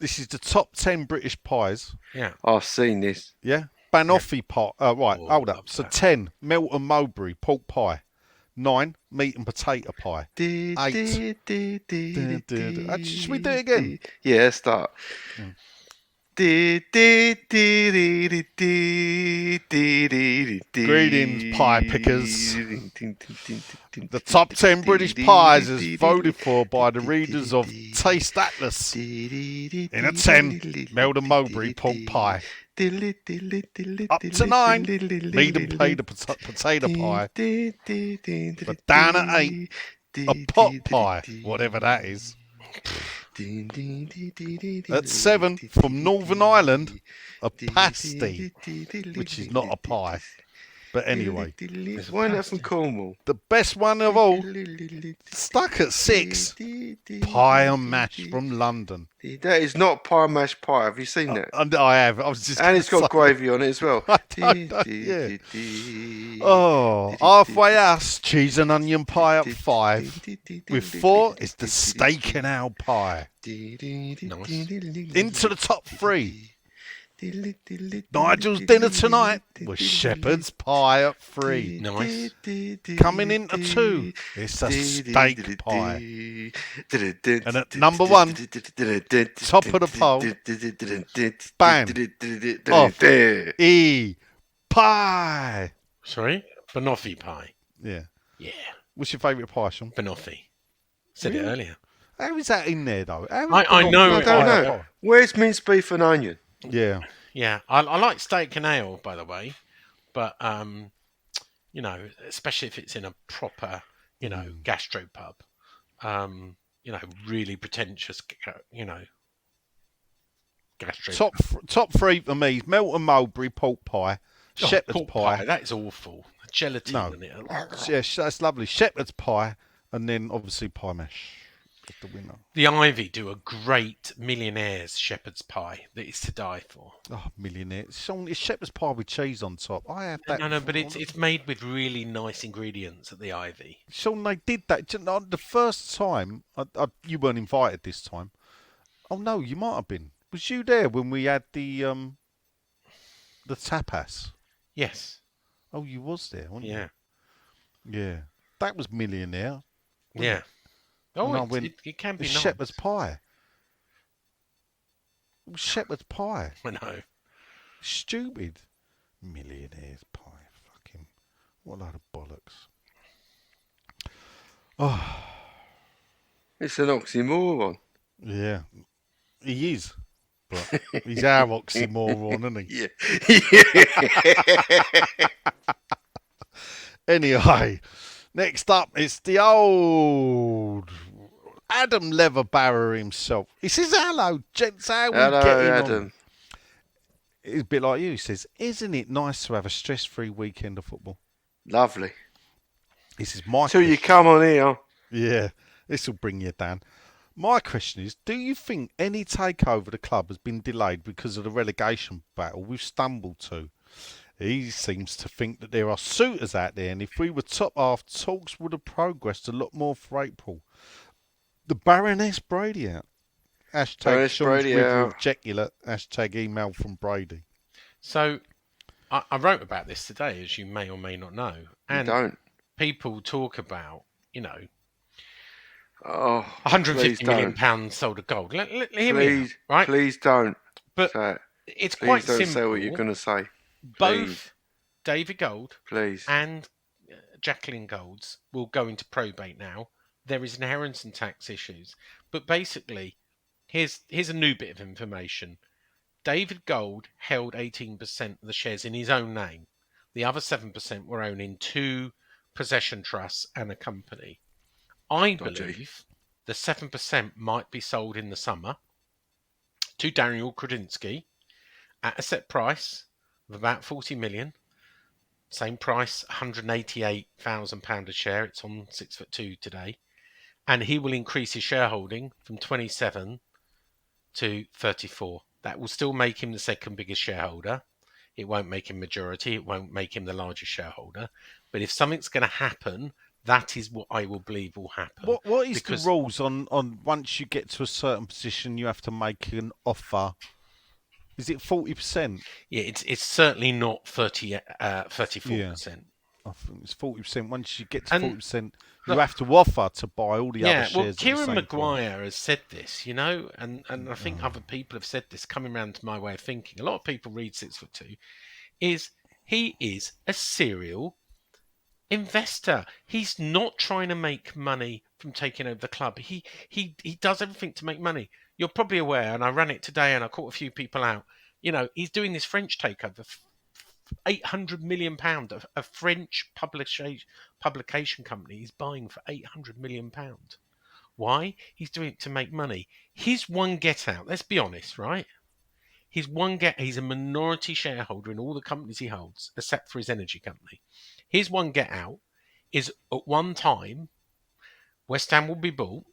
Speaker 4: This is the top 10 British pies.
Speaker 2: Yeah.
Speaker 3: I've seen this.
Speaker 4: Yeah. Banoffee pie. Right,
Speaker 2: Oh,
Speaker 4: hold up.
Speaker 2: love
Speaker 4: So
Speaker 2: that.
Speaker 4: 10, Melton Mulberry pork pie. 9, meat and potato pie. 8. Should we do it again?
Speaker 3: Yeah, start.
Speaker 4: Greetings, pie pickers. The top 10 British pies is voted for by the readers of Taste Atlas. In a 10, Melton Mulberry pork pie. Up to 9, meat and potato pie. But down at 8, a pot pie, whatever that is. At 7, from Northern Ireland, a pasty, which is not a pie. But anyway,
Speaker 3: Why not from Cornwall?
Speaker 4: the best one of all, stuck at 6, pie and mash from London.
Speaker 3: That is not pie mash pie. Have you seen that?
Speaker 4: And I have. I was just.
Speaker 3: And it's got gravy on it as well.
Speaker 4: Yeah. Oh, halfway us, cheese and onion pie at 5. With 4, it's the steak and ale pie.
Speaker 2: Nice.
Speaker 4: Into the top 3. Nigel's dinner tonight was shepherd's pie at 3.
Speaker 2: Nice.
Speaker 4: Coming into 2, it's a steak pie. And at number 1, top of the poll, bam, off, pie.
Speaker 2: Sorry? Banoffee pie.
Speaker 4: Yeah.
Speaker 2: Yeah.
Speaker 4: What's your favourite pie, Sean?
Speaker 2: Banoffee. Said it
Speaker 4: Really?
Speaker 2: earlier.
Speaker 4: How is that in there, though?
Speaker 2: I know
Speaker 3: I
Speaker 2: it.
Speaker 3: don't
Speaker 2: I-
Speaker 3: know. Where's minced beef and onion?
Speaker 4: Yeah.
Speaker 2: Yeah. I like steak and ale, by the way. But, you know, especially if it's in a proper, you know, gastropub. You know, really pretentious, you know, gastropub.
Speaker 4: Top 3 for me is Melton Mulberry pork pie,
Speaker 2: Oh,
Speaker 4: shepherd's
Speaker 2: pork
Speaker 4: pie.
Speaker 2: That is awful. The gelatin
Speaker 4: No.
Speaker 2: in it.
Speaker 4: Yeah, that's lovely. Shepherd's pie, and then obviously pie mash. That's the winner.
Speaker 2: The Ivy do a great millionaire's shepherd's pie that is to die for.
Speaker 4: Oh, millionaire. Sean, it's shepherd's pie with cheese on top. I have that.
Speaker 2: No, but it's made with really nice ingredients at the Ivy.
Speaker 4: Sean, they did that. The first time, you weren't invited this time. Oh, no, you might have been. Was you there when we had the tapas?
Speaker 2: Yes.
Speaker 4: Oh, you was there, weren't
Speaker 2: Yeah.
Speaker 4: you? Yeah. That was millionaire.
Speaker 2: Yeah. Oh,
Speaker 4: And I went,
Speaker 2: it can be
Speaker 4: It's
Speaker 2: nice.
Speaker 4: shepherd's pie. It was shepherd's pie.
Speaker 2: I know.
Speaker 4: Stupid. Millionaire's pie. Fucking. What a load of bollocks. Oh,
Speaker 3: It's an oxymoron.
Speaker 4: yeah. He is. But he's our oxymoron, isn't he?
Speaker 3: Yeah.
Speaker 4: Anyway, next up it's the old Adam Leatherbarrow himself. He says, hello, gents, how we
Speaker 3: Hello,
Speaker 4: getting
Speaker 3: Adam.
Speaker 4: on? It's a bit like you. He says, isn't it nice to have a stress-free weekend of football?
Speaker 3: Lovely.
Speaker 4: He says, my
Speaker 3: Till you
Speaker 4: question-
Speaker 3: come on here.
Speaker 4: Yeah, this will bring you down. My question is, do you think any takeover of the club has been delayed because of the relegation battle we've stumbled to? He seems to think that there are suitors out there, and if we were top half, talks would have progressed a lot more for April. The Baroness Brady out. Hashtag
Speaker 3: Baroness
Speaker 4: Sean's
Speaker 3: Brady
Speaker 4: review
Speaker 3: out.
Speaker 4: of Jekyll. Hashtag email from Brady.
Speaker 2: So, I wrote about this today, as you may or may not know. And
Speaker 3: Don't.
Speaker 2: people talk about, you know,
Speaker 3: Oh,
Speaker 2: 150
Speaker 3: please
Speaker 2: million
Speaker 3: don't.
Speaker 2: pounds sold of gold. Hear me,
Speaker 3: Please,
Speaker 2: out, right?
Speaker 3: please don't
Speaker 2: But
Speaker 3: say it.
Speaker 2: it's
Speaker 3: Please
Speaker 2: quite
Speaker 3: don't
Speaker 2: simple.
Speaker 3: say what you're going to say.
Speaker 2: Both David Gold
Speaker 3: Please.
Speaker 2: and Jacqueline Golds will go into probate now. There is inheritance and tax issues. But basically, here's a new bit of information. David Gold held 18% of the shares in his own name. The other 7% were owned in 2 possession trusts and a company. I
Speaker 3: Dodgy.
Speaker 2: believe the 7% might be sold in the summer to Daniel Kredinsky at a set price of about 40 million. Same price, £188,000 a share. It's on 6'2" today. And he will increase his shareholding from 27 to 34%. That will still make him the second biggest shareholder. It won't make him majority. It won't make him the largest shareholder. But if something's going to happen, that is what I will believe will happen.
Speaker 4: What is
Speaker 2: because
Speaker 4: the rules on once you get to a certain position, you have to make an offer? Is it 40%?
Speaker 2: Yeah, it's certainly not 34%.
Speaker 4: I think it's 40%. Once you get to
Speaker 2: And
Speaker 4: 40%, you
Speaker 2: look,
Speaker 4: have to offer to buy all the other
Speaker 2: yeah, well,
Speaker 4: shares at the
Speaker 2: Kieran
Speaker 4: same price.
Speaker 2: Maguire has said this, and I think other people have said this, coming around to my way of thinking. A lot of people read 6'2", is he is a serial investor. He's not trying to make money from taking over the club. He does everything to make money. You're probably aware, and I ran it today, and I caught a few people out. He's doing this French takeover, £800 million. A French publication company is buying for £800 million. Why? He's doing it to make money. His one get out. Let's be honest, right? He's a minority shareholder in all the companies he holds, except for his energy company. His one get out is at one time, West Ham will be bought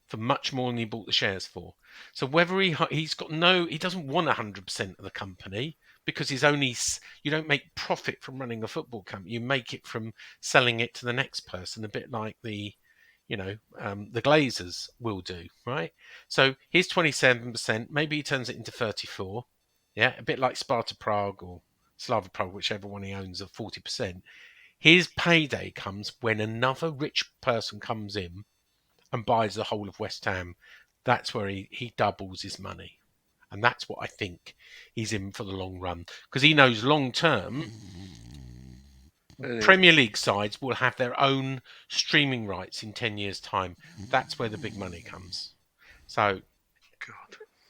Speaker 2: for much more than he bought the shares for. So whether he doesn't want 100% of the company, because you don't make profit from running a football company. You make it from selling it to the next person, a bit like the Glazers will do, right? So he's 27%. Maybe he turns it into 34. Yeah, a bit like Sparta Prague or Slava Prague, whichever one he owns, at 40%. His payday comes when another rich person comes in and buys the whole of West Ham. That's where he doubles his money. And that's what I think he's in for the long run. Because he knows long term, Premier League sides will have their own streaming rights in 10 years' time. That's where the big money comes. So,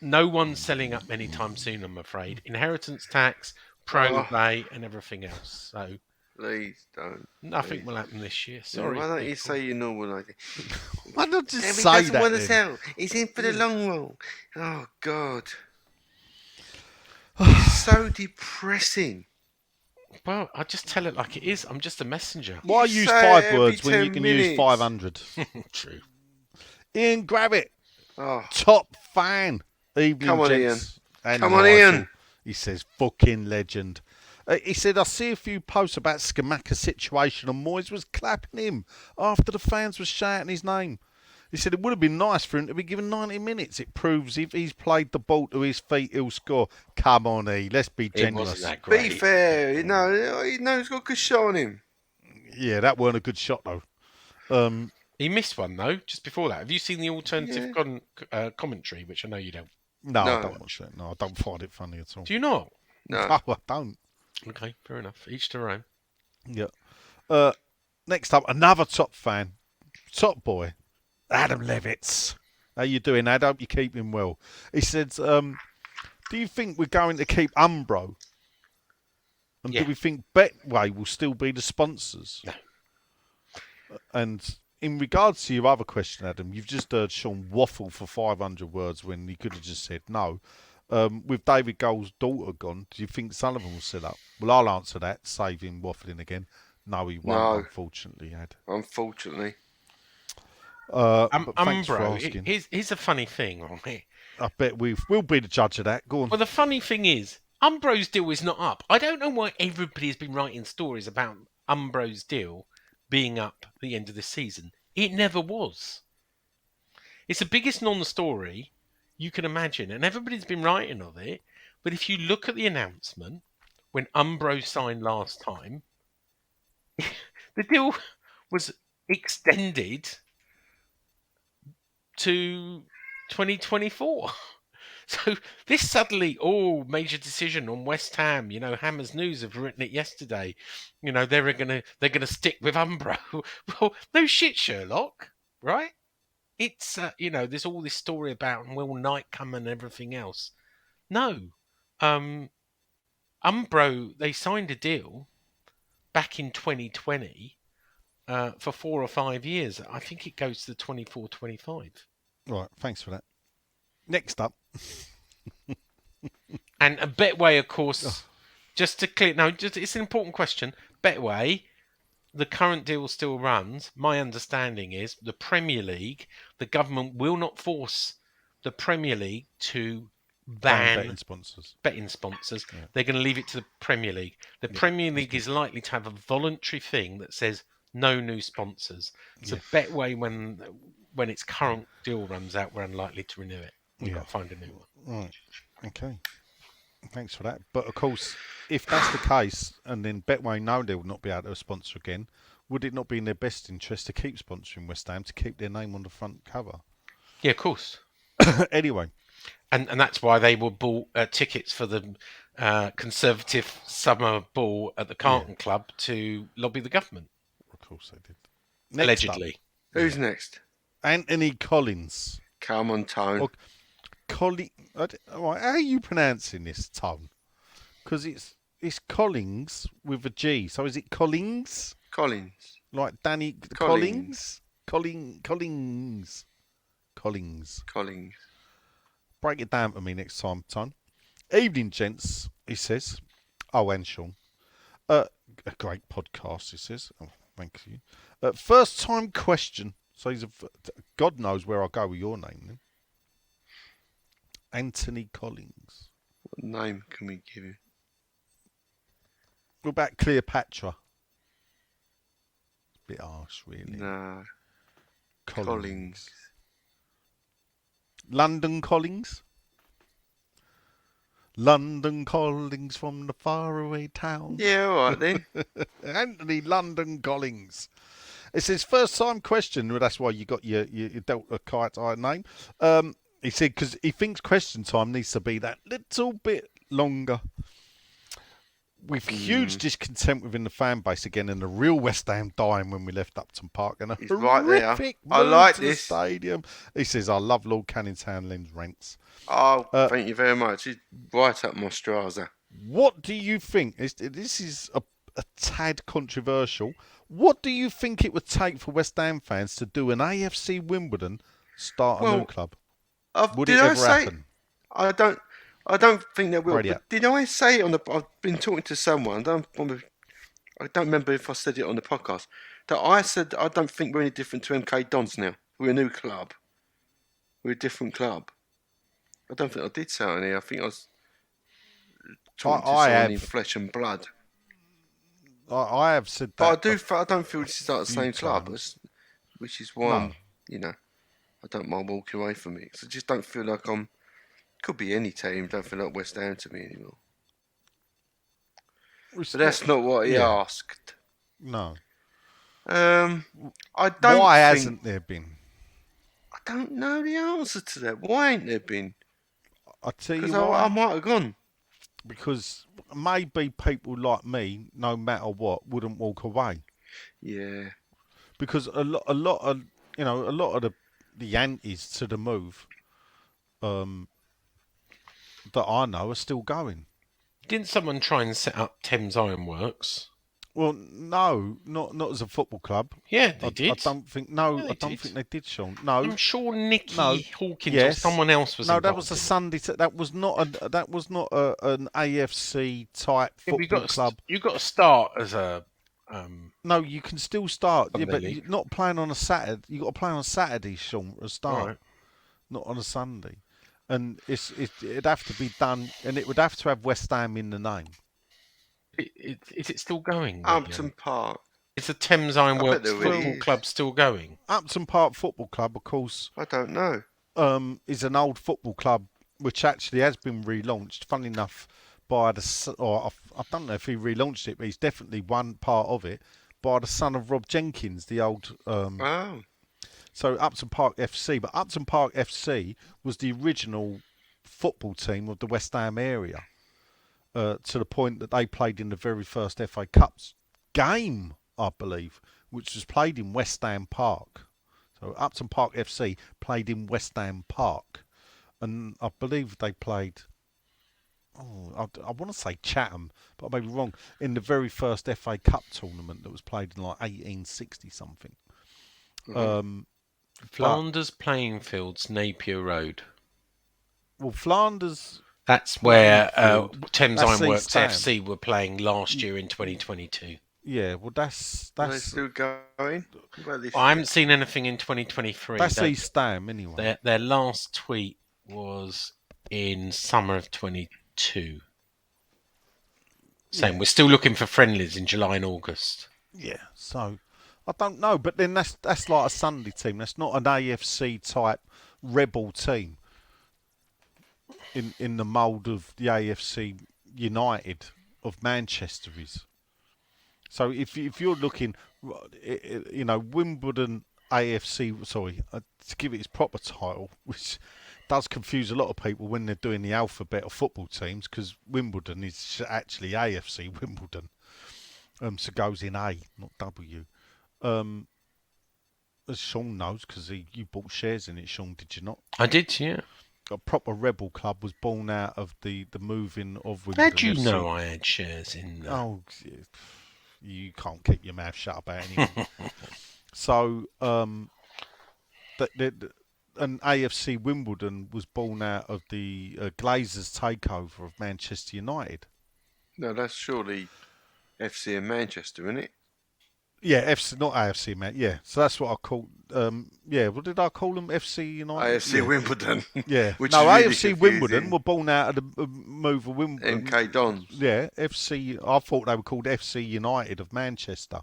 Speaker 2: no one's selling up anytime soon, I'm afraid. Inheritance tax, probate, and everything else. So,
Speaker 3: please don't.
Speaker 2: Nothing will happen this year. Sorry.
Speaker 3: Why don't you say your normal idea?
Speaker 4: Why not just
Speaker 3: He
Speaker 4: say
Speaker 3: doesn't
Speaker 4: that
Speaker 3: want to
Speaker 4: then?
Speaker 3: sell. He's in for the long haul. Oh, God. It's so depressing.
Speaker 2: Well, I just tell it like it is. I'm just a messenger.
Speaker 4: Why
Speaker 3: You
Speaker 4: use
Speaker 3: say
Speaker 4: 5
Speaker 3: it every
Speaker 4: words when you
Speaker 3: 10
Speaker 4: can
Speaker 3: minutes.
Speaker 4: use 500?
Speaker 2: True.
Speaker 4: Ian Gravitt,
Speaker 3: Oh,
Speaker 4: top fan. Evening,
Speaker 3: Come on,
Speaker 4: gents. And
Speaker 3: Come on,
Speaker 4: Nigel.
Speaker 3: Ian.
Speaker 4: He says, fucking legend. He said, I see a few posts about Skamaka's situation and Moyes was clapping him after the fans were shouting his name. He said it would have been nice for him to be given 90 minutes. It proves if he's played the ball to his feet, he'll score. Come on, let's be
Speaker 2: It
Speaker 4: generous.
Speaker 2: wasn't that great.
Speaker 3: be fair. He knows he's got a good shot on him.
Speaker 4: Yeah, that weren't a good shot, though.
Speaker 2: He missed one, though, just before that. Have you seen the alternative commentary, which I know you don't?
Speaker 4: No,
Speaker 3: No.
Speaker 4: I don't watch that. No, I don't find it funny at all.
Speaker 2: Do you not?
Speaker 3: No.
Speaker 4: No, I don't.
Speaker 2: Okay, fair enough. Each to their own.
Speaker 4: Yeah. Next up, another top fan. Top boy. Adam Levitz. How you doing, Ad? Hope you're keeping well. He said, do you think we're going to keep Umbro? And
Speaker 2: Yeah.
Speaker 4: do we think Betway will still be the sponsors?
Speaker 2: No.
Speaker 4: And in regards to your other question, Adam, you've just heard Sean waffle for 500 words when he could have just said no. With David Gold's daughter gone, do you think Sullivan will set up? Well, I'll answer that, save him waffling again. No, he won't,
Speaker 3: No.
Speaker 4: unfortunately, Ad.
Speaker 3: Unfortunately.
Speaker 4: But thanks for
Speaker 2: Umbro,
Speaker 4: asking.
Speaker 2: here's a funny thing, right?
Speaker 4: I bet we'll be the judge of that. Go on.
Speaker 2: Well, the funny thing is, Umbro's deal is not up. I don't know why everybody's been writing stories about Umbro's deal being up at the end of this season. It never was. It's the biggest non-story you can imagine, and everybody's been writing of it. But if you look at the announcement, when Umbro signed last time, the deal was extended to 2024. So this suddenly, major decision on West Ham. Hammers News have written it yesterday. They're gonna stick with Umbro. Well, no shit, Sherlock, right? It's there's all this story about Will Knight come and everything else. No, Umbro, they signed a deal back in 2020 for 4 or 5 years. I think it goes to the 24-25.
Speaker 4: Right, thanks for that. Next up.
Speaker 2: And a Betway, of course, just to clear... No, it's an important question. Betway, the current deal still runs. My understanding is the Premier League, the government will not force the Premier League to ban
Speaker 4: betting sponsors.
Speaker 2: Yeah. They're going to leave it to the Premier League. The Premier League is likely to have a voluntary thing that says no new sponsors. So Betway, when its current deal runs out, we're unlikely to renew it. We've got to find a new one.
Speaker 4: Right. Okay. Thanks for that. But of course, if that's the case, and then Betway know they will not be able to sponsor again, would it not be in their best interest to keep sponsoring West Ham, to keep their name on the front cover?
Speaker 2: Yeah, of course.
Speaker 4: Anyway.
Speaker 2: And that's why they were bought tickets for the Conservative summer ball at the Carlton Club to lobby the government.
Speaker 4: Of course they did.
Speaker 2: Allegedly.
Speaker 3: Who's next?
Speaker 4: Anthony Collins.
Speaker 3: Come on, Tone.
Speaker 4: Right, how are you pronouncing this, Tone? Because it's Collins with a G. So is it Collins?
Speaker 3: Collins.
Speaker 4: Like Danny Collins? Collins. Break it down to me next time, Tone. Evening, gents, he says. Oh, and Sean. A great podcast, he says. Oh, thank you. First time question. So God knows where I'll go with your name then. Anthony Collins.
Speaker 3: What name can we give him?
Speaker 4: What about Cleopatra? Bit harsh, really.
Speaker 3: No.
Speaker 4: Collins. London Collins? London Collins from the faraway town.
Speaker 3: Yeah, all right then.
Speaker 4: Anthony London Collins. It's his first time question. Well, that's why you got your dealt a kite eye name. He said because he thinks question time needs to be that little bit longer. With huge discontent within the fan base again, and the real West Ham dying when we left Upton Park, and a
Speaker 3: He's
Speaker 4: horrific
Speaker 3: right there. I like
Speaker 4: to
Speaker 3: this
Speaker 4: the stadium. He says, "I love Lord Canning Townend's rants."
Speaker 3: Oh, thank you very much. He's right up my strauza.
Speaker 4: What do you think? This is a tad controversial. What do you think it would take for West Ham fans to do an AFC Wimbledon, start a new club? Would it ever happen?
Speaker 3: I don't think there will. But did I say it on the? I've been talking to someone. I don't remember if I said it on the podcast. That I said I don't think we're any different to MK Dons now. We're a new club. We're a different club. I don't think I did say it on here. I think I was talking to someone in flesh and blood.
Speaker 4: I have said that.
Speaker 3: But I don't feel this is like the same club, which is why I don't mind walking away from it. Because I just don't feel like could be any team. Don't feel like West Ham to me anymore. But that's not what he asked.
Speaker 4: No.
Speaker 3: I don't.
Speaker 4: Why hasn't there been?
Speaker 3: I don't know the answer to that. Why ain't there been?
Speaker 4: I tell you
Speaker 3: why. I might have gone.
Speaker 4: Because maybe people like me, no matter what, wouldn't walk away.
Speaker 3: Yeah.
Speaker 4: Because a lot of the antis to the move, that I know are still going.
Speaker 2: Didn't someone try and set up Thames Ironworks?
Speaker 4: Well, no, not as a football club.
Speaker 2: Yeah, they did.
Speaker 4: I don't think. No, I don't think they did, Sean. No,
Speaker 2: I'm sure Nicky Hawkins or someone else was.
Speaker 4: No, that was a Sunday. That was not an AFC type football club.
Speaker 2: You've got to start as a.
Speaker 4: No, you can still start. Yeah, but you're not playing on a Saturday. You got to play on Saturday, Sean, at start, not on a Sunday. And it'd have to be done, and it would have to have West Ham in the name.
Speaker 2: Is it still going?
Speaker 3: Upton Park.
Speaker 2: Is the Thames Ironworks Football Club still going?
Speaker 4: Upton Park Football Club, of course.
Speaker 3: I don't know.
Speaker 4: Is an old football club which actually has been relaunched. Funnily enough, I don't know if he relaunched it, but he's definitely one part of it by the son of Rob Jenkins, the old. So Upton Park FC, but Upton Park FC was the original football team of the West Ham area. To the point that they played in the very first FA Cups game, I believe, which was played in West Ham Park. So Upton Park FC played in West Ham Park. And I believe they played, I want to say Chatham, but I may be wrong, in the very first FA Cup tournament that was played in like 1860 something.
Speaker 2: Flanders Playing Fields, Napier Road.
Speaker 4: Well, Flanders...
Speaker 2: That's where Thames Ironworks FC were playing last year in 2022.
Speaker 4: Yeah, well, that's...
Speaker 3: Are they still going?
Speaker 2: I haven't seen anything in 2023.
Speaker 4: That's East Ham, anyway.
Speaker 2: Their last tweet was in summer of 22. Saying
Speaker 4: Yeah.
Speaker 2: we're still looking for friendlies in July and August.
Speaker 4: Yeah, so I don't know, but then that's like a Sunday team. That's not an AFC type rebel team in the mould of the AFC United of Manchester is. So if you're looking, Wimbledon AFC, sorry, to give it its proper title, which does confuse a lot of people when they're doing the alphabet of football teams, because Wimbledon is actually AFC Wimbledon. So it goes in A, not W. As Sean knows, because you bought shares in it, Sean, did you not?
Speaker 2: I did, yeah.
Speaker 4: A proper rebel club was born out of the moving of Wimbledon.
Speaker 2: How do you
Speaker 4: FC.
Speaker 2: know I had shares in that?
Speaker 4: Oh, you can't keep your mouth shut about anything. So, an AFC Wimbledon was born out of the Glazers takeover of Manchester United.
Speaker 3: No, that's surely FC in Manchester, isn't it?
Speaker 4: Yeah, FC, not AFC, mate. Yeah, so that's what I called. What did I call them? FC United.
Speaker 3: AFC Wimbledon.
Speaker 4: Yeah,
Speaker 3: Which
Speaker 4: no,
Speaker 3: is really
Speaker 4: AFC Wimbledon were born out of the move of Wimbledon.
Speaker 3: MK Dons.
Speaker 4: Yeah, FC. I thought they were called FC United of Manchester.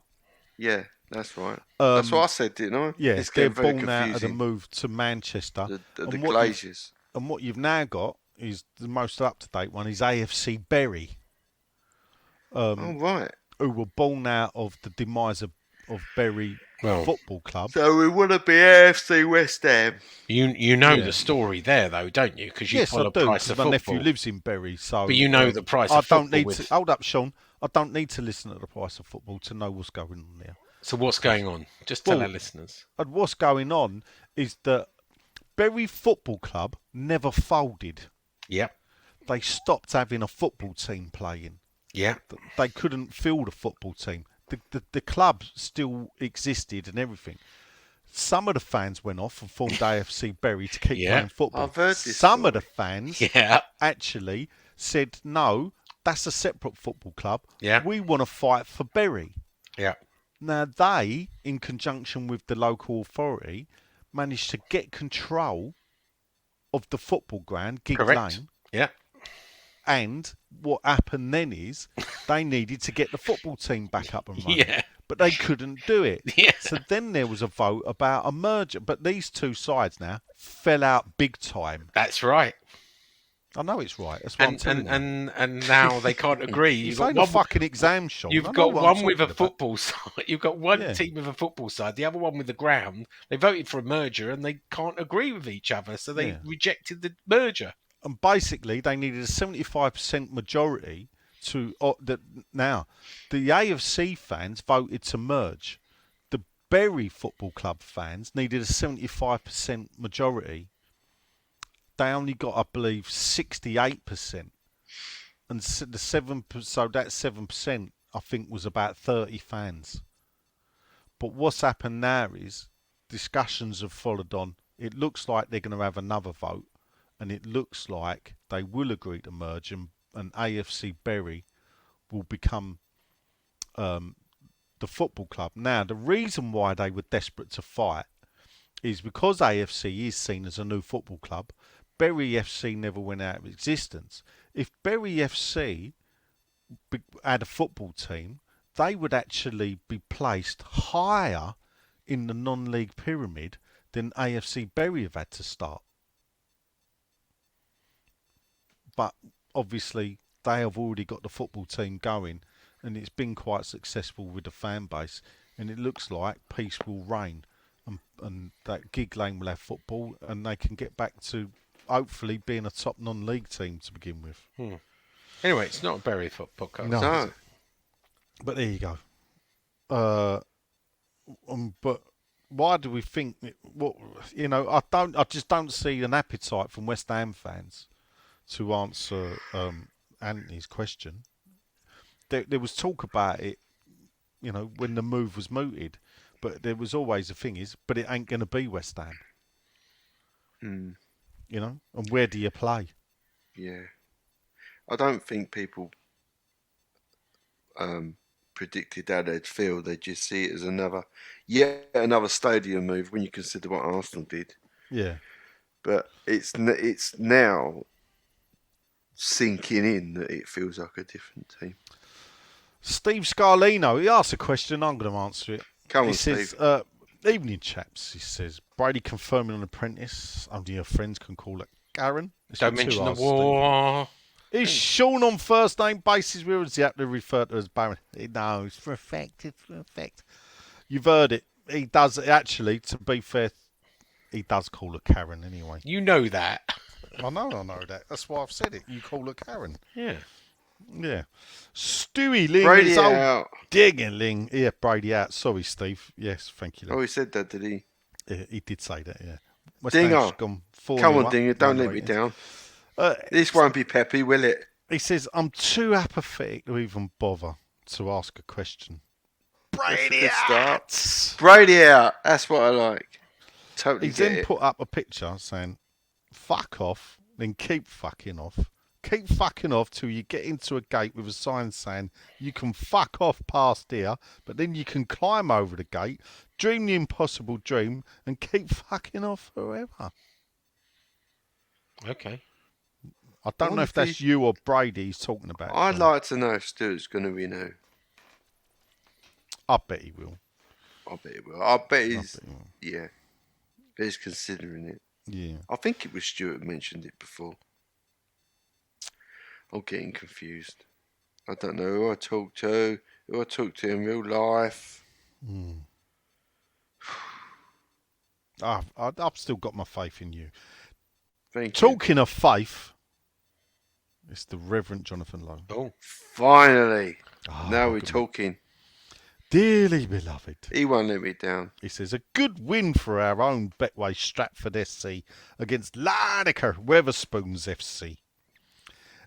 Speaker 3: Yeah, that's right. That's what I said, didn't I?
Speaker 4: Yeah,
Speaker 3: it's
Speaker 4: they're
Speaker 3: very
Speaker 4: born out of the
Speaker 3: confusing.
Speaker 4: move to Manchester.
Speaker 3: The Glazers.
Speaker 4: And what you've now got is the most up to date one is AFC Bury.
Speaker 3: Oh right.
Speaker 4: Who were born out of the demise of Bury Football Club.
Speaker 3: So we want to be AFC West Ham.
Speaker 2: You know the story there, though, don't you? Because you follow price of
Speaker 4: my
Speaker 2: football.
Speaker 4: nephew lives in Bury, so.
Speaker 2: But you know the price of football.
Speaker 4: Hold up, Sean. I don't need to listen to the price of football to know what's going on there.
Speaker 2: So what's going on? Just tell our listeners.
Speaker 4: And what's going on is that Bury Football Club never folded.
Speaker 2: Yeah.
Speaker 4: They stopped having a football team playing.
Speaker 2: Yeah.
Speaker 4: They couldn't field a football team. The club still existed and everything. Some of the fans went off and formed AFC Bury to keep playing football.
Speaker 3: I've heard this
Speaker 4: Some
Speaker 3: story.
Speaker 4: of the fans actually said, no, that's a separate football club.
Speaker 2: Yeah.
Speaker 4: We want to fight for Bury.
Speaker 2: Yeah.
Speaker 4: Now, they, in conjunction with the local authority, managed to get control of the football ground, Gig Lane.
Speaker 2: Yeah.
Speaker 4: And what happened then is they needed to get the football team back up and running.
Speaker 2: Yeah.
Speaker 4: But they couldn't do it.
Speaker 2: Yeah.
Speaker 4: So then there was a vote about a merger. But these two sides now fell out big time.
Speaker 2: That's right.
Speaker 4: I know it's right. That's what I'm telling you.
Speaker 2: And now they can't agree.
Speaker 4: It's like a fucking exam, Sean.
Speaker 2: You've got one with a football side. You've got one team with a football side, the other one with the ground. They voted for a merger and they can't agree with each other, so they rejected the merger.
Speaker 4: And basically, they needed a 75% majority to. Now, the AFC fans voted to merge. The Bury Football Club fans needed a 75% majority. They only got, I believe, 68%, and so that 7%, I think, was about 30 fans. But what's happened now is discussions have followed on. It looks like they're going to have another vote. And it looks like they will agree to merge, and AFC Bury will become the football club. Now, the reason why they were desperate to fight is because AFC is seen as a new football club. Bury FC never went out of existence. If Bury FC had a football team, they would actually be placed higher in the non-league pyramid than AFC Bury have had to start. But obviously, they have already got the football team going, and it's been quite successful with the fan base. And it looks like peace will reign, and that Gig Lane will have football, and they can get back to hopefully being a top non-league team to begin with.
Speaker 2: Anyway, it's not a Bury football podcast.
Speaker 3: No.
Speaker 4: But there you go. But why do we think? I just don't see an appetite from West Ham fans to answer Anthony's question. There was talk about it, when the move was mooted, but there was always a thing but it ain't going to be West Ham. And where do you play?
Speaker 3: Yeah. I don't think people predicted how they'd feel. They just see it as another stadium move when you consider what Arsenal did.
Speaker 4: Yeah.
Speaker 3: But it's now sinking in that it feels like a different team.
Speaker 4: Steve Scarlino, he asked a question. I'm going to answer it.
Speaker 3: Come
Speaker 4: He
Speaker 3: on,
Speaker 4: says,
Speaker 3: Steve.
Speaker 4: evening, chaps. He says, Brady confirming an apprentice. Only your friends can call it Karen. It's
Speaker 2: Don't
Speaker 4: with two
Speaker 2: mention the
Speaker 4: R's,
Speaker 2: war.
Speaker 4: Steve. Is Sean on first name basis? We would have to refer to as Baron. No, it's for effect. It's for effect. You've heard it. He does, actually, to be fair, he does call her Karen anyway.
Speaker 2: You know that.
Speaker 4: I know that. That's why I've said it. You call her Karen.
Speaker 2: Yeah.
Speaker 4: Yeah. Stewie Ling
Speaker 3: Brady
Speaker 4: is
Speaker 3: out.
Speaker 4: digging Ling. Yeah, Brady out. Sorry, Steve. Yes, thank you.
Speaker 3: Oh, he said that, did he?
Speaker 4: Yeah, he did say that, yeah. West
Speaker 3: Dinger.
Speaker 4: Ham's gone 4-0
Speaker 3: Come on,
Speaker 4: up,
Speaker 3: Dinger. Don't let
Speaker 4: one
Speaker 3: me
Speaker 4: ratings.
Speaker 3: down.
Speaker 4: Uh,
Speaker 3: This won't be peppy, will it?
Speaker 4: He says, I'm too apathetic to even bother to ask a question. Brady
Speaker 3: Good
Speaker 4: out!
Speaker 3: start. Brady out. That's what I like. Totally
Speaker 4: He's
Speaker 3: get
Speaker 4: then
Speaker 3: it.
Speaker 4: put up a picture saying, fuck off, then keep fucking off. Keep fucking off till you get into a gate with a sign saying you can fuck off past here, but then you can climb over the gate, dream the impossible dream, and keep fucking off forever.
Speaker 2: Okay.
Speaker 4: I don't know if that's you or Brady he's talking about.
Speaker 3: I'd
Speaker 4: so
Speaker 3: like to know if Stuart's going to renew.
Speaker 4: I bet he will.
Speaker 3: I bet he will. I bet
Speaker 4: I
Speaker 3: he's...
Speaker 4: bet he will.
Speaker 3: Yeah. He's considering it.
Speaker 4: Yeah.
Speaker 3: I think it was Stuart mentioned it before. I'm getting confused. I don't know who I talk to. Who I talk to in real life.
Speaker 4: I've still got my faith in you.
Speaker 3: Thank you.
Speaker 4: Talking of faith, it's the Reverend Jonathan Lowe.
Speaker 2: Oh.
Speaker 3: Finally.
Speaker 4: Ah,
Speaker 3: Now we're
Speaker 4: look at me.
Speaker 3: talking.
Speaker 4: Dearly beloved.
Speaker 3: He won't let me down.
Speaker 4: He says, a good win for our own Betway Stratford SC against Larnaca Weatherspoons FC.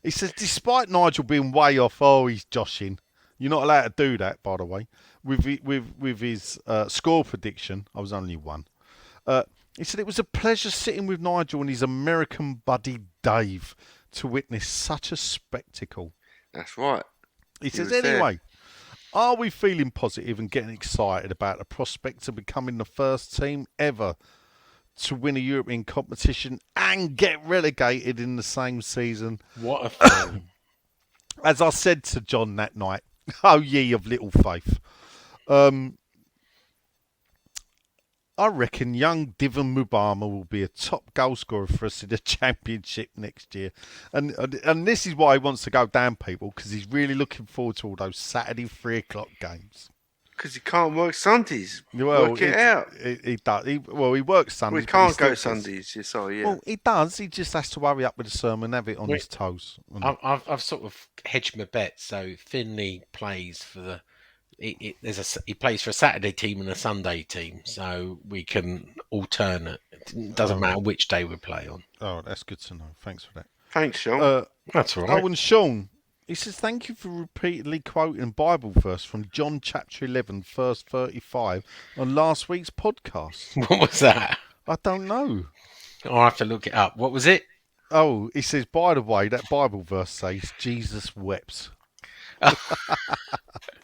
Speaker 4: He says, despite Nigel being way off, he's joshing. You're not allowed to do that, by the way. With his score prediction, I was only one. He said, it was a pleasure sitting with Nigel and his American buddy Dave to witness such a spectacle.
Speaker 3: That's right.
Speaker 4: He says,
Speaker 3: was there.
Speaker 4: anyway, are we feeling positive and getting excited about the prospect of becoming the first team ever to win a European competition and get relegated in the same season?
Speaker 2: What a thing.
Speaker 4: As I said to John that night, oh ye of little faith. I reckon young Divan Mubama will be a top goal scorer for us in the Championship next year. And this is why he wants to go down, people, because he's really looking forward to all those Saturday 3 o'clock games.
Speaker 3: Because he can't work Sundays.
Speaker 4: Well,
Speaker 3: work it out.
Speaker 4: He does. He works Sundays.
Speaker 3: We
Speaker 4: but
Speaker 3: can't
Speaker 4: he still
Speaker 3: go
Speaker 4: gets-
Speaker 3: Sundays. Yeah, sorry, yeah.
Speaker 4: Well, he does. He just has to hurry up with the sermon and have it on
Speaker 2: Wait.
Speaker 4: his toes.
Speaker 2: I've sort of hedged my bet. So Finley plays for the. He plays for a Saturday team and a Sunday team, so we can alternate. It doesn't matter which day we play on.
Speaker 4: Oh, that's good to know. Thanks for that.
Speaker 3: Thanks, Sean.
Speaker 2: That's all right.
Speaker 4: Oh, and Sean, he says, thank you for repeatedly quoting Bible verse from John chapter 11, verse 35 on last week's podcast.
Speaker 2: What was that?
Speaker 4: I don't know.
Speaker 2: I'll have to look it up. What was it?
Speaker 4: Oh, he says, by the way, that Bible verse says Jesus wept.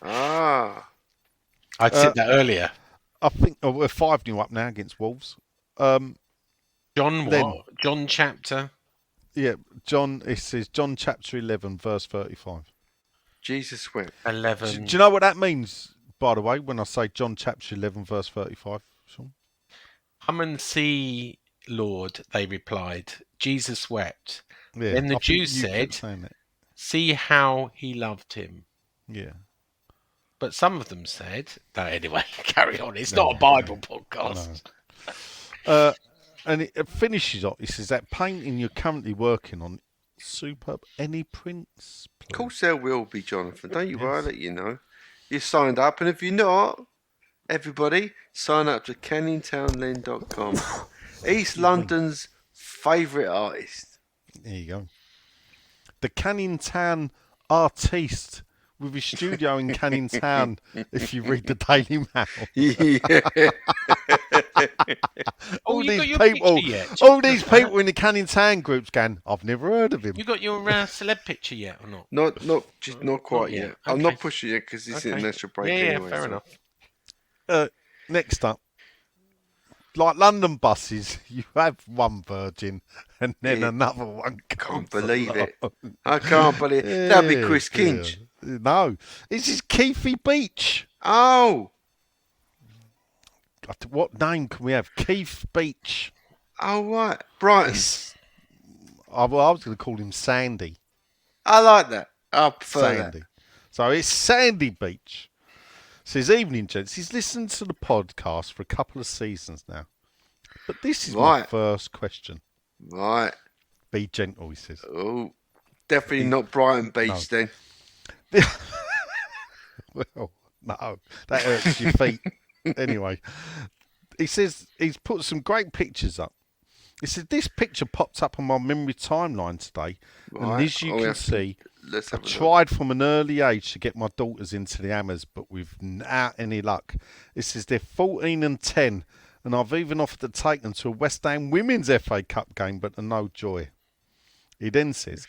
Speaker 3: Ah.
Speaker 2: I'd said that earlier.
Speaker 4: I think we're 5-0 up now against Wolves.
Speaker 2: John what?
Speaker 4: Then-
Speaker 2: John chapter?
Speaker 4: Yeah, John, it says John chapter 11, verse 35.
Speaker 3: Jesus wept.
Speaker 2: 11.
Speaker 4: Do you know what that means, by the way, when I say John chapter 11, verse 35, Sean?
Speaker 2: Come and see, Lord, they replied. Jesus wept.
Speaker 4: Yeah,
Speaker 2: Then the
Speaker 4: I think
Speaker 2: Jews
Speaker 4: you kept
Speaker 2: said-
Speaker 4: saying that.
Speaker 2: See how he loved him.
Speaker 4: Yeah.
Speaker 2: But some of them said, no, anyway, carry on. It's not a Bible podcast.
Speaker 4: And it finishes off. It says that painting you're currently working on, superb. Any prints?
Speaker 3: Of course there will be, Jonathan. Don't you worry, I'll let you know. You signed up, and if you're not, everybody, sign up to canningtownlen.com. East London's favourite artist.
Speaker 4: There you go. The Canning Town artiste with his studio in Canning Town, if you read the Daily Mail.
Speaker 3: Yeah.
Speaker 2: Oh, you got your
Speaker 4: people,
Speaker 2: picture yet?
Speaker 4: all these people in the Canning Town groups going, I've never heard of him.
Speaker 2: You got your celeb picture yet or not?
Speaker 3: Not quite
Speaker 2: yet.
Speaker 3: yet. I'm
Speaker 2: Okay.
Speaker 3: not pushing it because it's international break
Speaker 2: Yeah,
Speaker 3: anyway.
Speaker 2: fair
Speaker 3: so.
Speaker 2: enough.
Speaker 4: Next up, like London buses, you have one Virgin and then
Speaker 3: Yeah.
Speaker 4: another one.
Speaker 3: can't believe it. I can't believe it. That'd be Chris Kinch.
Speaker 4: No, this is Keithy Beach.
Speaker 3: Oh.
Speaker 4: What name can we have? Keith Beach.
Speaker 3: Oh, right. Brighton.
Speaker 4: I was going to call him Sandy.
Speaker 3: I like that. I prefer
Speaker 4: Sandy.
Speaker 3: that.
Speaker 4: So it's Sandy Beach. Says, evening, gents. He's listened to the podcast for a couple of seasons now. But this is my first question.
Speaker 3: Right.
Speaker 4: Be gentle, he says.
Speaker 3: Oh, definitely not Brighton Beach then.
Speaker 4: Well, no, that hurts your feet. Anyway, he says he's put some great pictures up. He said, this picture popped up on my memory timeline today. Right. And as you can see, I tried from an early age to get my daughters into the Hammers, but without any luck. It says they're 14 and 10, and I've even offered to take them to a West Ham Women's FA Cup game, but to no joy. He then says,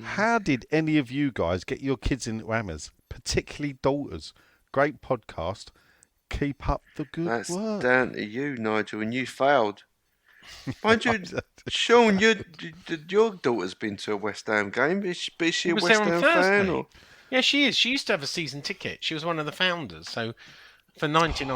Speaker 4: how did any of you guys get your kids into Hammers, particularly daughters? Great podcast. Keep up the good work.
Speaker 3: That's down to you, Nigel, and you failed. Mind you, Sean, your daughter's been to a West Ham game. Is she a West Ham fan? Or?
Speaker 2: Yeah, she is. She used to have a season ticket. She was one of the founders. So for £99,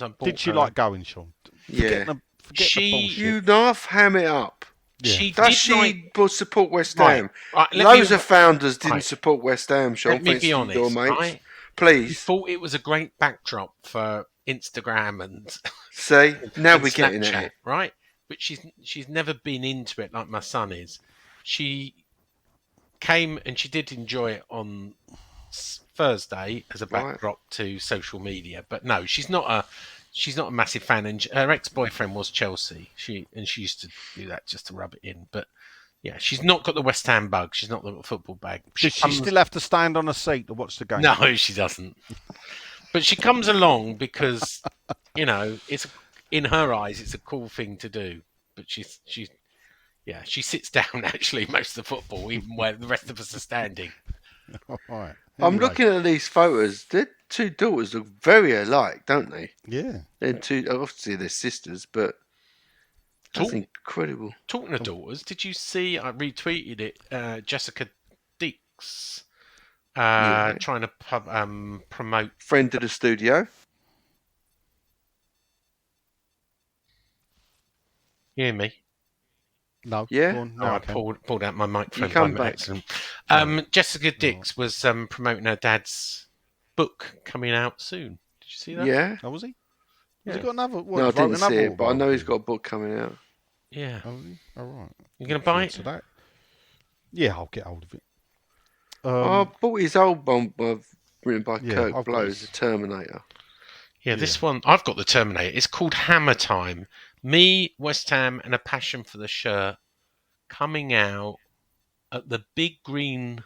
Speaker 2: I bought
Speaker 4: Did she
Speaker 2: her.
Speaker 4: like going, Sean?
Speaker 3: Yeah.
Speaker 4: Forget the bullshit.
Speaker 3: You half ham it up.
Speaker 2: Yeah.
Speaker 3: Does she support West Ham? Right, loads of founders didn't support West Ham, Sean.
Speaker 2: Let me be honest.
Speaker 3: Your mates. Please.
Speaker 2: You thought it was a great backdrop for Instagram and...
Speaker 3: See? Now
Speaker 2: and
Speaker 3: we're getting at it.
Speaker 2: Right? But she's never been into it like my son is. She came and she did enjoy it on Thursday as a backdrop to social media. But no, she's not a massive fan. And her ex-boyfriend was Chelsea. She used to do that just to rub it in. But yeah, she's not got the West Ham bug. She's not the football bag.
Speaker 4: Does she still have to stand on a seat to watch the game?
Speaker 2: No, she doesn't. But she comes along because it's. In her eyes, it's a cool thing to do, but she sits down actually most of the football, even where the rest of us are standing.
Speaker 4: Right. Anyway.
Speaker 3: I'm looking at these photos. Their two daughters look very alike, don't they?
Speaker 4: Yeah.
Speaker 3: Obviously they're sisters, but that's incredible.
Speaker 2: Talking of daughters, did you see? I retweeted it. Jessica Dix trying to promote
Speaker 3: friend of the studio.
Speaker 2: You hear me?
Speaker 3: No. Yeah?
Speaker 2: No, I pulled out my microphone.
Speaker 3: You come back.
Speaker 2: Accident. Jessica Dix was promoting her dad's book coming out soon. Did you see that?
Speaker 3: Yeah.
Speaker 4: Oh, was he? Has he got another?
Speaker 3: No, I didn't see it, but I know he's got a book coming out.
Speaker 2: Yeah.
Speaker 4: Oh, all right.
Speaker 2: You going to buy it?
Speaker 4: That? Yeah, I'll get hold of it.
Speaker 3: I bought his old one written by Kirk Blows, The Terminator.
Speaker 2: Yeah, this one, I've got The Terminator. It's called Hammer Time. Me, West Ham, and a Passion for the Shirt coming out at the Big Green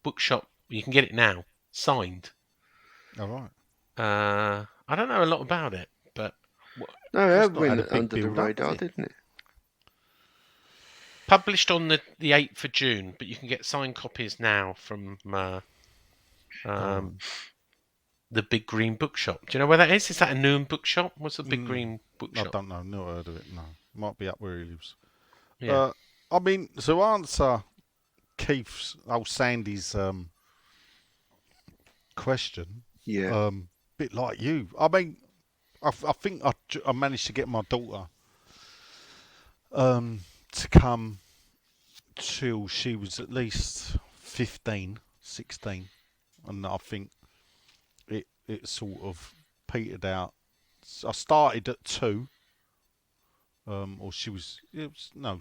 Speaker 2: Bookshop. You can get it now, signed.
Speaker 4: All right.
Speaker 2: I don't know a lot about it, but...
Speaker 3: No, it went under the radar, didn't it?
Speaker 2: Published on the 8th of June, but you can get signed copies now from the Big Green Bookshop. Do you know where that is? Is that a Newham bookshop? What's the Big Green Bookshop?
Speaker 4: I don't know. Never heard of it, no. Might be up where he lives.
Speaker 2: Yeah.
Speaker 4: I mean, to answer Sandy's question, bit like you. I mean, I think I managed to get my daughter to come till she was at least 15, 16. And I think it sort of petered out. I started at 2, or she was.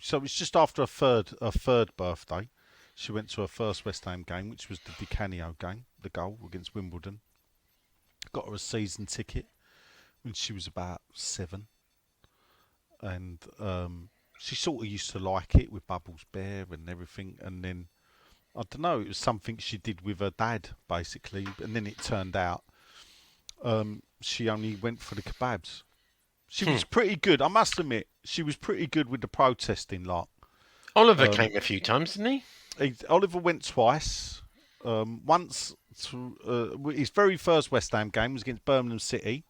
Speaker 4: So it was just after her third birthday. She went to her first West Ham game, which was the Di Canio game, the goal against Wimbledon. Got her a season ticket when she was about 7, and she sort of used to like it with Bubbles Bear and everything. And then I don't know, it was something she did with her dad basically, and then it turned out. She only went for the kebabs. She was pretty good, I must admit. She was pretty good with the protesting lot.
Speaker 2: Oliver came a few times, didn't he?
Speaker 4: Oliver went twice. Once to his very first West Ham game was against Birmingham City.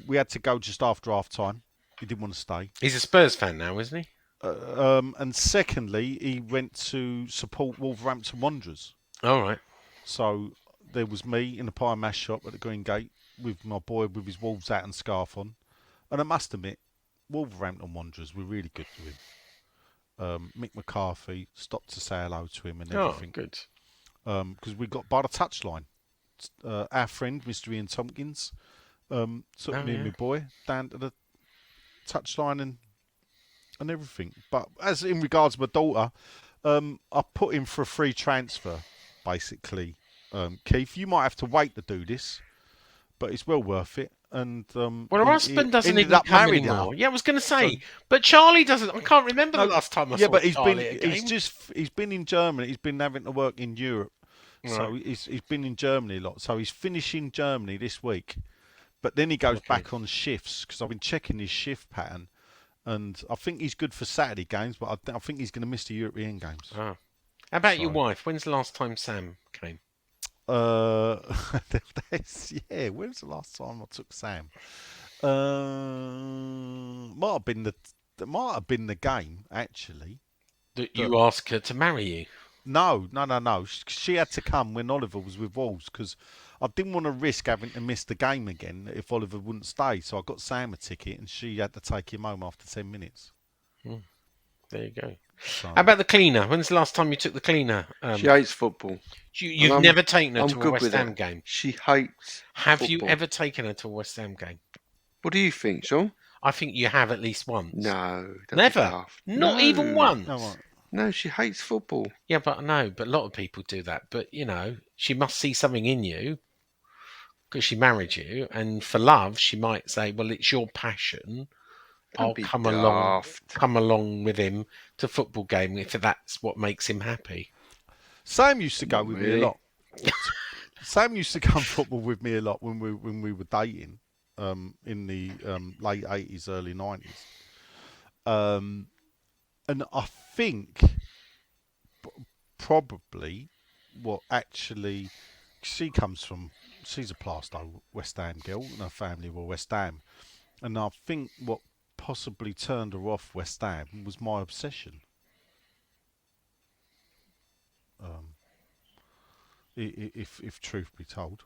Speaker 4: We had to go just after half time. He didn't want to stay.
Speaker 2: He's a Spurs fan now, isn't he?
Speaker 4: And secondly, he went to support Wolverhampton Wanderers.
Speaker 2: All right.
Speaker 4: So there was me in the pie and mash shop at the Green Gate with my boy with his Wolves hat and scarf on. And I must admit, Wolverhampton Wanderers were really good to him. Mick McCarthy stopped to say hello to him and everything.
Speaker 2: Oh, good.
Speaker 4: Because we got by the touchline. Our friend, Mr. Ian Tompkins, took me and my boy down to the touchline and everything. But as in regards to my daughter, I put in for a free transfer, basically. Keith, you might have to wait to do this, but it's well worth it. And
Speaker 2: Well, her husband doesn't
Speaker 4: ended
Speaker 2: even
Speaker 4: up
Speaker 2: come
Speaker 4: married
Speaker 2: anymore.
Speaker 4: now.
Speaker 2: Yeah, I was going to say, but Charlie doesn't. I can't remember the
Speaker 4: No,
Speaker 2: last time I
Speaker 4: yeah,
Speaker 2: saw
Speaker 4: but
Speaker 2: Charlie at a game.
Speaker 4: he's been in Germany. He's been having to work in Europe, so
Speaker 2: Right.
Speaker 4: he's been in Germany a lot. So he's finishing Germany this week, but then he goes back on shifts because I've been checking his shift pattern, and I think he's good for Saturday games, but I think he's going to miss the European games.
Speaker 2: Ah. How about your
Speaker 4: So-
Speaker 2: wife? When's the last time Sam came?
Speaker 4: When was the last time I took Sam? Might have been the game actually.
Speaker 2: That you asked her to marry you?
Speaker 4: No. She had to come when Oliver was with Wolves because I didn't want to risk having to miss the game again if Oliver wouldn't stay. So I got Sam a ticket and she had to take him home after 10 minutes.
Speaker 2: There you go.
Speaker 4: So,
Speaker 2: How about the cleaner? When's the last time you took the cleaner?
Speaker 3: She hates football.
Speaker 2: You've never taken her
Speaker 3: I'm
Speaker 2: to a
Speaker 3: good
Speaker 2: West
Speaker 3: with
Speaker 2: Ham
Speaker 3: that.
Speaker 2: game.
Speaker 3: She hates
Speaker 2: Have
Speaker 3: football.
Speaker 2: you ever taken her to a West Ham game?
Speaker 3: What do you think, Sean?
Speaker 2: I think you have at least once.
Speaker 3: No. don't be
Speaker 2: Never.
Speaker 3: daft.
Speaker 2: Not
Speaker 3: No.
Speaker 2: even once.
Speaker 4: no, right.
Speaker 3: No, she hates football.
Speaker 2: Yeah, but a lot of people do that. But she must see something in you because she married you, and for love, she might say, "Well, it's your passion.
Speaker 3: Don't
Speaker 2: I'll
Speaker 3: be
Speaker 2: come
Speaker 3: daft.
Speaker 2: along with him to football game if that's what makes him happy."
Speaker 4: Sam used to go
Speaker 3: Not
Speaker 4: with me
Speaker 3: really.
Speaker 4: a lot. Sam used to come football with me a lot when we were dating in the late 80s, early 90s. And I think probably what actually she's a Plaistow West Ham girl and her family were West Ham. And I think what possibly turned her off West Ham was my obsession. If truth be told,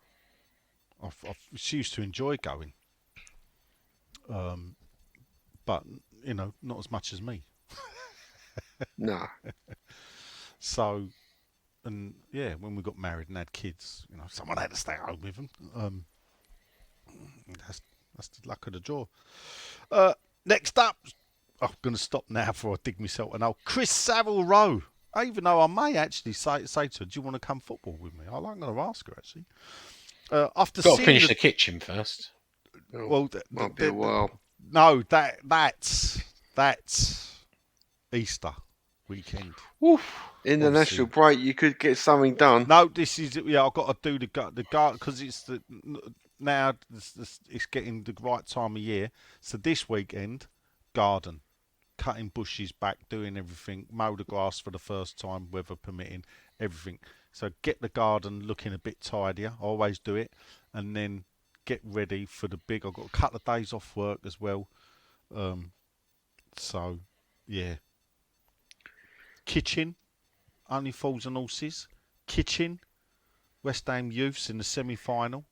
Speaker 4: she used to enjoy going, but not as much as me.
Speaker 3: No.
Speaker 4: So, and yeah, when we got married and had kids, someone had to stay home with them. That's the luck of the draw. Next up, I'm going to stop now before I dig myself an hole. Chris Savile Rowe. Even though I may actually say to her, "Do you want to come football with me?" I'm going to ask her actually. After
Speaker 2: Got to
Speaker 4: seeing
Speaker 2: finish the kitchen first.
Speaker 4: well,
Speaker 3: Might be a while.
Speaker 4: no, that's Easter weekend.
Speaker 3: International break, you could get something done.
Speaker 4: No, this is I've got to do the garden because it's now it's getting the right time of year. So this weekend, garden, cutting bushes back, doing everything, mow the grass for the first time, weather permitting, everything. So get the garden looking a bit tidier. I always do it, and then get ready for the big. I've got a couple of days off work as well. So yeah. Kitchen, only falls on horses. Kitchen, West Ham Youths in the semi-final.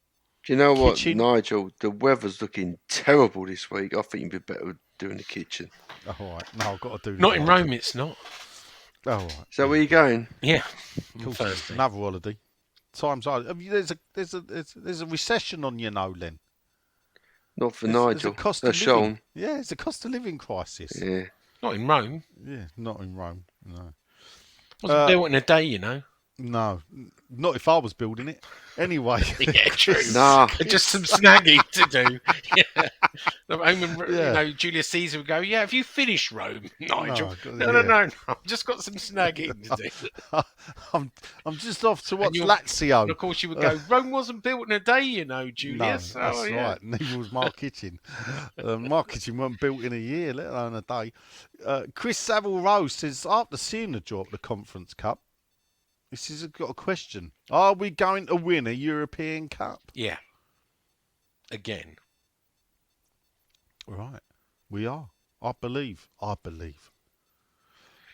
Speaker 3: Do you know what,
Speaker 4: Kitchen.
Speaker 3: Nigel? The weather's looking terrible this week. I think you'd be better doing the kitchen.
Speaker 4: Oh, all right. No, I've got to do the
Speaker 2: Not in
Speaker 4: garden.
Speaker 2: Rome, it's not.
Speaker 4: Oh, all right.
Speaker 3: So where are you going?
Speaker 2: Yeah,
Speaker 4: Of course,
Speaker 2: Thursday.
Speaker 4: another holiday. Times hard. There's a recession on you now, Len.
Speaker 3: Not for
Speaker 4: There's a
Speaker 3: Nigel.
Speaker 4: cost
Speaker 3: That's
Speaker 4: of living.
Speaker 3: Sean.
Speaker 4: Yeah, it's a cost of living crisis.
Speaker 3: Yeah.
Speaker 2: Not in Rome.
Speaker 4: Yeah, not in Rome. No.
Speaker 2: Wasn't built in a day,
Speaker 4: No, not if I was building it. Anyway.
Speaker 2: Yeah, true.
Speaker 3: Nah.
Speaker 2: Just some snagging to do. Yeah.
Speaker 4: Yeah.
Speaker 2: Julius Caesar would go, "Yeah, have you finished Rome, Nigel?"
Speaker 4: No,
Speaker 2: No. I've just got some snagging to do.
Speaker 4: I'm just off to watch
Speaker 2: you're-
Speaker 4: Lazio.
Speaker 2: And of course, you would go, "Rome wasn't built in a day, Julius."
Speaker 4: No, that's
Speaker 2: Oh, yeah.
Speaker 4: right. Neither was Mark Kitchen. Mark Kitchen weren't built in a year, let alone a day. Chris Savile Rowe says, after seeing the draw at the Conference Cup, this has got a question. Are we going to win a European Cup?
Speaker 2: Yeah. Again.
Speaker 4: Right. We are. I believe.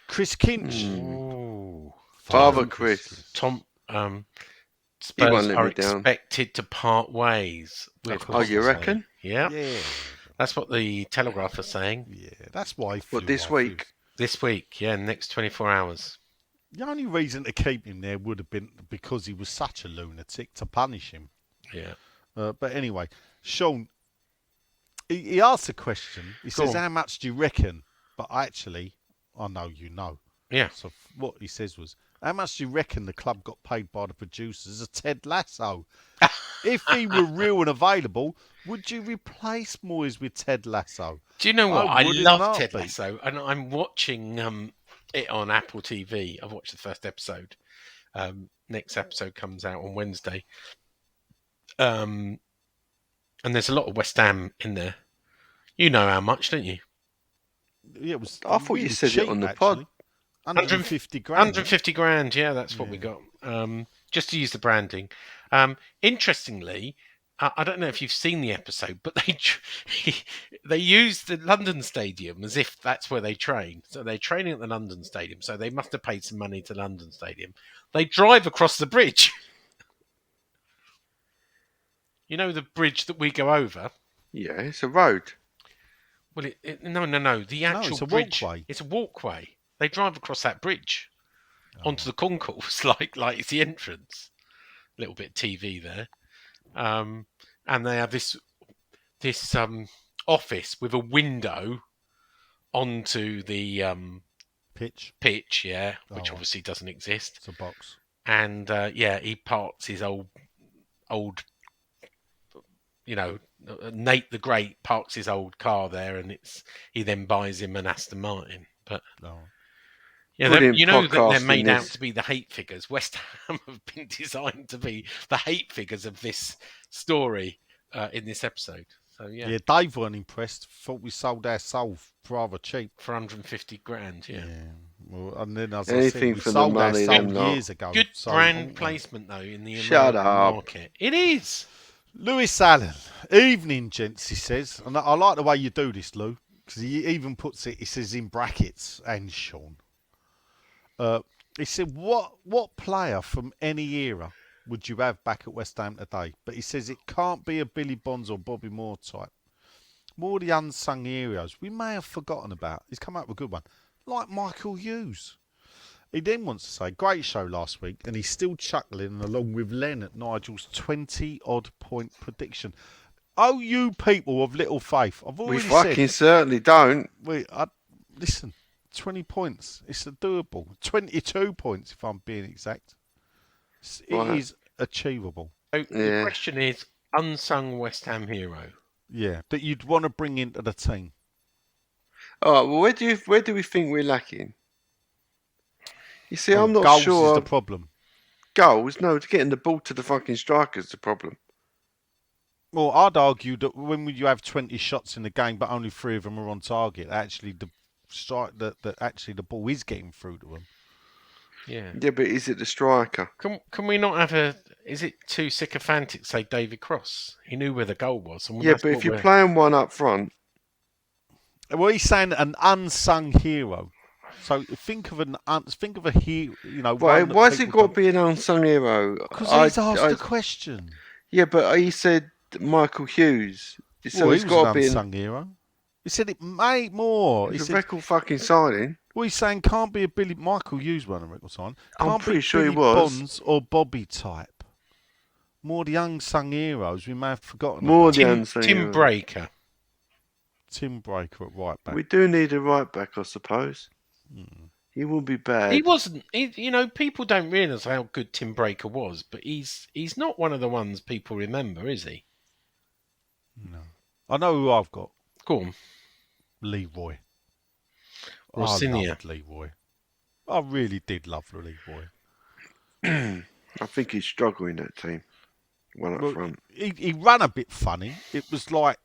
Speaker 4: Chris Kinch.
Speaker 2: Ooh.
Speaker 3: Father Chris.
Speaker 2: Tom.
Speaker 3: He won't
Speaker 2: Spurs
Speaker 3: let
Speaker 2: are
Speaker 3: me down.
Speaker 2: expected to part ways with.
Speaker 4: Of course
Speaker 3: Oh, you
Speaker 4: they
Speaker 3: reckon?
Speaker 2: Yeah.
Speaker 4: Yeah.
Speaker 2: That's what the Telegraph are saying.
Speaker 4: Yeah, that's why I flew
Speaker 3: What, this
Speaker 4: off.
Speaker 3: week?
Speaker 2: This week, yeah, next 24 hours.
Speaker 4: The only reason to keep him there would have been because he was such a lunatic to punish him.
Speaker 2: Yeah.
Speaker 4: But anyway, Sean, he asked a question. He says,
Speaker 2: on.
Speaker 4: how much do you reckon? But actually, I know you know.
Speaker 2: Yeah.
Speaker 4: So what he says was, how much do you reckon the club got paid by the producers of Ted Lasso? If he were real and available, would you replace Moyes with Ted Lasso?
Speaker 2: Do you know what? I
Speaker 4: would in a
Speaker 2: love Ted
Speaker 4: heartbeat.
Speaker 2: Lasso, and I'm watching it on Apple TV. I've watched the first episode. Next episode comes out on Wednesday. And there's a lot of West Ham in there. You know how much, don't you?
Speaker 4: Yeah, it was.
Speaker 3: I thought you
Speaker 4: really
Speaker 3: said
Speaker 4: cheap,
Speaker 3: it on the
Speaker 4: actually.
Speaker 3: pod.
Speaker 4: 150 grand.
Speaker 2: 150 grand, yeah, that's what we got. Just to use the branding. Interestingly, I don't know if you've seen the episode, but they use the London Stadium as if that's where they train. So they're training at the London Stadium, so they must have paid some money to London Stadium. They drive across the bridge. You know the bridge that we go over?
Speaker 3: Yeah, it's a road.
Speaker 2: Well, no. The actual
Speaker 4: it's a
Speaker 2: bridge.
Speaker 4: walkway.
Speaker 2: It's a walkway. They drive across that bridge onto the concourse, like it's the entrance. A little bit TV there, and they have this office with a window onto the
Speaker 4: pitch,
Speaker 2: yeah, which
Speaker 4: Oh.
Speaker 2: obviously doesn't exist.
Speaker 4: It's a box.
Speaker 2: And he parks his old, Nate the Great parks his old car there, and he then buys him an Aston Martin. But
Speaker 4: Oh.
Speaker 2: yeah,
Speaker 3: Brilliant
Speaker 2: you know that they're
Speaker 3: podcasting,
Speaker 2: made out
Speaker 3: this.
Speaker 2: to be the hate figures. West Ham have been designed to be the hate figures of this story in this episode. So
Speaker 4: Yeah, Dave weren't impressed. Thought we sold our soul rather cheap.
Speaker 2: for 150 grand. Yeah.
Speaker 4: Well, and then as
Speaker 3: Anything
Speaker 4: I said, we
Speaker 3: for the
Speaker 4: sold our
Speaker 3: money,
Speaker 4: soul
Speaker 3: them lot.
Speaker 4: years ago.
Speaker 2: Good
Speaker 4: So,
Speaker 2: brand placement though in the
Speaker 3: Shut
Speaker 2: American
Speaker 3: up.
Speaker 2: market. It is.
Speaker 4: Lewis Allen, evening, gents. He says, and I like the way you do this, Lou, because he even puts it. He says in brackets, and Sean. He said, what player from any era would you have back at West Ham today? But he says it can't be a Billy Bonds or Bobby Moore type. More the unsung heroes we may have forgotten about. He's come up with a good one, like Michael Hughes. He then wants to say, great show last week, and he's still chuckling along with Len at Nigel's 20-odd point prediction. Oh, you people of little faith. I've
Speaker 3: We
Speaker 4: already
Speaker 3: fucking
Speaker 4: said...
Speaker 3: certainly don't.
Speaker 4: Listen, 20 points. It's a doable. 22 points, if I'm being exact. It is achievable.
Speaker 2: So the question is, unsung West Ham hero.
Speaker 4: Yeah, that you'd want to bring into the team.
Speaker 3: All right, well, where do we think we're lacking? You see,
Speaker 4: Well,
Speaker 3: I'm not
Speaker 4: goals
Speaker 3: sure.
Speaker 4: is the problem.
Speaker 3: Goals? No, getting the ball to the fucking striker is the problem.
Speaker 4: Well, I'd argue that when you have 20 shots in the game, but only 3 of them are on target, actually the ball is getting through to them.
Speaker 2: Yeah.
Speaker 3: Yeah, but is it the striker?
Speaker 2: Can we not have is it too sycophantic to say David Cross? He knew where the goal was. And
Speaker 3: Yeah, but if you're playing one up front...
Speaker 4: Well, he's saying an unsung hero. So think of a hero,
Speaker 3: Why has it got to be an unsung hero?
Speaker 4: Because he's asked the question.
Speaker 3: Yeah, but he said Michael Hughes. So
Speaker 4: Well,
Speaker 3: it's
Speaker 4: he
Speaker 3: got
Speaker 4: was
Speaker 3: to
Speaker 4: an
Speaker 3: be
Speaker 4: unsung hero. He said it may more. He
Speaker 3: It's a
Speaker 4: said,
Speaker 3: record fucking signing.
Speaker 4: well, he's saying can't be a Billy... Michael Hughes won a record sign.
Speaker 3: I'm
Speaker 4: Can't
Speaker 3: pretty
Speaker 4: be
Speaker 3: sure he
Speaker 4: Billy
Speaker 3: was.
Speaker 4: Bonds or Bobby type. More the unsung heroes we may have forgotten
Speaker 3: More
Speaker 4: about.
Speaker 3: the unsung
Speaker 2: Tim
Speaker 3: hero.
Speaker 2: Breaker.
Speaker 4: Tim Breaker at right back.
Speaker 3: We do need a right back, I suppose. He will be bad.
Speaker 2: He wasn't. People don't realise how good Tim Breaker was, but he's not one of the ones people remember, is he?
Speaker 4: No. I know who I've got.
Speaker 2: Go on.
Speaker 4: Leroy.
Speaker 2: Rossinia.
Speaker 4: I loved Leroy. I really did love Leroy.
Speaker 3: I think he's struggling that team. One up front.
Speaker 4: He ran a bit funny. It was like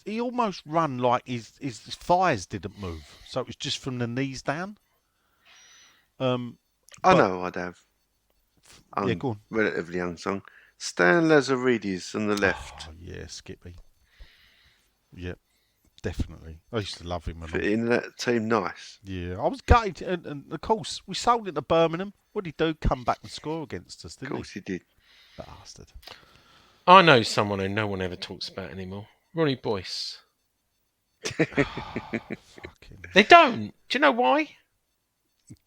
Speaker 4: he almost ran like his thighs didn't move, so it was just from the knees down.
Speaker 3: I know I'd have.
Speaker 4: Yeah, go on.
Speaker 3: Relatively unsung. Stan Lazaridis on the left.
Speaker 4: Oh, yeah, Skippy. Yep, definitely. I used to love him a
Speaker 3: Fit
Speaker 4: lot.
Speaker 3: in that team nice.
Speaker 4: Yeah, I was gutted. And of course, we sold it to Birmingham. What did he do? Come back and score against us,
Speaker 3: Of
Speaker 4: didn't
Speaker 3: course he did.
Speaker 4: Bastard.
Speaker 2: I know someone who no one ever talks about anymore. Ronnie Boyce.
Speaker 4: Fucking.
Speaker 2: They don't. Do you know why?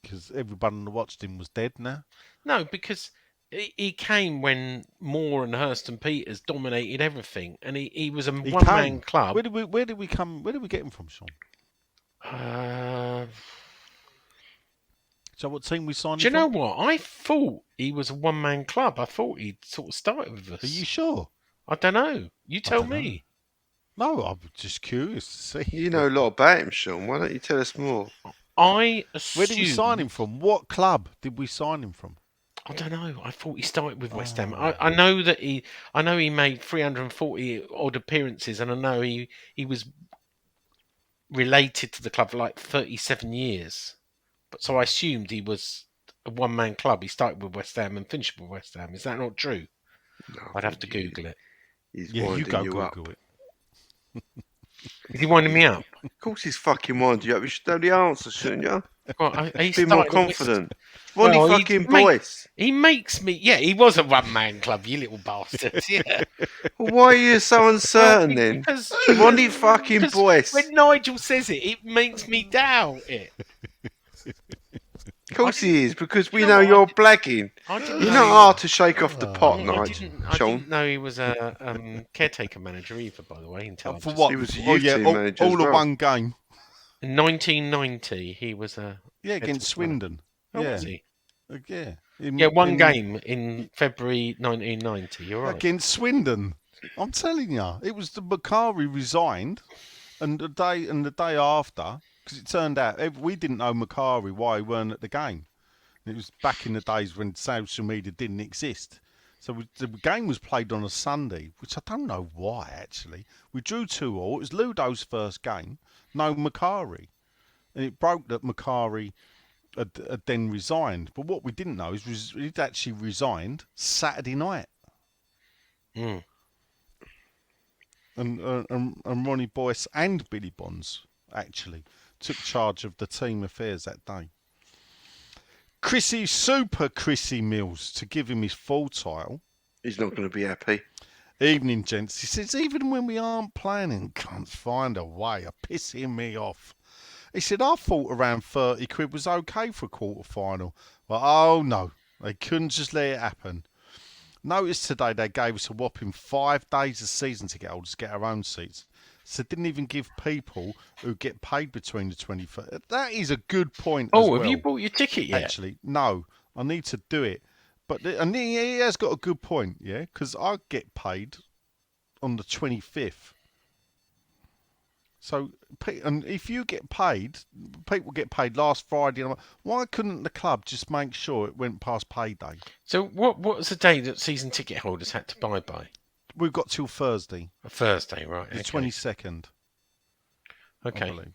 Speaker 4: Because everyone that watched him was dead now.
Speaker 2: No, because he came when Moore and Hurst and Peters dominated everything, and he was a
Speaker 4: He
Speaker 2: one-man
Speaker 4: came.
Speaker 2: club.
Speaker 4: Where did we get him from, Sean? So what team we signed
Speaker 2: Do you
Speaker 4: him
Speaker 2: know
Speaker 4: from?
Speaker 2: what? I thought he was a one-man club. I thought he'd sort of started with us.
Speaker 4: Are you sure?
Speaker 2: I don't know. You tell
Speaker 4: don't know.
Speaker 2: me.
Speaker 4: No, I'm just curious to see.
Speaker 3: You know a lot about him, Sean. Why don't you tell us more?
Speaker 2: I assume.
Speaker 4: Where did we sign him from? What club did we sign him from?
Speaker 2: I don't know. I thought he started with West Ham. I know that I know he made 340 odd appearances, and I know he was related to the club for like 37 years. But so I assumed he was a one-man club. He started with West Ham and finished with West Ham. Is that not true?
Speaker 3: No,
Speaker 2: I'd have to Google it.
Speaker 3: He's
Speaker 4: Yeah, you
Speaker 3: winding
Speaker 4: go
Speaker 3: you
Speaker 4: Google
Speaker 3: up.
Speaker 4: it.
Speaker 2: Is he winding me up?
Speaker 3: Of course he's fucking winding you up. You should know the answer, shouldn't you?
Speaker 2: Well, he
Speaker 3: Be more
Speaker 2: started with West-
Speaker 3: confident. Ronnie
Speaker 2: Well,
Speaker 3: fucking Boyce.
Speaker 2: He makes me. Yeah, he was a one-man club. You little bastard. Yeah.
Speaker 3: Well, why are you so uncertain then?
Speaker 2: Because
Speaker 3: Ronnie fucking
Speaker 2: because
Speaker 3: Boyce.
Speaker 2: when Nigel says it, it makes me doubt it.
Speaker 3: Of course he is, because we
Speaker 2: You
Speaker 3: know
Speaker 2: know
Speaker 3: you're
Speaker 2: what?
Speaker 3: blagging.
Speaker 2: I didn't
Speaker 3: You're
Speaker 2: know
Speaker 3: not
Speaker 2: he
Speaker 3: hard to shake off the pot,
Speaker 2: I
Speaker 3: Nigel.
Speaker 2: didn't
Speaker 3: Sean.
Speaker 2: know he was a caretaker manager either, by the way. Until I've
Speaker 4: For
Speaker 2: just-
Speaker 4: what?
Speaker 3: He was a
Speaker 4: Oh
Speaker 3: youth
Speaker 4: yeah,
Speaker 3: team
Speaker 4: all,
Speaker 3: manager
Speaker 4: all
Speaker 3: as
Speaker 4: the
Speaker 3: well.
Speaker 4: one game.
Speaker 2: In 1990, he was a
Speaker 4: Yeah, against
Speaker 2: caretaker manager.
Speaker 4: Swindon.
Speaker 2: Oh,
Speaker 4: yeah,
Speaker 2: was he?
Speaker 4: Yeah.
Speaker 2: Yeah, one game in February 1990. You're right.
Speaker 4: Against Swindon. I'm telling you, it was the Macari resigned, and the day after, because it turned out we didn't know Macari why he weren't at the game. It was back in the days when social media didn't exist. So the game was played on a Sunday, which I don't know why actually. We drew 2-2. It was Ludo's first game. No Macari, and it broke that Macari had then resigned. But what we didn't know is he'd actually resigned Saturday night.
Speaker 2: Mm.
Speaker 4: And Ronnie Boyce and Billy Bonds actually took charge of the team affairs that day. Super Chrissy Mills to give him his full title.
Speaker 3: He's not going to be happy.
Speaker 4: Evening, gents. He says, even when we aren't planning, can't find a way of pissing me off. He said, I thought around 30 quid was okay for a quarter final. But oh no, they couldn't just let it happen. Notice today they gave us a whopping 5 days of season ticket holders to get our own seats. So didn't even give people who get paid between the 21st. That is a good point as well.
Speaker 2: Oh, have you bought your ticket yet?
Speaker 4: Actually, no. I need to do it. But and he has got a good point, yeah? Because I get paid on the 25th. So, and if you get paid, people get paid last Friday. Why couldn't the club just make sure it went past payday?
Speaker 2: So what was the day that season ticket holders had to buy by?
Speaker 4: We've got till Thursday,
Speaker 2: A Thursday, right?
Speaker 4: the
Speaker 2: Okay.
Speaker 4: 22nd. I
Speaker 2: Okay.
Speaker 4: believe.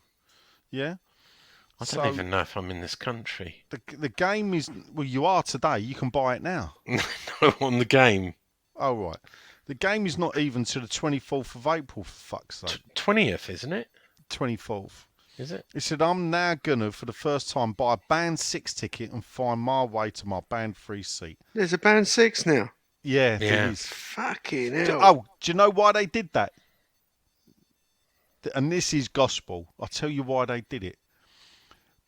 Speaker 4: Yeah?
Speaker 2: I don't even know if I'm in this country.
Speaker 4: The game is, well, you are today. You can buy it now.
Speaker 2: No, on the game.
Speaker 4: Oh, right. The game is not even to the 24th of April, for fuck's sake.
Speaker 2: 20th, isn't it?
Speaker 4: 24th.
Speaker 2: Is it?
Speaker 4: He said, I'm now going to, for the first time, buy a Band 6 ticket and find my way to my Band 3 seat.
Speaker 3: There's a Band 6 now.
Speaker 4: Yeah,
Speaker 2: Yeah.
Speaker 4: there is.
Speaker 3: Fucking hell.
Speaker 4: Oh, do you know why they did that? And this is gospel. I'll tell you why they did it.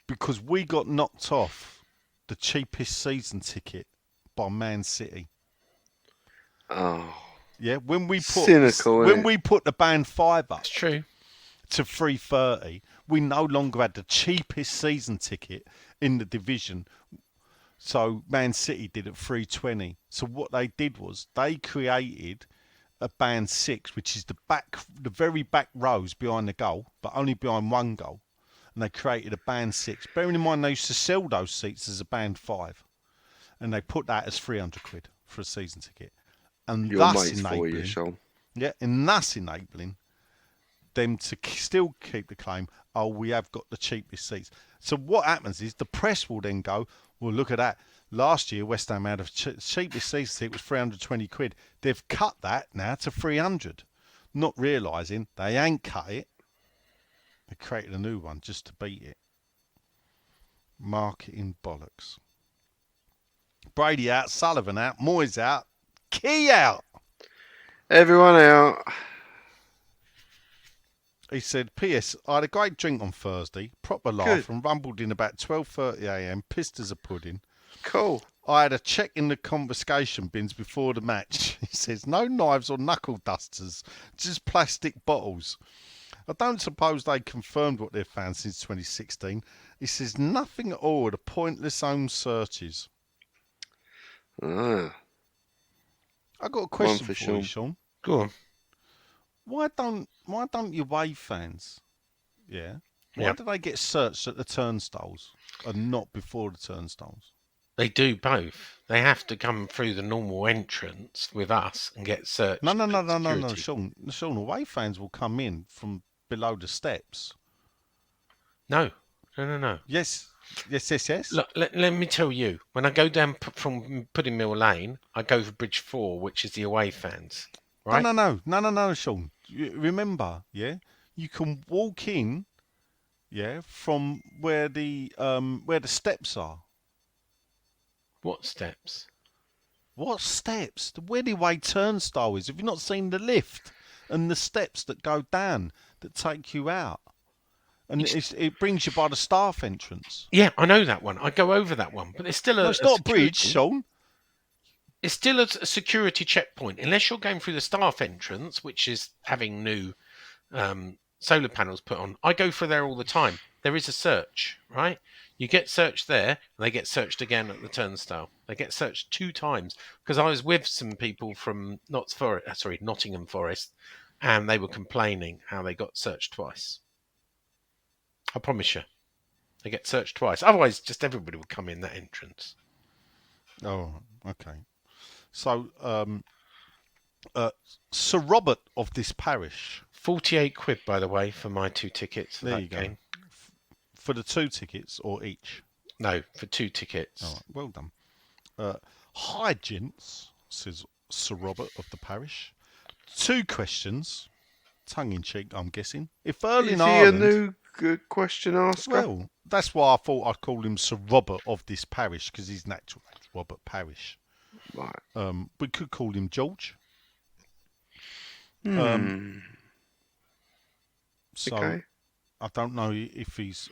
Speaker 4: Because we got knocked off the cheapest season ticket by Man City.
Speaker 3: Oh.
Speaker 4: Yeah, when we put
Speaker 3: Cynical,
Speaker 4: when
Speaker 3: innit?
Speaker 4: we put the Band 5 up
Speaker 2: It's true.
Speaker 4: to 330, we no longer had the cheapest season ticket in the division. So Man City did at 320. So what they did was they created a Band 6, which is the very back rows behind the goal, but only behind one goal. And they created a Band 6. Bearing in mind they used to sell those seats as a Band 5. And they put that as 300 quid for a season ticket. And
Speaker 3: Your
Speaker 4: thus
Speaker 3: mates for you, Sean.
Speaker 4: yeah, and thus enabling them to still keep the claim, oh, we have got the cheapest seats. So what happens is the press will then go, well, look at that. Last year, West Ham had a cheapest season seat was 320 quid. They've cut that now to 300, not realising they ain't cut it. They created a new one just to beat it. Marketing bollocks. Brady out, Sullivan out, Moyes out, Key out.
Speaker 3: Everyone out.
Speaker 4: He said, P.S. I had a great drink on Thursday, proper laugh,
Speaker 3: Good.
Speaker 4: and rumbled in about 12:30 a.m, pissed as a pudding.
Speaker 3: Cool.
Speaker 4: I had a check in the confiscation bins before the match. He says, no knives or knuckle dusters, just plastic bottles. I don't suppose they confirmed what they've found since 2016. He says, nothing at all, the pointless home searches.
Speaker 3: Ah.
Speaker 4: I got a question
Speaker 3: for
Speaker 4: for you, Sean.
Speaker 2: Go on.
Speaker 4: Why don't you Wave fans, why do they get searched at the turnstiles and not before the turnstiles?
Speaker 2: They do both. They have to come through the normal entrance with us and get searched.
Speaker 4: No,
Speaker 2: security.
Speaker 4: Sean, away fans will come in from below the steps.
Speaker 2: No.
Speaker 4: Yes.
Speaker 2: Look, let me tell you. When I go down from Pudding Mill Lane, I go for Bridge 4, which is the away fans. Right?
Speaker 4: No, Sean. Remember, you can walk in, from where the steps are.
Speaker 2: What steps?
Speaker 4: What steps? Where the way turnstile is. Have you not seen the lift and the steps that go down that take you out? And it brings you by the staff entrance.
Speaker 2: Yeah, I know that one. I go over that one, but it's still
Speaker 4: it's not a bridge, Sean.
Speaker 2: It's still a security checkpoint, unless you're going through the staff entrance, which is having new solar panels put on. I go through there all the time. There is a search, right? You get searched there, and they get searched again at the turnstile. They get searched 2 times because I was with some people from Nottingham Forest, and they were complaining how they got searched twice. I promise you, they get searched twice. Otherwise, just everybody would come in that entrance.
Speaker 4: Oh, okay. So, Sir Robert of this parish.
Speaker 2: 48 quid, by the way, for my 2 tickets for
Speaker 4: there
Speaker 2: that
Speaker 4: you
Speaker 2: game.
Speaker 4: Go. For the 2 tickets or each?
Speaker 2: No, for 2 tickets.
Speaker 4: All right, well done. Hi, gents, says Sir Robert of the parish. 2 questions, tongue in cheek, I'm guessing. If Erling Haaland,
Speaker 3: a new good question asker?
Speaker 4: Well, that's why I thought I'd call him Sir Robert of this parish, because his natural name's Robert Parish.
Speaker 3: Right.
Speaker 4: We could call him George. So
Speaker 3: okay.
Speaker 4: I don't know if he's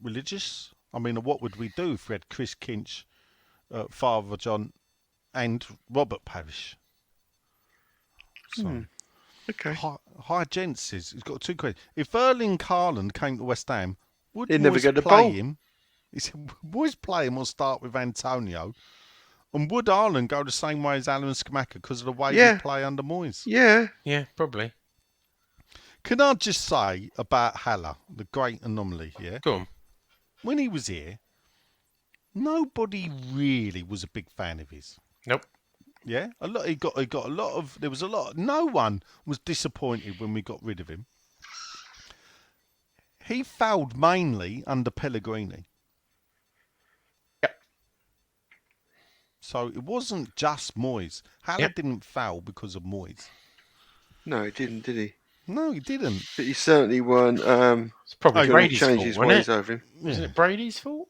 Speaker 4: religious. I mean, what would we do if we had Chris Kinch, Father John, and Robert Parish? So,
Speaker 3: okay.
Speaker 4: Hi, gents says he's got 2 questions. If Erling Haaland came to West Ham, would
Speaker 3: He'd never
Speaker 4: Moyes
Speaker 3: get the
Speaker 4: play
Speaker 3: ball.
Speaker 4: him? He said, would Moyes play him or start with Antonio? And would Haaland go the same way as Alan Skamaka because of the way they play under Moyes?
Speaker 3: Yeah.
Speaker 2: Yeah, probably.
Speaker 4: Can I just say about Haller, the great anomaly here?
Speaker 2: Go on.
Speaker 4: When he was here, nobody really was a big fan of his.
Speaker 2: Nope.
Speaker 4: Yeah, he got a lot of. There was a lot. No one was disappointed when we got rid of him. He fouled mainly under Pellegrini.
Speaker 2: Yep.
Speaker 4: So it wasn't just Moyes. Haller didn't foul because of Moyes.
Speaker 3: No, he didn't, did he?
Speaker 4: No, he didn't.
Speaker 3: But he certainly weren't.
Speaker 2: It's probably Brady's
Speaker 3: change
Speaker 2: fault,
Speaker 3: his
Speaker 2: wasn't
Speaker 3: ways
Speaker 2: it?
Speaker 3: over him.
Speaker 2: Wasn't it Brady's fault?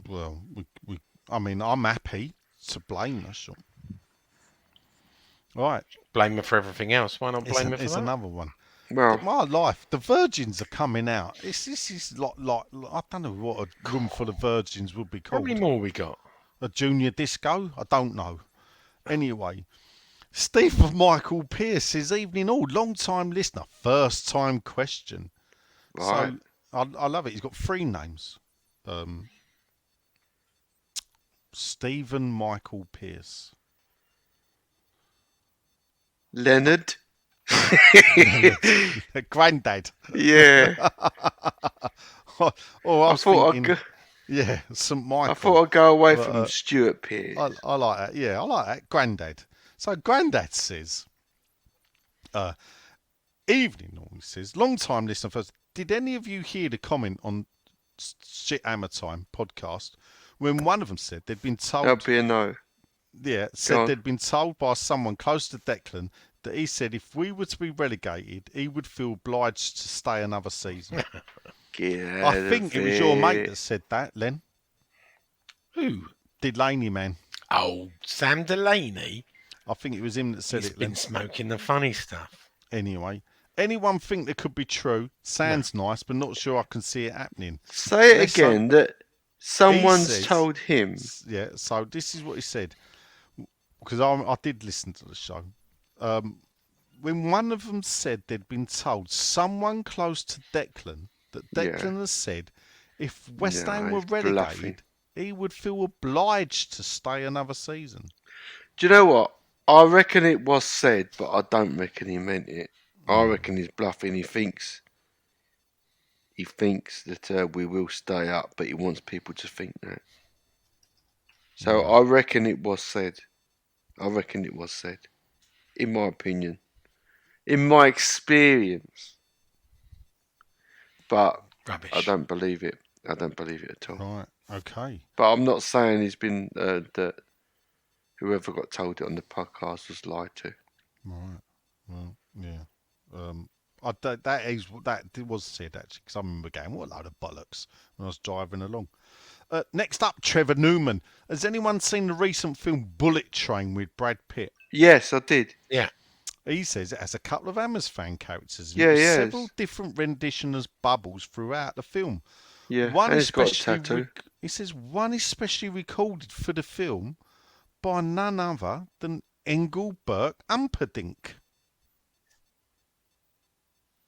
Speaker 4: Well, I mean, I'm happy to blame us. Right.
Speaker 2: Blame her for everything else. Why not blame her for
Speaker 4: It's
Speaker 2: that?
Speaker 4: another one.
Speaker 3: Well,
Speaker 4: My life, the virgins are coming out. This is like I don't know what a room full of virgins would be
Speaker 2: How
Speaker 4: called.
Speaker 2: many more we got?
Speaker 4: A junior disco? I don't know. Anyway, Steve Michael Pearce says, evening all, long time listener, first time question.
Speaker 3: right.
Speaker 4: So I love it. He's got 3 names. Stephen Michael Pearce.
Speaker 3: Leonard.
Speaker 4: Granddad.
Speaker 3: Yeah.
Speaker 4: Or I was thinking,
Speaker 3: I'd
Speaker 4: St Michael.
Speaker 3: I thought I'd go away from Stuart Pearce.
Speaker 4: I like that. Yeah, I like that. Granddad. So Granddad says, evening, he says, long time listener first. Did any of you hear the comment on Shit Hammer Time podcast when one of them said they'd been told?
Speaker 3: That'd be a no.
Speaker 4: Yeah, said they'd been told by someone close to Declan that he said if we were to be relegated, he would feel obliged to stay another season. I think it was your mate that said that, Len.
Speaker 2: Who?
Speaker 4: Delaney, man.
Speaker 2: Oh, Sam Delaney.
Speaker 4: I think it was him that said
Speaker 2: He's
Speaker 4: it,
Speaker 2: been
Speaker 4: Len.
Speaker 2: smoking the funny stuff.
Speaker 4: Anyway, anyone think that could be true? Sounds nice, but not sure I can see it happening.
Speaker 3: Say it again, that someone's told him.
Speaker 4: Yeah, so this is what he said. Because I did listen to the show. When one of them said they'd been told, someone close to Declan, that Declan has said if West Ham were relegated,
Speaker 3: bluffing.
Speaker 4: he would feel obliged to stay another season.
Speaker 3: Do you know what? I reckon it was said, but I don't reckon he meant it. I reckon he's bluffing. He thinks that we will stay up, but he wants people to think that. So I reckon it was said. In my opinion. In my experience. But
Speaker 2: Rubbish.
Speaker 3: I don't believe it. I don't believe it at all.
Speaker 4: Right, okay.
Speaker 3: But I'm not saying he's been that whoever got told it on the podcast was lied to.
Speaker 4: Right. Well, yeah. That was said actually, because I remember going, "What a load of bollocks!" when I was driving along. Next up, Trevor Newman. Has anyone seen the recent film Bullet Train with Brad Pitt?
Speaker 3: Yes, I did.
Speaker 2: Yeah.
Speaker 4: He says it has a couple of Hammers fan characters.
Speaker 3: Yeah, yeah.
Speaker 4: Several different renditions as Bubbles throughout the film.
Speaker 3: Yeah,
Speaker 4: one
Speaker 3: and he's got a
Speaker 4: especially
Speaker 3: tattoo.
Speaker 4: he says one especially recorded for the film by none other than Engelbert Humperdinck.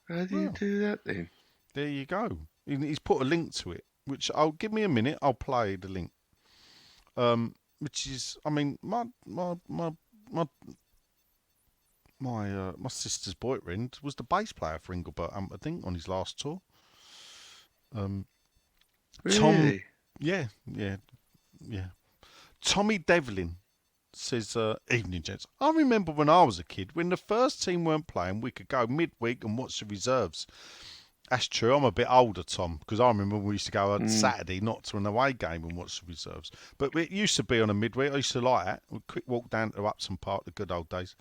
Speaker 3: How do you do that then?
Speaker 4: There you go. He's put a link to it, which I'll give me a minute. I'll play the link. Which is, I mean, my sister's boyfriend was the bass player for Engelbert Humperdinck on his last tour.
Speaker 3: Really?
Speaker 4: Tom, yeah. Tommy Devlin says, evening, gents. I remember when I was a kid, when the first team weren't playing, we could go midweek and watch the reserves. That's true. I'm a bit older, Tom, because I remember we used to go on Saturday, not to an away game, and watch the reserves. But it used to be on a midweek. I used to like that. A quick walk down to Upson Park, the good old days.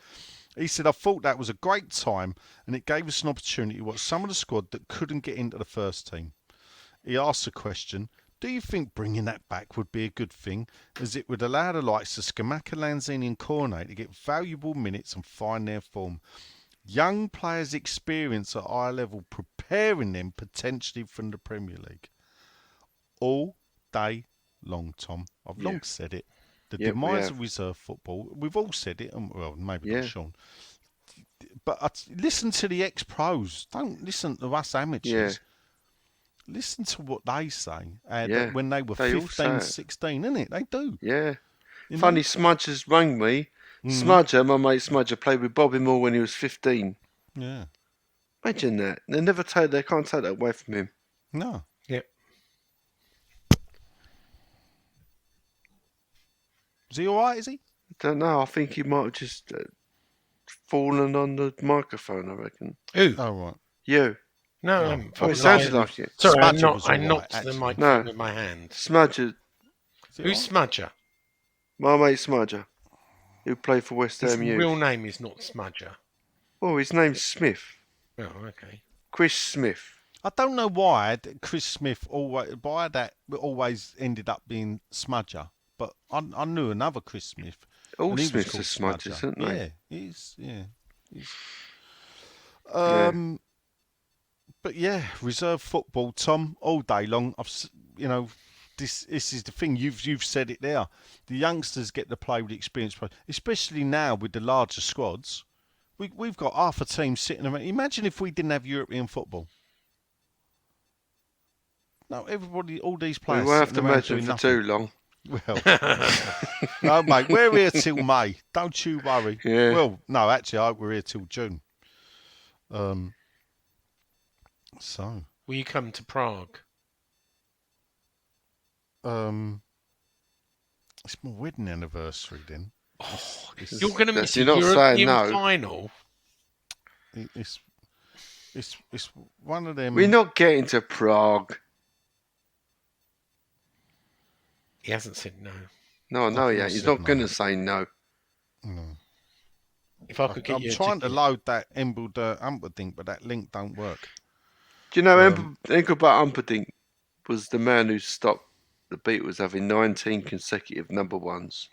Speaker 4: He said, I thought that was a great time, and it gave us an opportunity to watch some of the squad that couldn't get into the first team. He asked the question, do you think bringing that back would be a good thing, as it would allow the likes of Scamacca, Lanzini and Cornet to get valuable minutes and find their form? Young players' experience at high level, preparing them potentially from the Premier League. All day long, Tom. I've long said it. The demise of reserve football, we've all said it, and well, maybe not Sean. But listen to the ex-pros. Don't listen to us amateurs. Listen to what they say when they were 15, 16, isn't it? They do.
Speaker 3: Yeah.
Speaker 4: You
Speaker 3: Funny,
Speaker 4: know?
Speaker 3: Smudger's rang me. Smudger, my mate Smudger, played with Bobby Moore when he was 15.
Speaker 4: Yeah.
Speaker 3: Imagine that. They can't take that away from him.
Speaker 4: No.
Speaker 2: Yep.
Speaker 4: Is he all right, is he?
Speaker 3: I don't know. I think he might have just fallen on the microphone, I reckon.
Speaker 2: Who?
Speaker 4: Oh, right.
Speaker 3: You.
Speaker 2: No,
Speaker 3: Oh, it sounded like it.
Speaker 2: Sorry, I
Speaker 4: Smudger
Speaker 2: knocked the microphone with my hand.
Speaker 3: Smudger.
Speaker 2: Who's Smudger?
Speaker 3: My mate Smudger, who played for West Ham
Speaker 2: His
Speaker 3: Youth.
Speaker 2: real name is not Smudger.
Speaker 3: Oh, his name's Smith.
Speaker 2: Oh, okay.
Speaker 3: Chris Smith.
Speaker 4: I don't know why Chris Smith always ended up being Smudger, but I knew another Chris Smith.
Speaker 3: All Smiths are Smudgers, aren't they?
Speaker 4: But yeah, reserve football, Tom, all day long. This is the thing. You've said it there. The youngsters get to play with experienced players, especially now with the larger squads. We've got half a team sitting around. Imagine if we didn't have European football. No, everybody, all these players.
Speaker 3: We won't have to imagine for too long.
Speaker 4: Well, no, mate, we're here till May. Don't you worry.
Speaker 3: Yeah.
Speaker 4: Well, no, actually, I hope we're here till June. So.
Speaker 2: Will you come to Prague?
Speaker 4: It's my wedding anniversary then.
Speaker 2: You're going to miss the
Speaker 3: you're not saying
Speaker 2: European
Speaker 3: no.
Speaker 2: final.
Speaker 4: It's one of them.
Speaker 3: We're not getting to Prague.
Speaker 2: He hasn't said no.
Speaker 3: No, he ain't. He's not going to say no.
Speaker 4: No.
Speaker 2: If I could get
Speaker 4: I'm
Speaker 2: you a
Speaker 4: trying to
Speaker 2: ticket.
Speaker 4: load that Embledo Humperdinck, but that link don't work.
Speaker 3: Do you know Engelbert Humperdinck was the man who stopped the Beatles having 19 consecutive number ones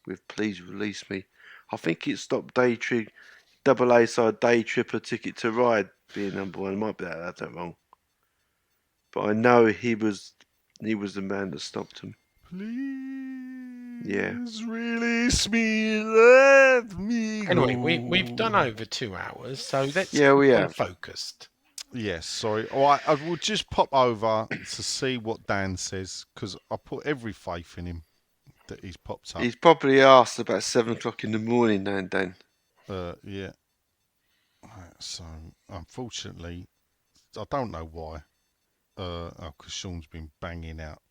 Speaker 3: with Please Release Me? I think it stopped double A side Day Trip, A Ticket to Ride being number one. It might be that, I don't wrong. But I know he was the man that stopped him.
Speaker 4: Please release me, let me go.
Speaker 2: Anyway, we've done over 2 hours, so let's
Speaker 3: Yeah, we
Speaker 2: keep
Speaker 3: have.
Speaker 2: focused.
Speaker 4: Yes, sorry. All right, I will just pop over to see what Dan says, because I put every faith in him that he's popped up.
Speaker 3: He's probably asked about 7 o'clock in the morning now and then.
Speaker 4: Yeah. Right, so, unfortunately, I don't know why. Because Sean's been banging out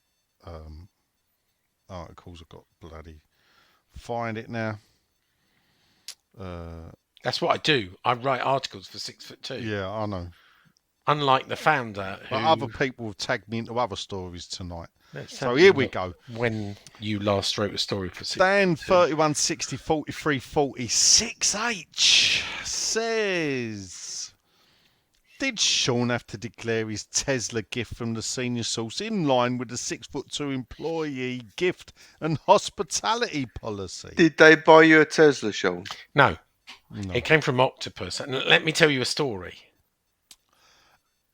Speaker 4: articles. I've got bloody find it now.
Speaker 2: That's what I do. I write articles for 6'2".
Speaker 4: Yeah, I know.
Speaker 2: Unlike the founder, who...
Speaker 4: But other people have tagged me into other stories tonight.
Speaker 2: Let's
Speaker 4: So
Speaker 2: have
Speaker 4: here
Speaker 2: a
Speaker 4: we
Speaker 2: look
Speaker 4: go.
Speaker 2: When you last wrote a story for 6'2".
Speaker 4: Dan 31 60 43 40 6H says, did Sean have to declare his Tesla gift from the senior source in line with the 6'2" employee gift and hospitality policy?
Speaker 3: Did they buy you a Tesla, Sean?
Speaker 2: No,
Speaker 4: No.
Speaker 2: it came from Octopus. And let me tell you a story.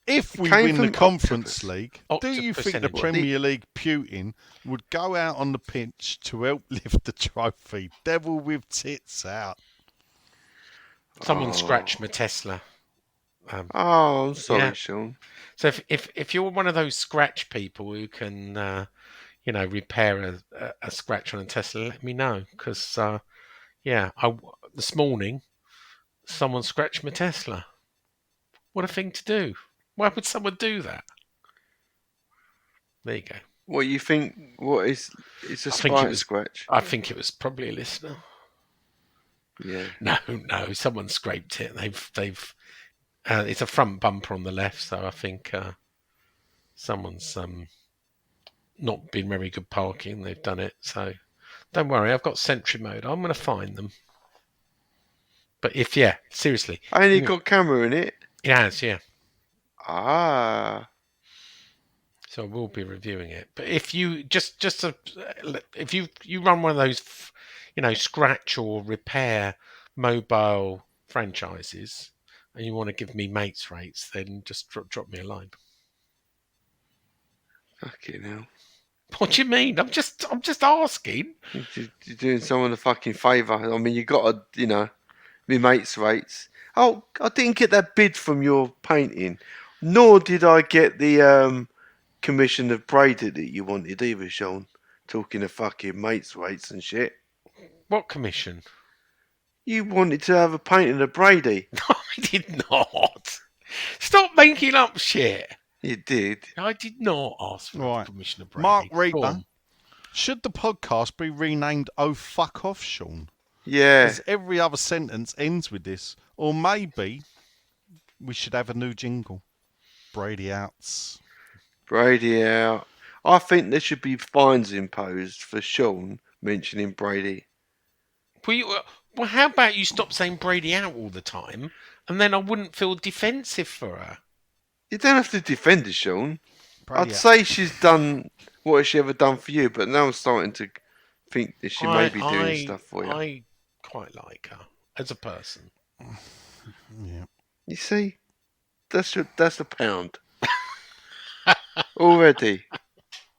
Speaker 4: If we
Speaker 3: came
Speaker 4: win the
Speaker 3: from
Speaker 4: Conference
Speaker 3: Octopus.
Speaker 4: League,
Speaker 2: Octopus
Speaker 4: do you think the
Speaker 2: anyway.
Speaker 4: Premier League Putin would go out on the pitch to help lift the trophy? Devil with tits out.
Speaker 2: Someone scratched my Tesla.
Speaker 3: Oh, I'm sorry,
Speaker 2: Yeah.
Speaker 3: Sean.
Speaker 2: So if you're one of those scratch people who can, repair a scratch on a Tesla, let me know. Because, this morning, someone scratched my Tesla. What a thing to do. Why would someone do that? There you go.
Speaker 3: What you think? What is? It's a
Speaker 2: I think it
Speaker 3: spider
Speaker 2: was-
Speaker 3: scratch.
Speaker 2: I think it was probably a listener.
Speaker 3: Yeah.
Speaker 2: No, someone scraped it. They've it's a front bumper on the left, so I think someone's not been very good parking. They've done it, so don't worry. I've got sentry mode. I'm going to find them. But seriously,
Speaker 3: And it got camera in it.
Speaker 2: it has, yeah.
Speaker 3: Ah.
Speaker 2: So I will be reviewing it. But if you if you run one of those, scratch or repair mobile franchises, and you want to give me mates rates, then just drop me a line.
Speaker 3: Fucking hell.
Speaker 2: What do you mean? I'm just asking.
Speaker 3: You're doing someone a fucking favour. I mean, you got to, me mates rates. Oh, I didn't get that bid from your painting, nor did I get the commission of Brady that you wanted either, Sean. Talking of fucking mates rates and shit.
Speaker 2: What commission?
Speaker 3: You wanted to have a painting of Brady.
Speaker 2: No, I did not. Stop making up shit.
Speaker 3: You did.
Speaker 2: I did not ask for
Speaker 4: Right.
Speaker 2: permission of Brady.
Speaker 4: Mark
Speaker 2: Go
Speaker 4: Reaper,
Speaker 2: on.
Speaker 4: should the podcast be renamed Oh Fuck Off, Sean?
Speaker 3: Yeah.
Speaker 4: As every other sentence ends with this. Or maybe we should have a new jingle. Brady outs.
Speaker 3: Brady out. I think there should be fines imposed for Sean mentioning Brady.
Speaker 2: Well, how about you stop saying Brady out all the time, and then I wouldn't feel defensive for her.
Speaker 3: You don't have to defend her, Sean.
Speaker 4: Brady
Speaker 3: I'd
Speaker 4: out.
Speaker 3: say she's done what has she ever done for you, but now I'm starting to think that she may be doing stuff for you.
Speaker 2: I quite like her as a person.
Speaker 4: Yeah.
Speaker 3: You see, that's a pound already.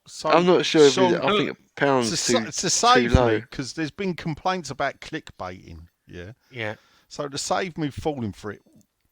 Speaker 4: So,
Speaker 3: I'm not sure if
Speaker 4: Sean,
Speaker 3: I think a pound's
Speaker 4: to
Speaker 3: too
Speaker 4: save
Speaker 3: low.
Speaker 4: me, because there's been complaints about clickbaiting. Yeah.
Speaker 2: Yeah.
Speaker 4: So to save me falling for it,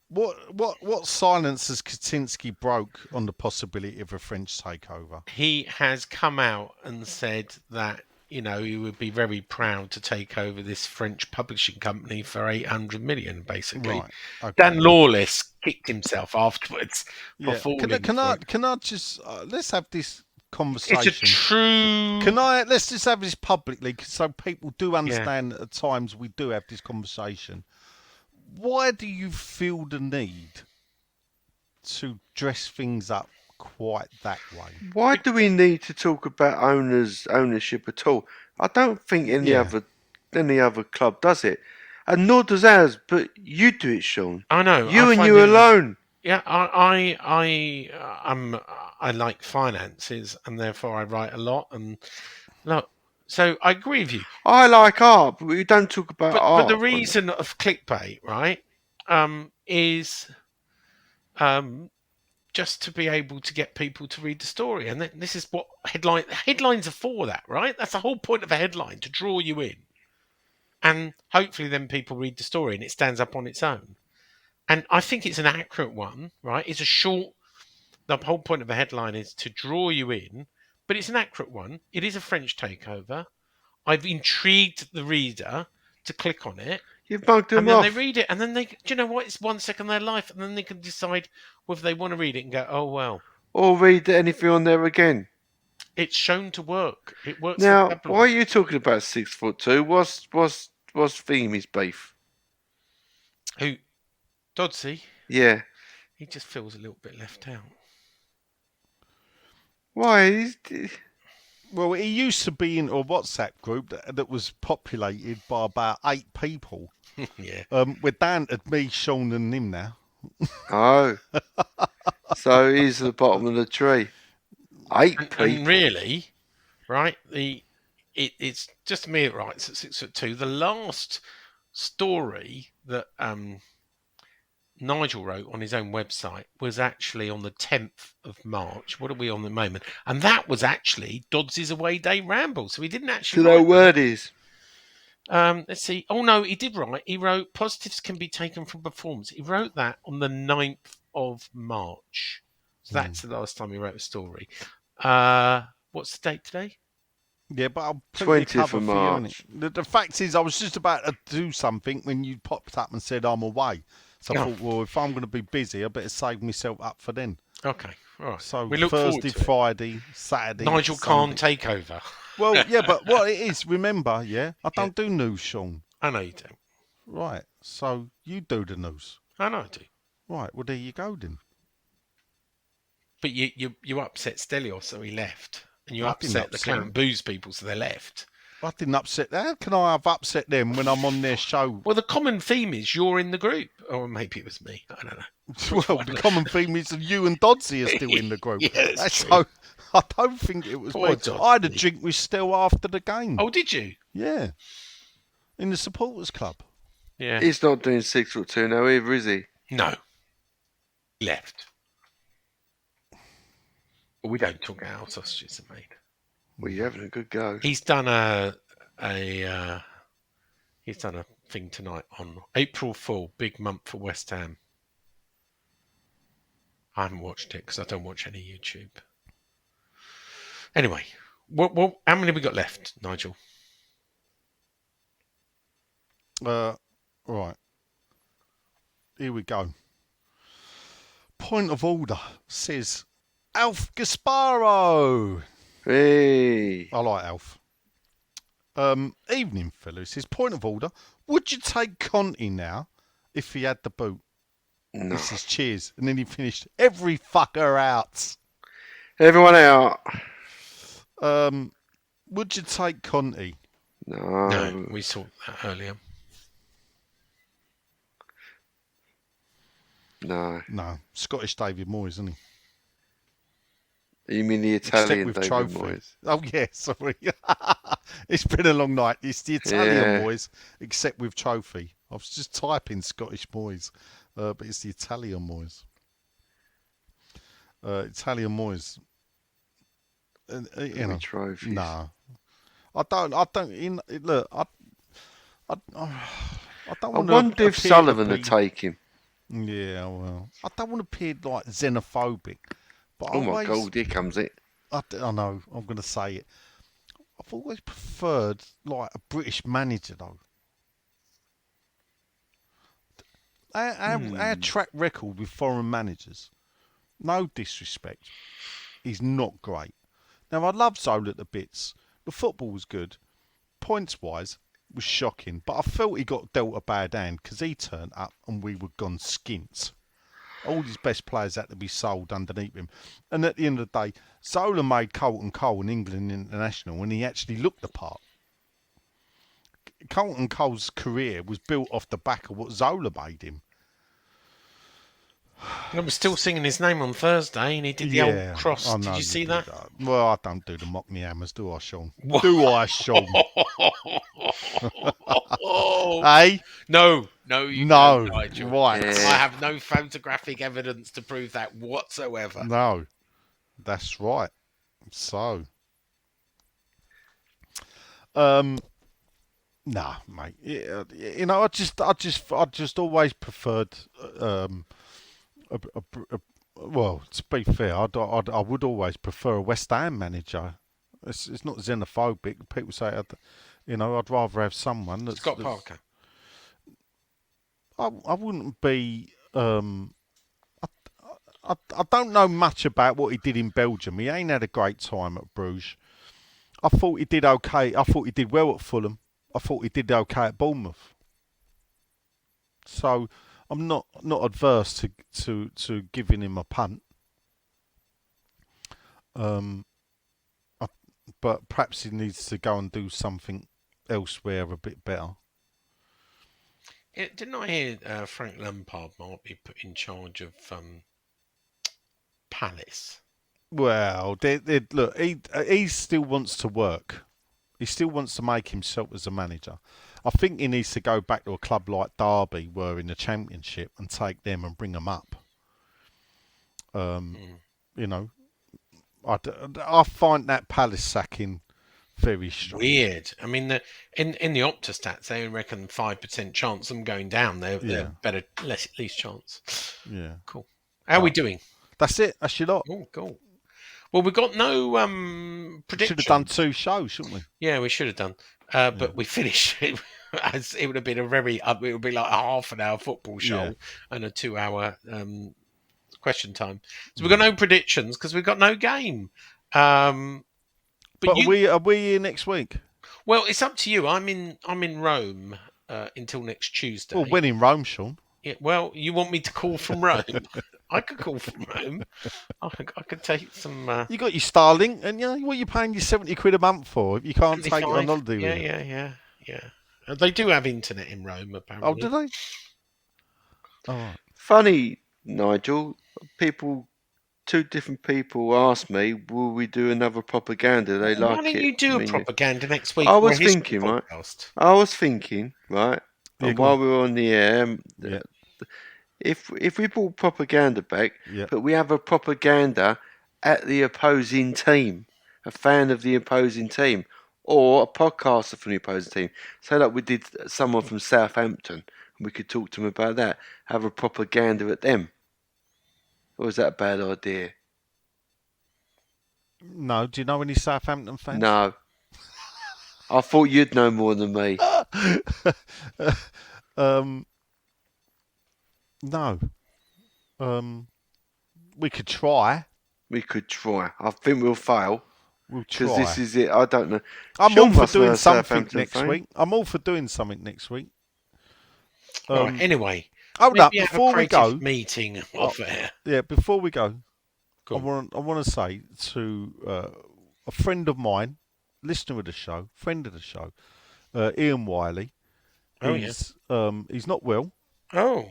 Speaker 4: what silence has Kaczynski broke on the possibility of a French takeover?
Speaker 2: He has come out and said that, he would be very proud to take over this French publishing company for 800 million, basically.
Speaker 4: Right. Okay.
Speaker 2: Dan Lawless kicked himself afterwards for
Speaker 4: Yeah.
Speaker 2: falling
Speaker 4: Can
Speaker 2: for it.
Speaker 4: I just let's have this conversation.
Speaker 2: It's a true...
Speaker 4: Let's just have this publicly, so people do understand that at times we do have this conversation. Why do you feel the need to dress things up quite that way?
Speaker 3: Why do we need to talk about ownership at all? I don't think any other club does it. And nor does ours, but you do it, Sean.
Speaker 2: I know.
Speaker 3: You
Speaker 2: I
Speaker 3: and
Speaker 2: find
Speaker 3: you
Speaker 2: it-
Speaker 3: alone.
Speaker 2: Yeah, I like finances, and therefore I write a lot. And look, so I agree with you.
Speaker 3: I like art, but we don't talk about
Speaker 2: But the
Speaker 3: art.
Speaker 2: reason of clickbait, right, is just to be able to get people to read the story, and this is what headlines are for. That, right? That's the whole point of a headline, to draw you in, and hopefully then people read the story and it stands up on its own. And I think it's an accurate one, right? It's a short. The whole point of a headline is to draw you in, but it's an accurate one. It is a French takeover. I've intrigued the reader to click on it,
Speaker 3: You've mugged them
Speaker 2: and then
Speaker 3: off.
Speaker 2: they read it, and then do you know what? It's 1 second of their life, and then they can decide whether they want to read it and go, oh well.
Speaker 3: Or read anything on there again.
Speaker 2: It's shown to work. It works.
Speaker 3: Now,
Speaker 2: for
Speaker 3: why are you talking about 6'2"? What's Feemy's beef?
Speaker 2: Who? Dodsey?
Speaker 3: Yeah.
Speaker 2: He just feels a little bit left out.
Speaker 3: Why?
Speaker 4: Well, he used to be in a WhatsApp group that was populated by about 8 people.
Speaker 2: Yeah.
Speaker 4: We're down to me, Sean, and him now.
Speaker 3: Oh. So he's at the bottom of the tree. 8 people.
Speaker 2: And really, right? It's just me that writes at 6'2". The last story that Nigel wrote on his own website was actually on the 10th of March. What are we on the moment? And that was actually Dodds' away day ramble. So he didn't actually.
Speaker 3: Do you know what word is?
Speaker 2: Let's see. Oh no, he did write. He wrote positives can be taken from performance. He wrote that on the 9th of March. So that's the last time he wrote a story. What's the date today?
Speaker 4: Yeah, but I'll put
Speaker 3: 20th
Speaker 4: your cover
Speaker 3: of
Speaker 4: for you,
Speaker 3: March.
Speaker 4: innit? The fact is, I was just about to do something when you popped up and said I'm away. So I thought, well, if I'm going to be busy, I better save myself up for then.
Speaker 2: Okay, all right.
Speaker 4: So
Speaker 2: we look forward
Speaker 4: Thursday,
Speaker 2: to it.
Speaker 4: Friday, Saturday,
Speaker 2: Nigel
Speaker 4: Sunday.
Speaker 2: can't take over.
Speaker 4: Well, yeah, but what it is, remember, yeah, I don't do news, Sean.
Speaker 2: I know you do.
Speaker 4: Right, so you do the news.
Speaker 2: I know I do.
Speaker 4: Right, well, there you go then.
Speaker 2: But you upset Stelios, so he left. And you
Speaker 4: I didn't
Speaker 2: upset the
Speaker 4: upset
Speaker 2: Clown
Speaker 4: him.
Speaker 2: Booze people, so they left.
Speaker 4: I didn't upset them. How can I have upset them when I'm on their show?
Speaker 2: Well, the common theme is you're in the group. Or maybe it was me. I don't know.
Speaker 4: Well, the common theme is that you and Dodsey are still in the group.
Speaker 2: Yeah, that's true.
Speaker 4: So I don't think it was
Speaker 2: Poor
Speaker 4: me.
Speaker 2: Dodsey.
Speaker 4: I had a drink with Stel after the game.
Speaker 2: Oh, did you?
Speaker 4: Yeah. In the supporters club.
Speaker 2: Yeah.
Speaker 3: He's not doing 6'2" now either, is he?
Speaker 2: No. He left. But we don't talk how sausages are made.
Speaker 3: Well, you're having a good go.
Speaker 2: He's done a thing tonight on April Fool, big month for West Ham. I haven't watched it because I don't watch any YouTube. Anyway, what how many have we got left, Nigel?
Speaker 4: Right. Here we go. Point of order says Alf Gasparo.
Speaker 3: Hey.
Speaker 4: I like Alf. Evening, fellas. His point of order. Would you take Conte now if he had the boot?
Speaker 3: No.
Speaker 4: This is cheers. And then he finished every fucker out.
Speaker 3: Everyone out.
Speaker 4: Would you take Conte?
Speaker 3: No.
Speaker 2: No, we saw that earlier.
Speaker 3: No.
Speaker 4: No. Scottish David Moyes, isn't he?
Speaker 3: You mean the
Speaker 4: Except
Speaker 3: Italian
Speaker 4: with
Speaker 3: David
Speaker 4: trophy.
Speaker 3: Moyes?
Speaker 4: Oh, yeah, sorry. It's been a long night. It's the Italian
Speaker 3: Yeah.
Speaker 4: Moyes, except with trophy. I was just typing Scottish Moyes, but it's the Italian Moyes. Italian Moyes. You know,
Speaker 3: Trophies.
Speaker 4: no. I don't, look, I don't
Speaker 3: I
Speaker 4: want
Speaker 3: wonder if Sullivan would take him.
Speaker 4: Yeah, well, I don't want to appear like xenophobic. But
Speaker 3: Oh my God, here comes it.
Speaker 4: I know, I'm going to say it. I've always preferred like a British manager though. Our track record with foreign managers, no disrespect, is not great. Now I love Zola at the bits. The football was good. Points wise, was shocking. But I felt he got dealt a bad hand because he turned up and we were gone skint. All his best players had to be sold underneath him. And at the end of the day, Zola made Colton Cole an England international and he actually looked the part. Colton Cole's career was built off the back of what Zola made him.
Speaker 2: I was still singing his name on Thursday, and he did the old cross.
Speaker 4: I know
Speaker 2: Did you see that?
Speaker 4: Well, I don't do the mock me hammers, do I, Sean? Do I, Sean? Hey?
Speaker 2: No, you
Speaker 4: No,
Speaker 2: don't, Nigel.
Speaker 4: right.
Speaker 3: Yeah.
Speaker 2: I have no photographic evidence to prove that whatsoever.
Speaker 4: No, that's right. So, nah, mate. Yeah, you know, I just always preferred. Well, to be fair, I would always prefer a West Ham manager. It's not xenophobic. People say, I'd rather have someone that's
Speaker 2: Scott Parker.
Speaker 4: I wouldn't be. I don't know much about what he did in Belgium. He ain't had a great time at Bruges. I thought he did okay. I thought he did well at Fulham. I thought he did okay at Bournemouth. So I'm not adverse to giving him a punt. But perhaps he needs to go and do something elsewhere a bit better.
Speaker 2: Yeah, didn't I hear Frank Lampard might be put in charge of Palace?
Speaker 4: Well, look, he still wants to work. He still wants to make himself as a manager. I think he needs to go back to a club like Derby, were in the Championship, and take them and bring them up. You know, I find that Palace sacking very strange.
Speaker 2: Weird. I mean, in the Opta stats, they reckon 5% chance of them going down. They're better, least chance.
Speaker 4: Yeah.
Speaker 2: Cool. How are we doing?
Speaker 4: That's it. That's your lot.
Speaker 2: Oh, cool. Well, we've got no prediction.
Speaker 4: Should have done 2 shows, shouldn't we?
Speaker 2: Yeah, we should have done. But we finished it. It would have been it would be like a half an hour football show and a 2-hour question time. So we've got no predictions because we've got no game.
Speaker 4: But are we here next week?
Speaker 2: Well, it's up to you. I'm in Rome until next Tuesday.
Speaker 4: Well, when in Rome, Sean.
Speaker 2: Yeah, well, you want me to call from Rome? I could call from Rome. I could take some.
Speaker 4: You got your Starlink, and what are you paying your £70 a month for if you can't take it on holiday?
Speaker 2: Yeah. They do have internet in Rome, apparently.
Speaker 4: Oh, do they? Oh, right.
Speaker 3: Funny, Nigel. 2 different people asked me, "Will we do another propaganda?" They like it.
Speaker 2: Why don't you do a propaganda next week?
Speaker 3: I was thinking, right.
Speaker 4: Yeah,
Speaker 3: and while we were on the air, if we brought propaganda back, but we have a propaganda at the opposing team, a fan of the opposing team, or a podcaster from the opposing team. Say like we did someone from Southampton, and we could talk to them about that. Have a propaganda at them. Or is that a bad idea?
Speaker 4: No. Do you know any Southampton fans?
Speaker 3: No. I thought you'd know more than me.
Speaker 4: No. We could try.
Speaker 3: I think we'll fail.
Speaker 4: We'll try.
Speaker 3: Because this is it. I don't know.
Speaker 4: I'm all for doing something next week. I'm all for doing something next week.
Speaker 2: Right, anyway.
Speaker 4: Hold up, before we go.
Speaker 2: Meeting off air.
Speaker 4: Yeah, before we go,
Speaker 2: Cool.
Speaker 4: I want to say to a friend of mine, listener of the show, friend of the show, Ian Wiley. He's not well.
Speaker 2: Oh,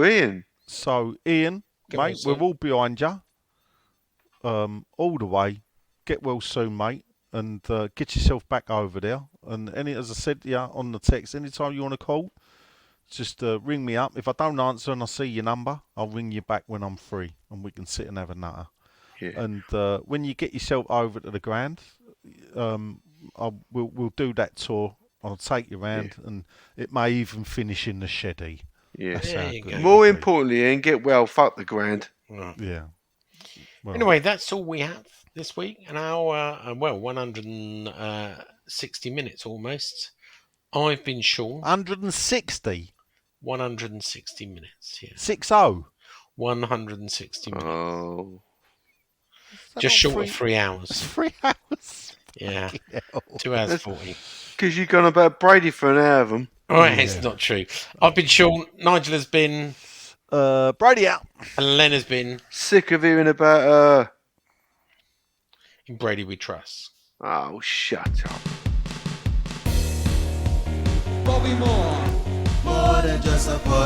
Speaker 3: Ian.
Speaker 4: So, Ian, mate, we're all behind you. All the way. Get well soon, mate, and get yourself back over there. And as I said on the text, anytime you want to call, just ring me up. If I don't answer and I see your number, I'll ring you back when I'm free, and we can sit and have a nutter.
Speaker 3: Yeah.
Speaker 4: And when you get yourself over to the Grand, we'll do that tour. I'll take you round, and it may even finish in the Sheddy.
Speaker 3: Yeah.
Speaker 2: There you go.
Speaker 3: More importantly, Ian, get well. Fuck the Grand.
Speaker 4: Yeah. Well,
Speaker 2: anyway, that's all we have this week. An hour, 160 minutes almost. I've been Sean.
Speaker 4: 160.
Speaker 2: 160 minutes, yeah.
Speaker 4: 6-0.
Speaker 2: 160 minutes.
Speaker 3: Oh.
Speaker 2: Just short of 3 hours.
Speaker 4: 3 hours.
Speaker 2: Yeah. 2 hours 40.
Speaker 3: Because you've gone about Brady for an hour of them.
Speaker 2: All right, it's not true. I've been Sean. Nigel has been.
Speaker 4: Brady out.
Speaker 2: And Len has been.
Speaker 3: Sick of hearing about
Speaker 2: In Brady We Trust.
Speaker 3: Oh, shut up.
Speaker 1: Bobby Moore. More than just a podcast.